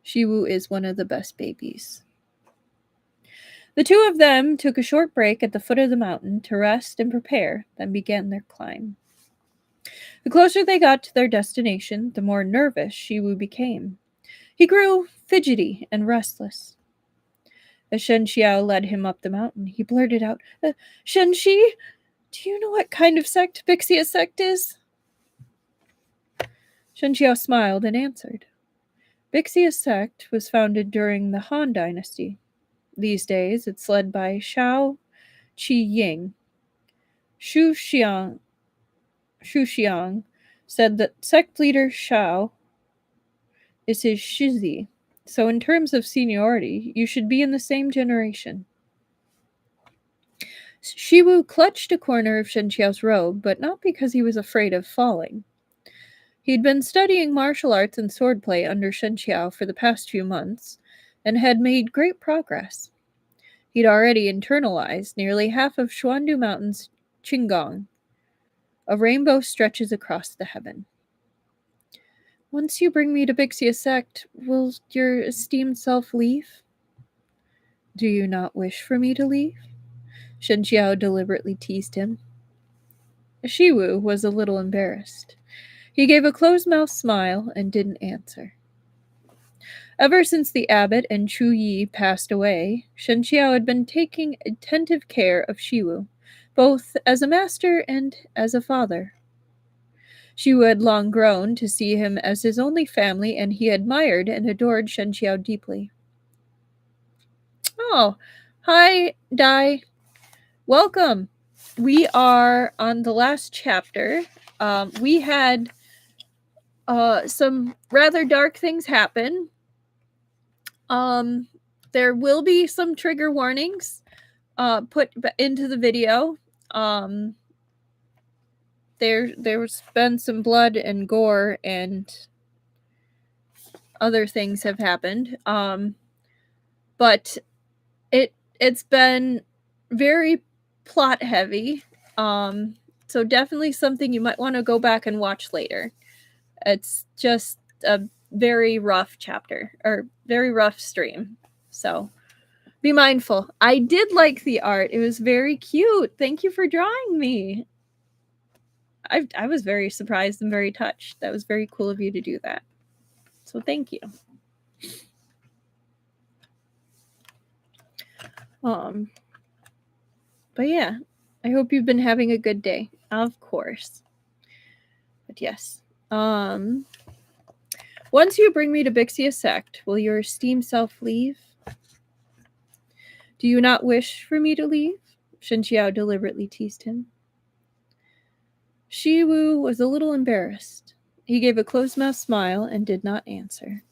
Shiwu is one of the best babies. The two of them took a short break at the foot of the mountain to rest and prepare, then began their climb. The closer they got to their destination, the more nervous Shiwu became. He grew fidgety and restless. As Shen Qiao led him up the mountain, he blurted out, Shen Shi, do you know what kind of sect Bixia sect is? Shen Qiao smiled and answered. Bixia sect was founded during the Han Dynasty. These days, it's led by Shao Qiying. Shu Xiang said that sect leader Shao is his shizi, so in terms of seniority, you should be in the same generation. Shiwu clutched a corner of Shen Qiao's robe, but not because he was afraid of falling. He'd been studying martial arts and swordplay under Shen Qiao for the past few months, and had made great progress. He'd already internalized nearly half of Xuandu Mountain's Qinggong. A rainbow stretches across the heaven. Once you bring me to Bixia sect, will your esteemed self leave? Do you not wish for me to leave? Shen Qiao deliberately teased him. Shiwu was a little embarrassed. He gave a closed-mouthed smile and didn't answer. Ever since the abbot and Chu Yi passed away, Shen Qiao had been taking attentive care of Shiwu, both as a master and as a father. Shiwu had long grown to see him as his only family, and he admired and adored Shen Qiao deeply. Oh, hi, Dai. Welcome. We are on the last chapter. We had some rather dark things happen. There will be some trigger warnings put into the video. There's been some blood and gore and other things have happened. But it's been very plot heavy. So definitely something you might want to go back and watch later. It's just a very rough chapter, or very rough stream. So be mindful. I did like the art. It was very cute. Thank you for drawing me. I was very surprised and very touched. That was very cool of you to do that. So thank you. But yeah, I hope you've been having a good day. Of course. But yes. Once you bring me to Bixia sect, will your esteemed self leave? Do you not wish for me to leave? Shen Qiao deliberately teased him. Shiwu was a little embarrassed. He gave a closed-mouthed smile and did not answer.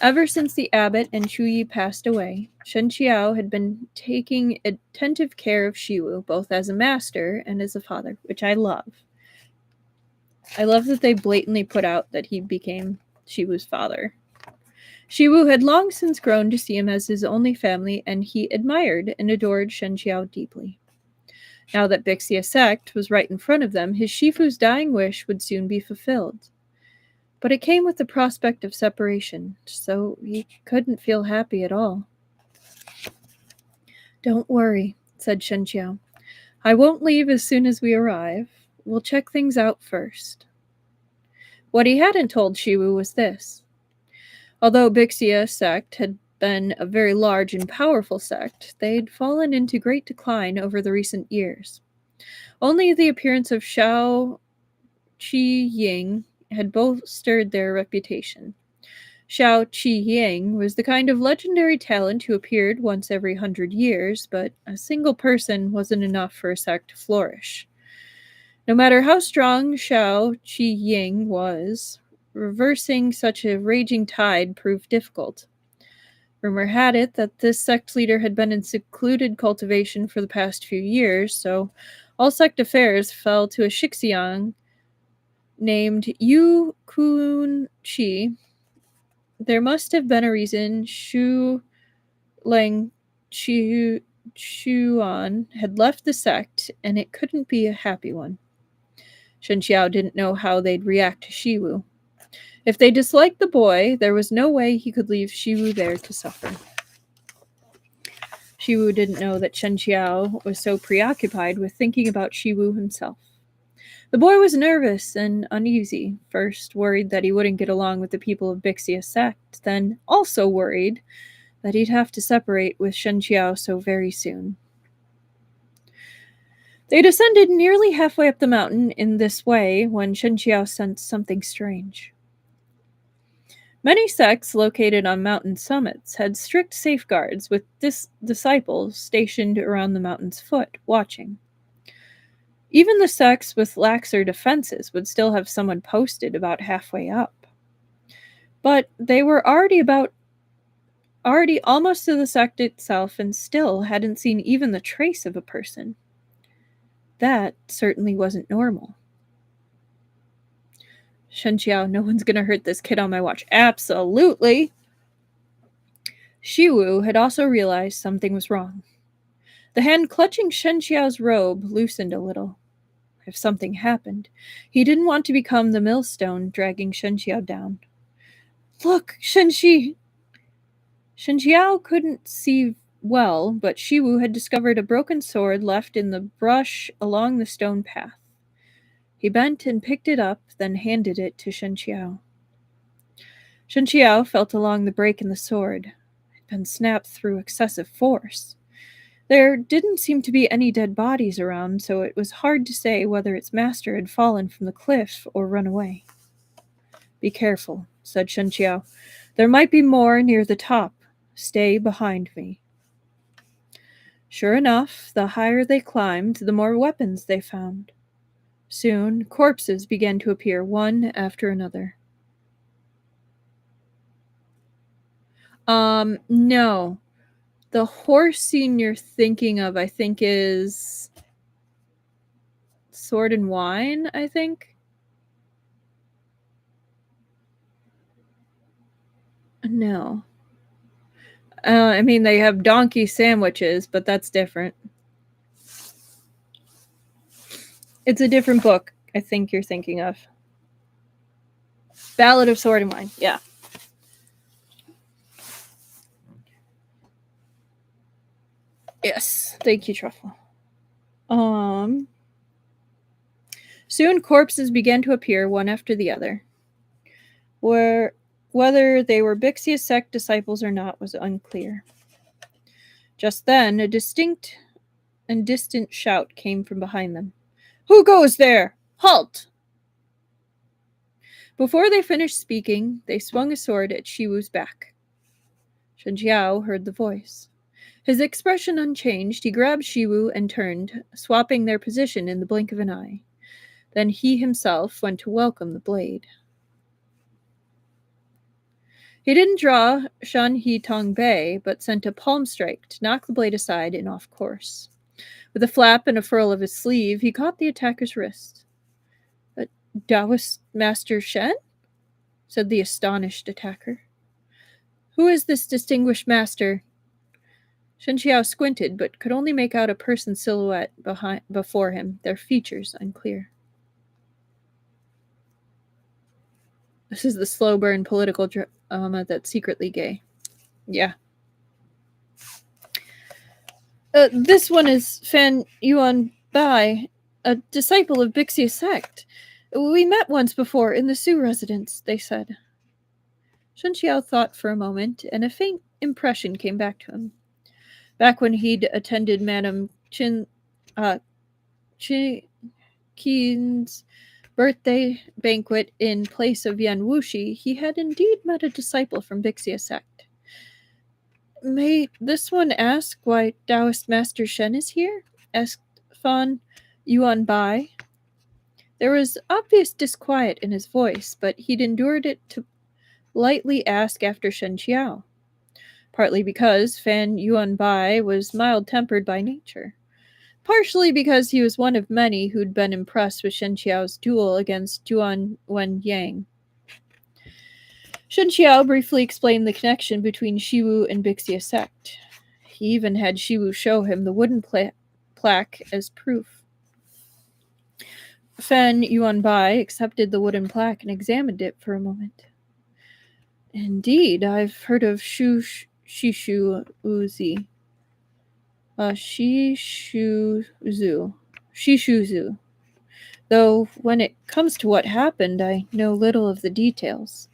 Ever since the abbot and Chu Yi passed away, Shen Qiao had been taking attentive care of Shiwu, both as a master and as a father, which I love. I love that they blatantly put out that he became Shiwu's father. Shiwu had long since grown to see him as his only family, and he admired and adored Shen Qiao deeply. Now that Bixia sect was right in front of them, his Shifu's dying wish would soon be fulfilled. But it came with the prospect of separation, so he couldn't feel happy at all. "Don't worry," said Shen Qiao. "I won't leave as soon as we arrive. We'll check things out first." What he hadn't told Shiwu was this. Although Bixia sect had been a very large and powerful sect, they'd fallen into great decline over the recent years. Only the appearance of Shao Qiying had bolstered their reputation. Shao Qiying was the kind of legendary talent who appeared once every 100 years, but a single person wasn't enough for a sect to flourish. No matter how strong Shao Qiying was, reversing such a raging tide proved difficult. Rumor had it that this sect leader had been in secluded cultivation for the past few years, so all sect affairs fell to a Shixiang named Yu Kun Chi. There must have been a reason Shu Lang Chuan had left the sect, and it couldn't be a happy one. Shen Qiao didn't know how they'd react to Shiwu. If they disliked the boy, there was no way he could leave Shiwu there to suffer. Shiwu didn't know that Shen Qiao was so preoccupied with thinking about Shiwu himself. The boy was nervous and uneasy, first worried that he wouldn't get along with the people of Bixia sect, then also worried that he'd have to separate with Shen Qiao so very soon. They descended nearly halfway up the mountain in this way when Shen Qiao sensed something strange. Many sects located on mountain summits had strict safeguards with disciples stationed around the mountain's foot, watching. Even the sects with laxer defenses would still have someone posted about halfway up. But they were already almost to the sect itself and still hadn't seen even the trace of a person. That certainly wasn't normal. Shen Qiao, no one's gonna hurt this kid on my watch. Absolutely! Shiwu had also realized something was wrong. The hand clutching Shen Qiao's robe loosened a little. If something happened, he didn't want to become the millstone dragging Shen Qiao down. "Look, Shen Qiao couldn't see well, but Shiwu had discovered a broken sword left in the brush along the stone path. He bent and picked it up, then handed it to Shen Qiao. Shen Qiao felt along the break in the sword. It had been snapped through excessive force. There didn't seem to be any dead bodies around, so it was hard to say whether its master had fallen from the cliff or run away. "Be careful," said Shen Qiao. "There might be more near the top. Stay behind me." Sure enough, the higher they climbed, the more weapons they found. Soon, corpses began to appear one after another. No. The horse scene you're thinking of, I think, is Sword and Wine, I think? No. I mean, they have donkey sandwiches, but that's different. It's a different book, I think you're thinking of. Ballad of Sword and Wine, yeah. Yes, thank you, Truffle. Soon corpses began to appear one after the other. Whether they were Bixia sect disciples or not was unclear. Just then, a distinct and distant shout came from behind them. "Who goes there? Halt!" Before they finished speaking, they swung a sword at Shiwu's back. Shen Qiao heard the voice. His expression unchanged, he grabbed Shiwu and turned, swapping their position in the blink of an eye. Then he himself went to welcome the blade. He didn't draw Shan He Tong Bei, but sent a palm strike to knock the blade aside and off course. With a flap and a furl of his sleeve, he caught the attacker's wrist. "Taoist Master Shen?" said the astonished attacker. "Who is this distinguished master?" Shen Qiao squinted, but could only make out a person's silhouette before him, their features unclear. This is the slow burn political drama that's secretly gay. Yeah. This one is Fan Yuan Bai, a disciple of Bixia sect. We met once before in the Su residence, they said. Shen Qiao thought for a moment, and a faint impression came back to him. Back when he'd attended Madame Qin's birthday banquet in place of Yan Wushi, he had indeed met a disciple from Bixia sect. May this one ask why Taoist Master Shen is here? Asked Fan Yuan Bai. There was obvious disquiet in his voice, but he'd endured it to lightly ask after Shen Qiao, partly because Fan Yuan Bai was mild-tempered by nature, partially because he was one of many who'd been impressed with Shen Qiao's duel against Juan Wen Yang. Shen Qiao briefly explained the connection between Shiwu and Bixia sect. He even had Shiwu show him the wooden plaque as proof. Fan Yuan Bai accepted the wooden plaque and examined it for a moment. Indeed, I've heard of Shishuzi. Shishuzu. Though when it comes to what happened, I know little of the details.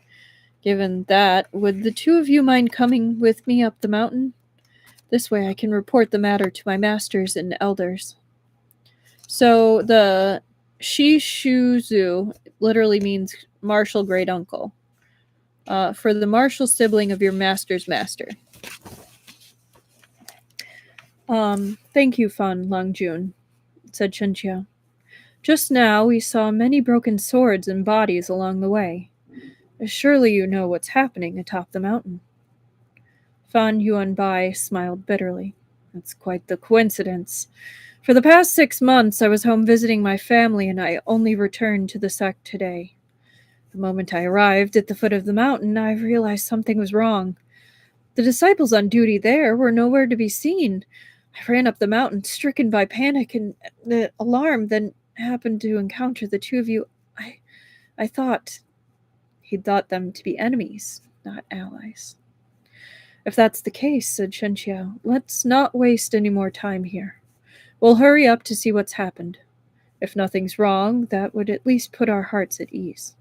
Given that, would the two of you mind coming with me up the mountain? This way I can report the matter to my masters and elders. So the Shishuzu literally means martial great uncle. For the martial sibling of your master's master. Thank you, Fan Longjun, said Shen Qiao. Just now we saw many broken swords and bodies along the way. Surely you know what's happening atop the mountain. Fan Yuan Bai smiled bitterly. That's quite the coincidence. For the past 6 months I was home visiting my family, and I only returned to the sect today. The moment I arrived at the foot of the mountain, I realized something was wrong. The disciples on duty there were nowhere to be seen. I ran up the mountain, stricken by panic and the alarm, then happened to encounter the two of you. I thought he'd thought them to be enemies, not allies. If that's the case, said Shen Qiao, let's not waste any more time here. We'll hurry up to see what's happened. If nothing's wrong, that would at least put our hearts at ease.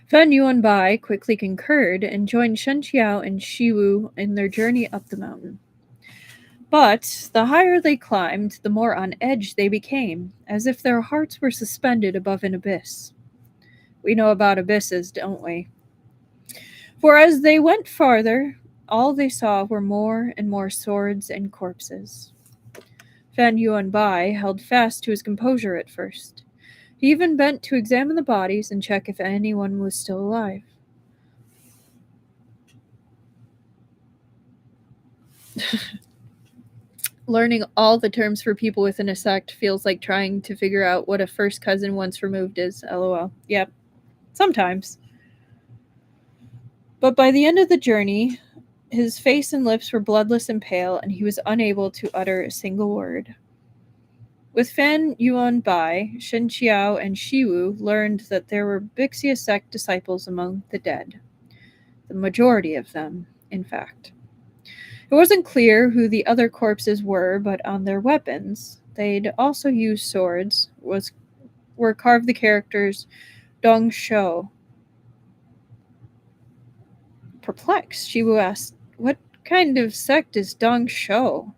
Fan Yuan Bai quickly concurred and joined Shen Qiao and Shiwu in their journey up the mountain. But the higher they climbed, the more on edge they became, as if their hearts were suspended above an abyss. We know about abysses, don't we? For as they went farther, all they saw were more and more swords and corpses. Fan Yuan Bai held fast to his composure at first. He even bent to examine the bodies and check if anyone was still alive. Learning all the terms for people within a sect feels like trying to figure out what a first cousin once removed is, lol. Yep, sometimes. But by the end of the journey, his face and lips were bloodless and pale, and he was unable to utter a single word. With Fan Yuan Bai, Shen Qiao and Shiwu learned that there were Bixia sect disciples among the dead. The majority of them, in fact. It wasn't clear who the other corpses were, but on their weapons, they'd also used swords, were carved the characters Dong Shou. Perplexed, Shiwu asked, what kind of sect is Dong Shou?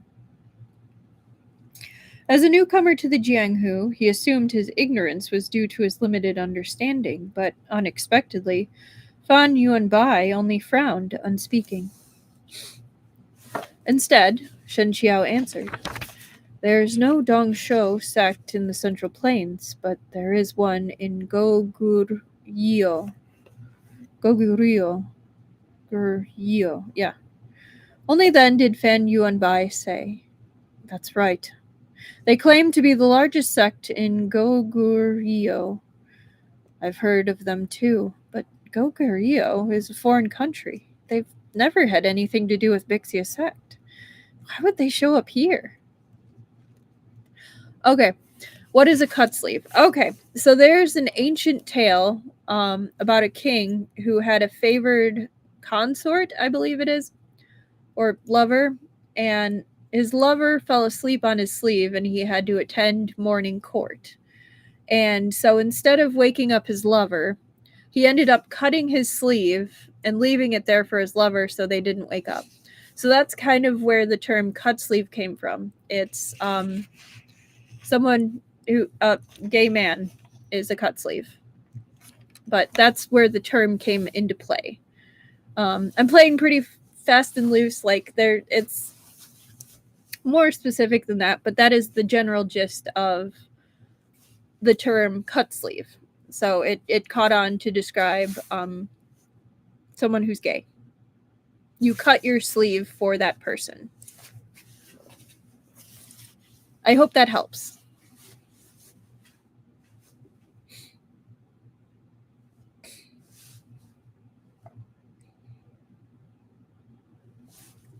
As a newcomer to the Jianghu, he assumed his ignorance was due to his limited understanding, but unexpectedly, Fan Yuan Bai only frowned, unspeaking. Instead, Shen Qiao answered, There's no Dong Shou sect in the Central Plains, but there is one in Goguryeo. Yeah. Only then did Fan Yuan Bai say, That's right. They claim to be the largest sect in Goguryeo. I've heard of them too, but Goguryeo is a foreign country. They've never had anything to do with Bixia sect. Why would they show up here? Okay, what is a cut sleeve? Okay, so there's an ancient tale about a king who had a favored consort, I believe it is, or lover, and his lover fell asleep on his sleeve and he had to attend morning court. And so instead of waking up his lover, he ended up cutting his sleeve and leaving it there for his lover so they didn't wake up. So that's kind of where the term cut sleeve came from. It's someone who, a gay man is a cut sleeve. But that's where the term came into play. I'm playing pretty fast and loose, like it's more specific than that, but that is the general gist of the term cut sleeve. So it caught on to describe someone who's gay. You cut your sleeve for that person. I hope that helps.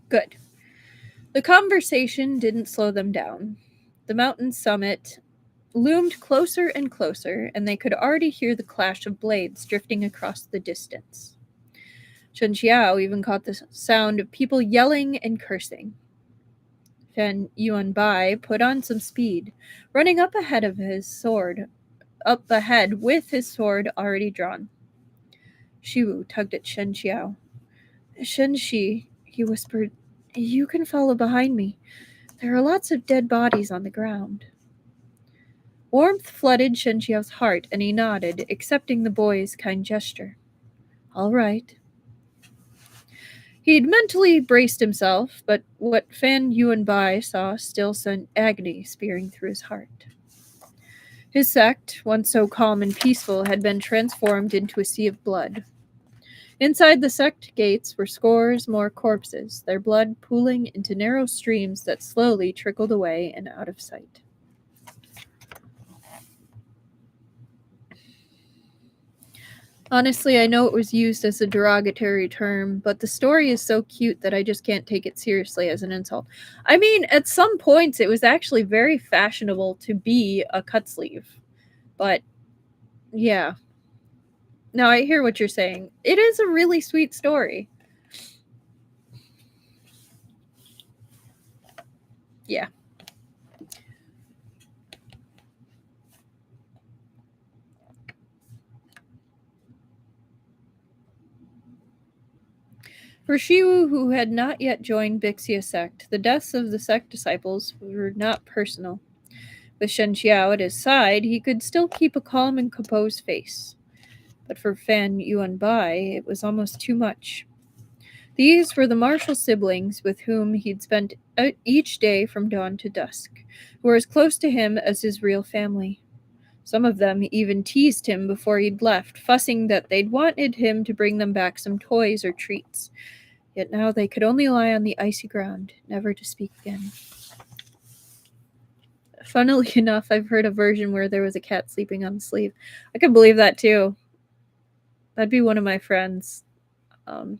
Good. The conversation didn't slow them down. The mountain summit loomed closer and closer, and they could already hear the clash of blades drifting across the distance. Shen Qiao even caught the sound of people yelling and cursing. Fan Yuanbai put on some speed, running up ahead with his sword already drawn. Shiwu tugged at Shen Qiao. Shen Shi, he whispered, you can follow behind me. There are lots of dead bodies on the ground. Warmth flooded Shen Qiao's heart, and he nodded, accepting the boy's kind gesture. All right. He'd mentally braced himself, but what Fan Yuanbai saw still sent agony spearing through his heart. His sect, once so calm and peaceful, had been transformed into a sea of blood. Inside the sect gates were scores more corpses, their blood pooling into narrow streams that slowly trickled away and out of sight. Honestly, I know it was used as a derogatory term, but the story is so cute that I just can't take it seriously as an insult. I mean, at some points it was actually very fashionable to be a cut sleeve. But, yeah. No, I hear what you're saying. It is a really sweet story. Yeah. For Shiwu, who had not yet joined Bixia sect, the deaths of the sect disciples were not personal. With Shen Qiao at his side, he could still keep a calm and composed face. But for Fan Yuanbai, it was almost too much. These were the martial siblings with whom he'd spent each day from dawn to dusk, who were as close to him as his real family. Some of them even teased him before he'd left, fussing that they'd wanted him to bring them back some toys or treats. Yet now they could only lie on the icy ground, never to speak again. Funnily enough, I've heard a version where there was a cat sleeping on the sleeve. I can believe that too. That'd be one of my friends.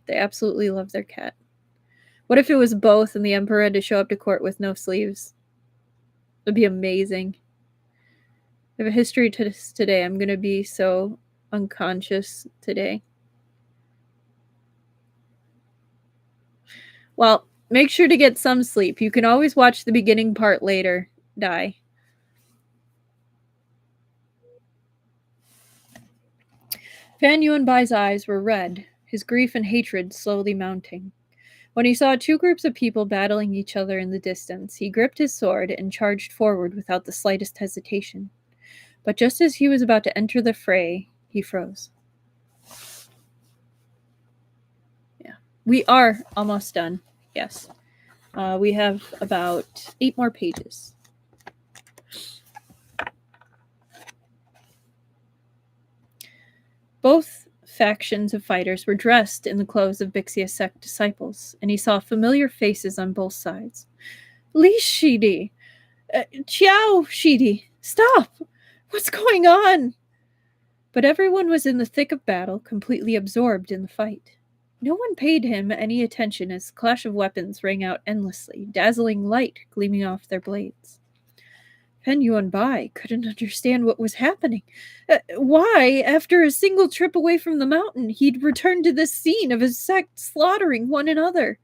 They absolutely love their cat. What if it was both and the emperor had to show up to court with no sleeves? It'd be amazing. I have a history to this today. I'm going to be so unconscious today. Well, make sure to get some sleep. You can always watch the beginning part later. Die. Fan Yuanbai's eyes were red, his grief and hatred slowly mounting. When he saw two groups of people battling each other in the distance, he gripped his sword and charged forward without the slightest hesitation. But just as he was about to enter the fray, he froze. Yeah. We are almost done. Yes. We have about 8 more pages. Both factions of fighters were dressed in the clothes of Bixia's sect disciples, and he saw familiar faces on both sides. Li Shidi! Qiao Shidi! Stop! What's going on? But everyone was in the thick of battle, completely absorbed in the fight. No one paid him any attention as the clash of weapons rang out endlessly, dazzling light gleaming off their blades. Fen Yuanbai couldn't understand what was happening. Why, after a single trip away from the mountain, he'd returned to this scene of his sect slaughtering one another.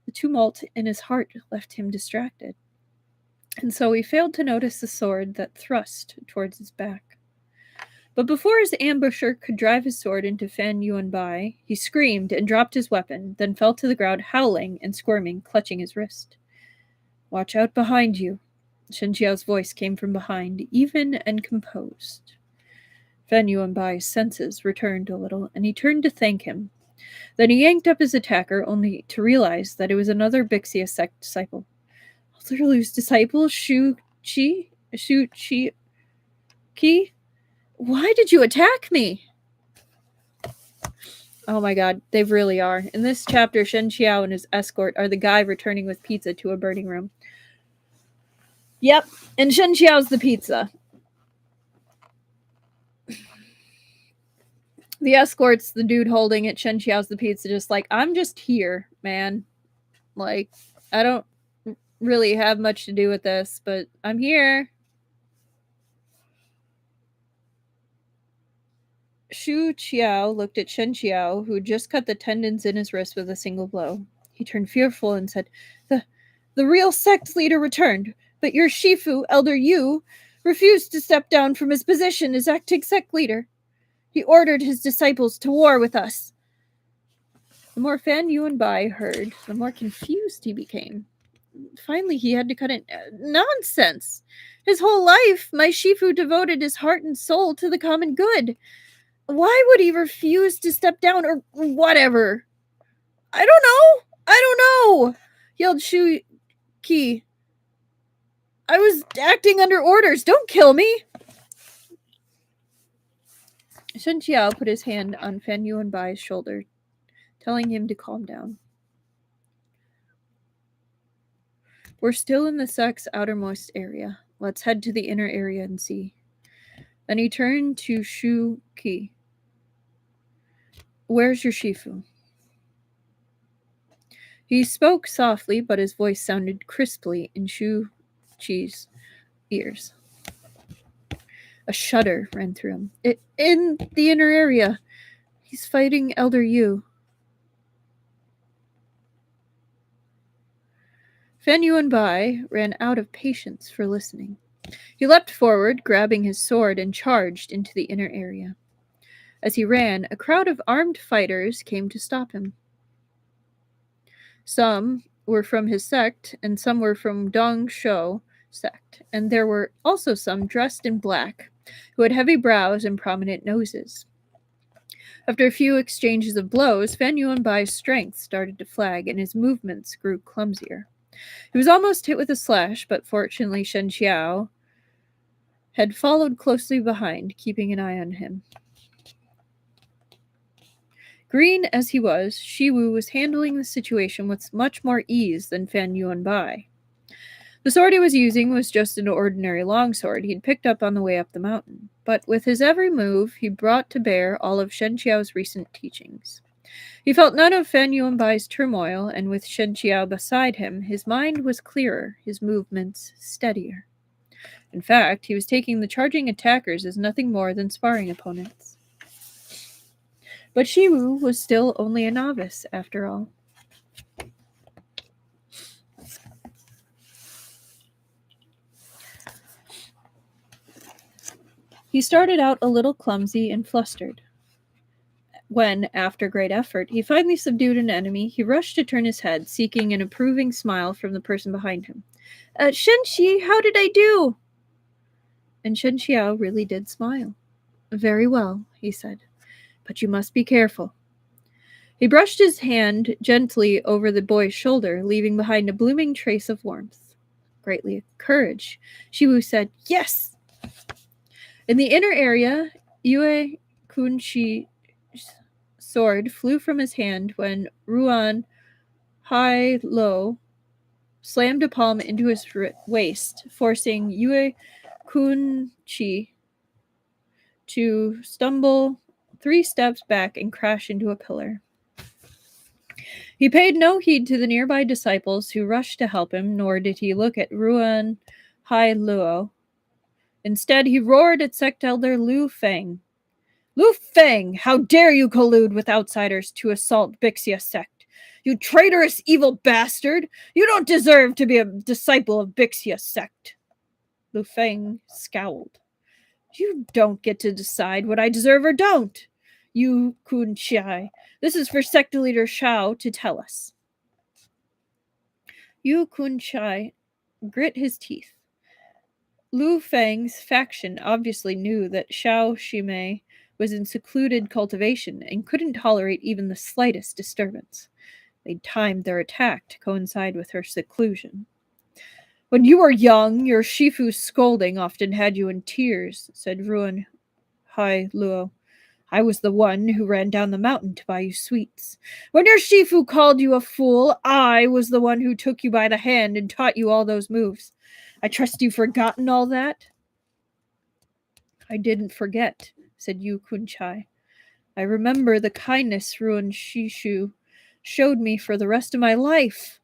The tumult in his heart left him distracted, and so he failed to notice the sword that thrust towards his back. But before his ambusher could drive his sword into Fan Yuanbai, he screamed and dropped his weapon, then fell to the ground howling and squirming, clutching his wrist. "Watch out behind you." Shen Qiao's voice came from behind, even and composed. Fan Yuanbai's senses returned a little, and he turned to thank him. Then he yanked up his attacker, only to realize that it was another Bixia sect disciple. Elderlu's disciple, Shu Qi? Why did you attack me? Oh my god, they really are. In this chapter, Shen Qiao and his escort are the guy returning with pizza to a burning room. Yep, and Shen Qiao's the pizza. The escort's the dude holding it. Shen Qiao's the pizza, just like, I'm just here, man. Like, I don't really have much to do with this, but I'm here. Shu Qiao looked at Shen Qiao, who had just cut the tendons in his wrist with a single blow. He turned fearful and said, The real sect leader returned, but your Shifu, Elder Yu, refused to step down from his position as acting sect leader. He ordered his disciples to war with us. The more Fan Yuanbai heard, the more confused he became. Finally, he had to cut in. Nonsense! His whole life, my Shifu devoted his heart and soul to the common good. Why would he refuse to step down or whatever? I don't know, yelled Shu Qi. I was acting under orders. Don't kill me. Shen Qiao put his hand on Fan Yuanbai's shoulder, telling him to calm down. We're still in the sect's outermost area. Let's head to the inner area and see. Then he turned to Shu Qi. Where's your Shifu? He spoke softly, but his voice sounded crisply in Shu Qi's ears. A shudder ran through him. In the inner area. He's fighting Elder Yu. Fan Yuanbai ran out of patience for listening. He leapt forward, grabbing his sword, and charged into the inner area. As he ran, a crowd of armed fighters came to stop him. Some were from his sect, and some were from Dong Shou sect, and there were also some dressed in black, who had heavy brows and prominent noses. After a few exchanges of blows, Fan Yuanbai's strength started to flag, and his movements grew clumsier. He was almost hit with a slash, but fortunately Shen Qiao had followed closely behind, keeping an eye on him. Green as he was, Shiwu was handling the situation with much more ease than Fan Yuanbai. The sword he was using was just an ordinary longsword he'd picked up on the way up the mountain, but with his every move, he brought to bear all of Shen Qiao's recent teachings. He felt none of Fan Yuanbai's turmoil, and with Shen Qiao beside him, his mind was clearer, his movements steadier. In fact, he was taking the charging attackers as nothing more than sparring opponents. But Shiwu was still only a novice, after all. He started out a little clumsy and flustered. When, after great effort, he finally subdued an enemy, he rushed to turn his head, seeking an approving smile from the person behind him. Shen Qi, how did I do? And Shen Qiao really did smile. Very well, he said, but you must be careful. He brushed his hand gently over the boy's shoulder, leaving behind a blooming trace of warmth. Greatly encouraged, Shiwu said, Yes! In the inner area, Yue Kunqi's sword flew from his hand when Ruan Hai Lo slammed a palm into his waist, forcing Yue Kunqi to stumble 3 steps back and crash into a pillar. He paid no heed to the nearby disciples who rushed to help him, nor did he look at Ruan Hai Luo. Instead, he roared at sect elder Lu Feng. Lu Feng, how dare you collude with outsiders to assault Bixia sect? You traitorous evil bastard! You don't deserve to be a disciple of Bixia sect. Lu Feng scowled. You don't get to decide what I deserve or don't. You Kun Chiai. This is for sect leader Xiao to tell us. Yu Kun Chiai grit his teeth. Lu Feng's faction obviously knew that Xiao Shimei was in secluded cultivation and couldn't tolerate even the slightest disturbance. They'd timed their attack to coincide with her seclusion. When you were young, your Shifu's scolding often had you in tears, said Ruan Hai Luo. I was the one who ran down the mountain to buy you sweets. When your Shifu called you a fool, I was the one who took you by the hand and taught you all those moves. I trust you've forgotten all that? I didn't forget, said Yu Kunchai. I remember the kindness Ruan Shishu showed me for the rest of my life.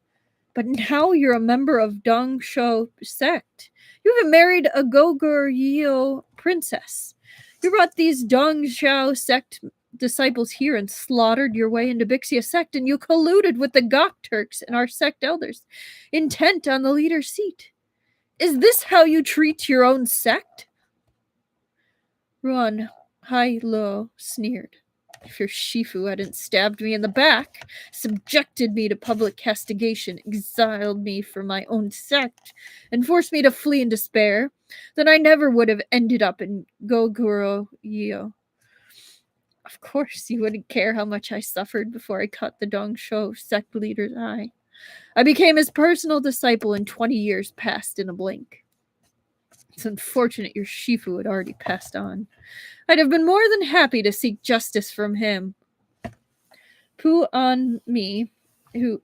But now you're a member of Dong Shou sect. You have married a Goguryeo princess. You brought these Dong Shou sect disciples here and slaughtered your way into Bixia sect, and you colluded with the Gok Turks and our sect elders, intent on the leader's seat. Is this how you treat your own sect? Ruan Hai Luo sneered. If your Shifu hadn't stabbed me in the back, subjected me to public castigation, exiled me from my own sect, and forced me to flee in despair, then I never would have ended up in Goguryeo. Of course, you wouldn't care how much I suffered before I cut the Dongsho sect leader's eye. I became his personal disciple, and 20 years passed in a blink. It's unfortunate your Shifu had already passed on. I'd have been more than happy to seek justice from him. Pu An Mi, who...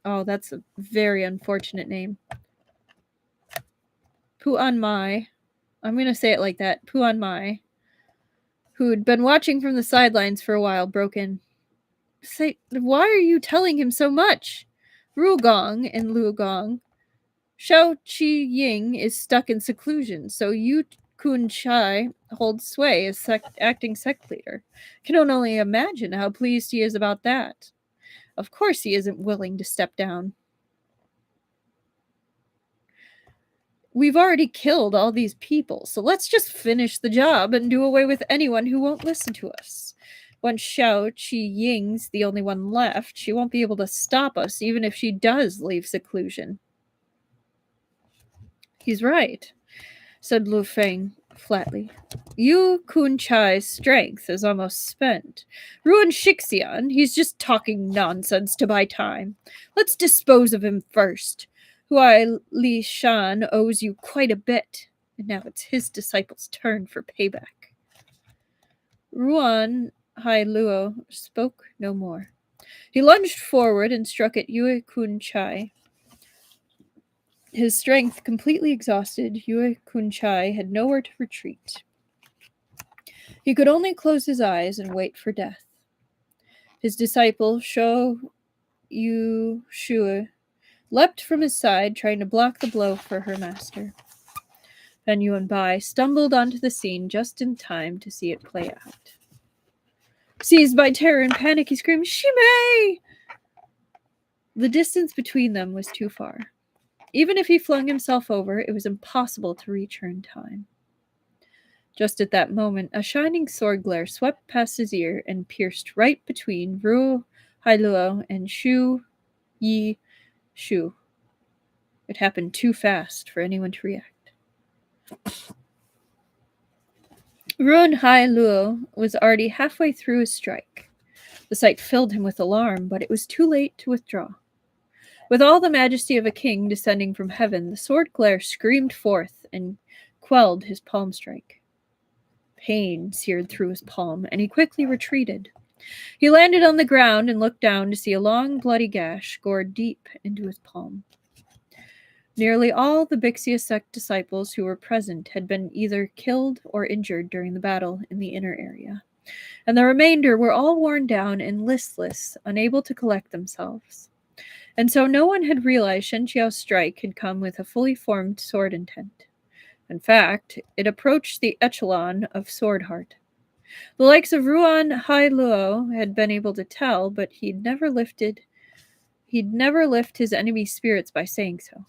Oh, that's a very unfortunate name. Pu An Mai. I'm going to say it like that. Pu An Mai, who'd been watching from the sidelines for a while, broke in. Say, why are you telling him so much? Rugong and Lu Gong. Shao Qi Ying is stuck in seclusion, so Yu Kun Chai holds sway as acting sect leader. Can only imagine how pleased he is about that. Of course he isn't willing to step down. We've already killed all these people, so let's just finish the job and do away with anyone who won't listen to us. Once Shao Qi Ying's the only one left, she won't be able to stop us, even if she does leave seclusion. He's right, said Lu Feng flatly. Yu Kun Chai's strength is almost spent. Ruin Shixian, he's just talking nonsense to buy time. Let's dispose of him first. Huai Li Shan owes you quite a bit, and now it's his disciples' turn for payback. Ruan Hai Luo spoke no more. He lunged forward and struck at Yue Kun Chai. His strength completely exhausted, Yue Kun Chai had nowhere to retreat. He could only close his eyes and wait for death. His disciple, Shou Yu Shui, leapt from his side, trying to block the blow for her master. Fen Yuan Bai stumbled onto the scene just in time to see it play out. Seized by terror and panic, he screamed, Shimei! The distance between them was too far. Even if he flung himself over, it was impossible to reach her in time. Just at that moment, a shining sword glare swept past his ear and pierced right between Ru Hailuo and Shu Yi Shu. It happened too fast for anyone to react. Ruan Hai Luo was already halfway through his strike. The sight filled him with alarm, but it was too late to withdraw. With all the majesty of a king descending from heaven, the sword glare screamed forth and quelled his palm strike. Pain seared through his palm, and he quickly retreated. He landed on the ground and looked down to see a long, bloody gash gored deep into his palm. Nearly all the Bixia sect disciples who were present had been either killed or injured during the battle in the inner area, and the remainder were all worn down and listless, unable to collect themselves. And so no one had realized Shen Qiao's strike had come with a fully formed sword intent. In fact, it approached the echelon of sword heart. The likes of Ruan Hai Luo had been able to tell, but he'd never lift his enemy's spirits by saying so.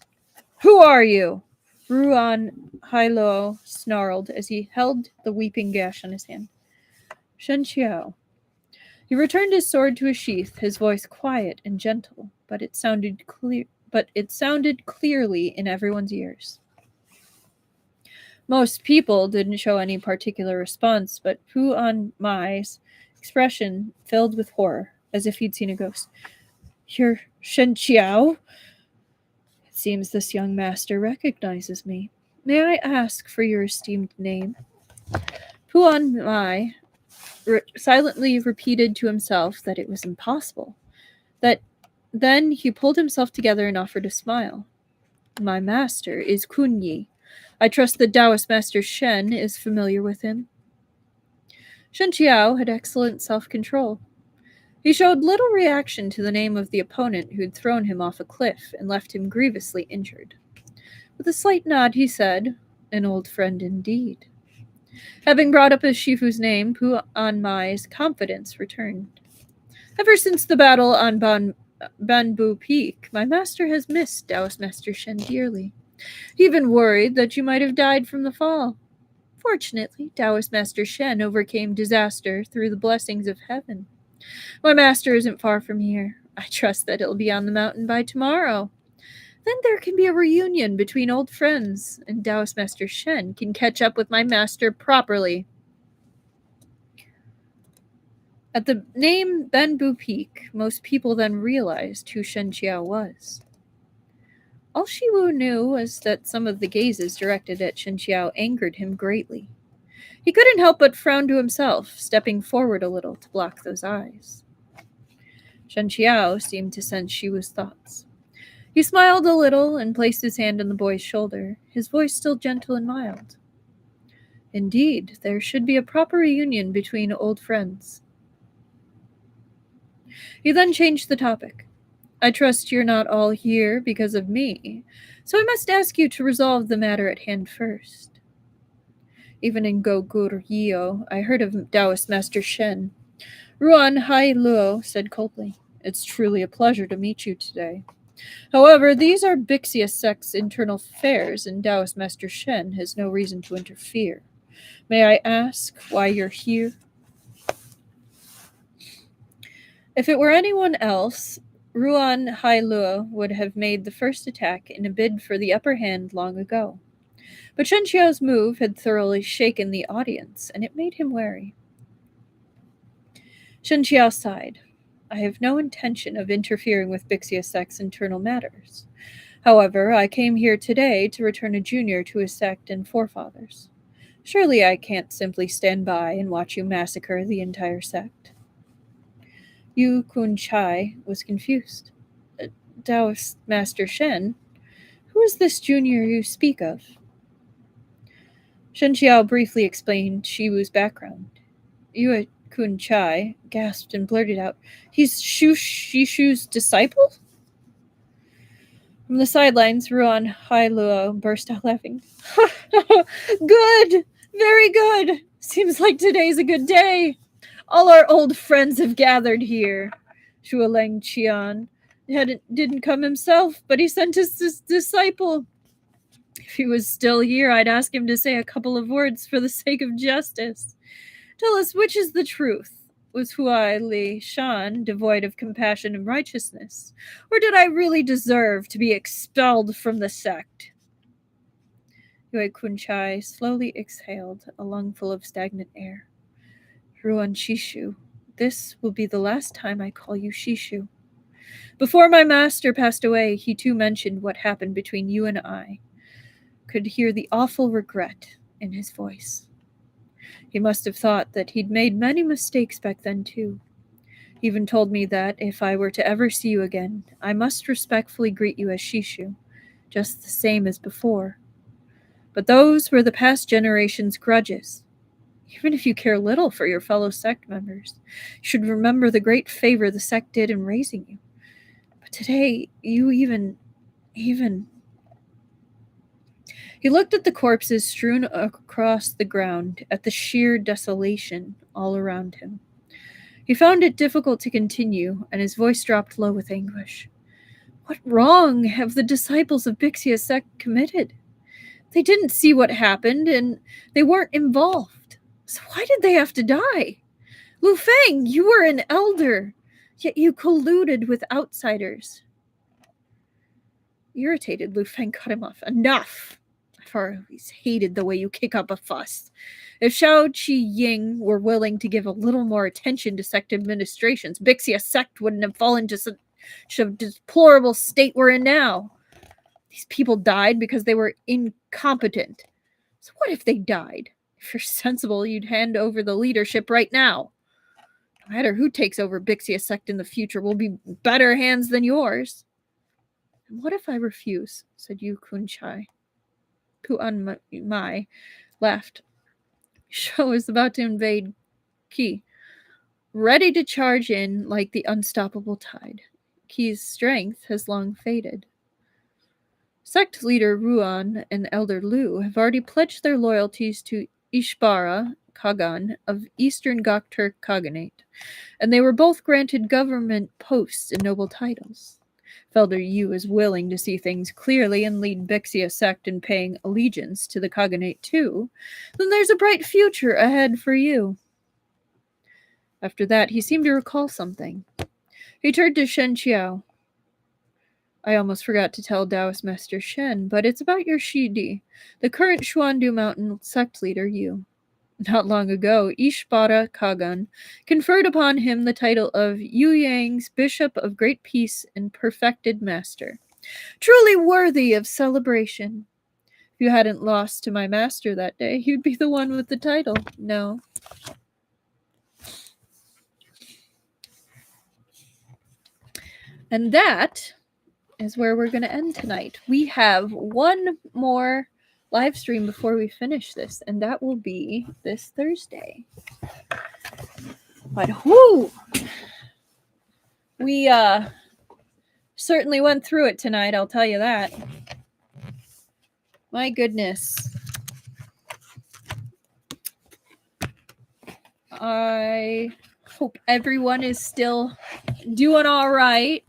Who are you? Ruan Hai Luo snarled as he held the weeping gash on his hand. Shen Qiao. He returned his sword to his sheath, his voice quiet and gentle, but it sounded clearly in everyone's ears. Most people didn't show any particular response, but Pu On Mai's expression filled with horror, as if he'd seen a ghost. You're Shen Qiao? It seems this young master recognizes me. May I ask for your esteemed name? Pu On Mai silently repeated to himself that it was impossible. Then he pulled himself together and offered a smile. My master is Kun Yi. I trust the Taoist master Shen is familiar with him. Shen Qiao had excellent self-control. He showed little reaction to the name of the opponent who'd thrown him off a cliff and left him grievously injured. With a slight nod, he said, an old friend indeed. Having brought up his Shifu's name, Pu On Mai's confidence returned. Ever since the battle on Bamboo Peak, my master has missed Taoist Master Shen dearly. He even worried that you might have died from the fall. Fortunately, Taoist Master Shen overcame disaster through the blessings of heaven. My master isn't far from here. I trust that he'll be on the mountain by tomorrow. Then there can be a reunion between old friends, and Taoist Master Shen can catch up with my master properly. At the name Bamboo Peak, most people then realized who Shen Qiao was. All Shiwu knew was that some of the gazes directed at Shen Qiao angered him greatly. He couldn't help but frown to himself, stepping forward a little to block those eyes. Shen Qiao seemed to sense Shiwu's thoughts. He smiled a little and placed his hand on the boy's shoulder, his voice still gentle and mild. Indeed, there should be a proper reunion between old friends. He then changed the topic. I trust you're not all here because of me, so I must ask you to resolve the matter at hand first. Even in Goguryeo, I heard of Taoist Master Shen. Ruan Hai Luo said coldly, It's truly a pleasure to meet you today. However, these are Bixia sect's internal affairs, and Taoist Master Shen has no reason to interfere. May I ask why you're here? If it were anyone else, Ruan Hai Luo would have made the first attack in a bid for the upper hand long ago. But Shen Qiao's move had thoroughly shaken the audience, and it made him wary. Shen Qiao sighed. I have no intention of interfering with Bixia sect's internal matters. However, I came here today to return a junior to his sect and forefathers. Surely I can't simply stand by and watch you massacre the entire sect. Yu Kun Chai was confused. Taoist Master Shen, who is this junior you speak of? Shen Qiao briefly explained Shiwu's background. Yu Kun Chai gasped and blurted out, He's Shishu's disciple? From the sidelines, Ruan Hai Luo burst out laughing. Good! Very good! Seems like today's a good day. All our old friends have gathered here. Shualeng Qian didn't come himself, but he sent his disciple. If he was still here, I'd ask him to say a couple of words for the sake of justice. Tell us which is the truth. Was Huai Li Shan devoid of compassion and righteousness? Or did I really deserve to be expelled from the sect? Yue Kunchai slowly exhaled a lungful of stagnant air. Ruan Shishu, this will be the last time I call you Shishu. Before my master passed away, he too mentioned what happened between you and I. Could hear the awful regret in his voice. He must have thought that he'd made many mistakes back then too. He even told me that if I were to ever see you again, I must respectfully greet you as Shishu, just the same as before. But those were the past generation's grudges. Even if you care little for your fellow sect members, you should remember the great favor the sect did in raising you. But today, you even... He looked at the corpses strewn across the ground, at the sheer desolation all around him. He found it difficult to continue, and his voice dropped low with anguish. What wrong have the disciples of Bixia's sect committed? They didn't see what happened, and they weren't involved. So why did they have to die? Lu Feng, you were an elder, yet you colluded with outsiders. Irritated, Lu Feng cut him off. Enough! I've always hated the way you kick up a fuss. If Xiao Qi-ying were willing to give a little more attention to sect administrations, Bixia's sect wouldn't have fallen to such a deplorable state we're in now. These people died because they were incompetent. So what if they died? If you're sensible, you'd hand over the leadership right now. No matter who takes over Bixia's sect in the future, will be better hands than yours. And what if I refuse? Said Yu Kunchai. Puan Mai laughed. Shou is about to invade Qi, ready to charge in like the unstoppable tide. Qi's strength has long faded. Sect leader Ruan and Elder Lu have already pledged their loyalties to Ishbara Kagan of Eastern Gokturk Khaganate, and they were both granted government posts and noble titles. If Elder Yu is willing to see things clearly and lead Bixia sect in paying allegiance to the Khaganate too, then there's a bright future ahead for you. After that, he seemed to recall something. He turned to Shen Qiao. I almost forgot to tell Taoist Master Shen, but it's about your Shidi, the current Xuandu Mountain sect leader, Yu. Not long ago, Ishbara Kagan conferred upon him the title of Yu Yang's Bishop of Great Peace and Perfected Master. Truly worthy of celebration. If you hadn't lost to my master that day, you'd be the one with the title. No. And that is where we're going to end tonight. We have one more live stream before we finish this, and that will be this Thursday. But whoo! We certainly went through it tonight, I'll tell you that. My goodness. I hope everyone is still doing all right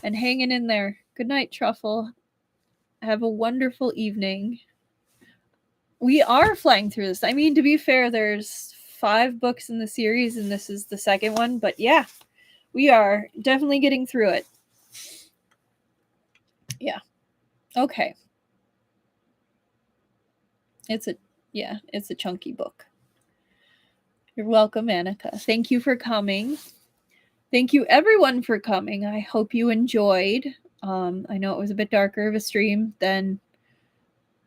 and hanging in there. Good night, Truffle. Have a wonderful evening. We are flying through this. I mean, to be fair, there's 5 books in the series, and this is the second one. But yeah, we are definitely getting through it. Yeah. Okay. It's a chunky book. You're welcome, Annika. Thank you for coming. Thank you, everyone, for coming. I hope you enjoyed. I know it was a bit darker of a stream than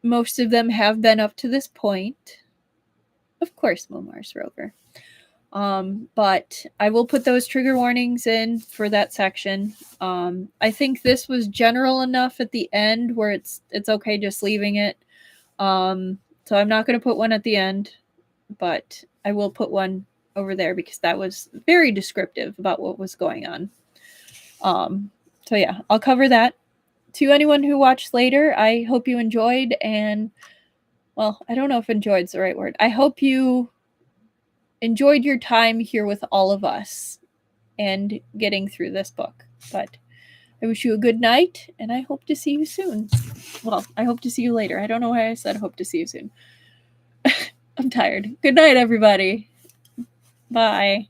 most of them have been up to this point. Of course, Momar's Rover. But I will put those trigger warnings in for that section. I think this was general enough at the end where it's okay just leaving it. So I'm not going to put one at the end, but I will put one over there because that was very descriptive about what was going on. So yeah, I'll cover that. To anyone who watched later, I hope you enjoyed, and well, I don't know if enjoyed is the right word. I hope you enjoyed your time here with all of us and getting through this book. But I wish you a good night, and I hope to see you soon. Well, I hope to see you later. I don't know why I said hope to see you soon. I'm tired. Good night, everybody. Bye.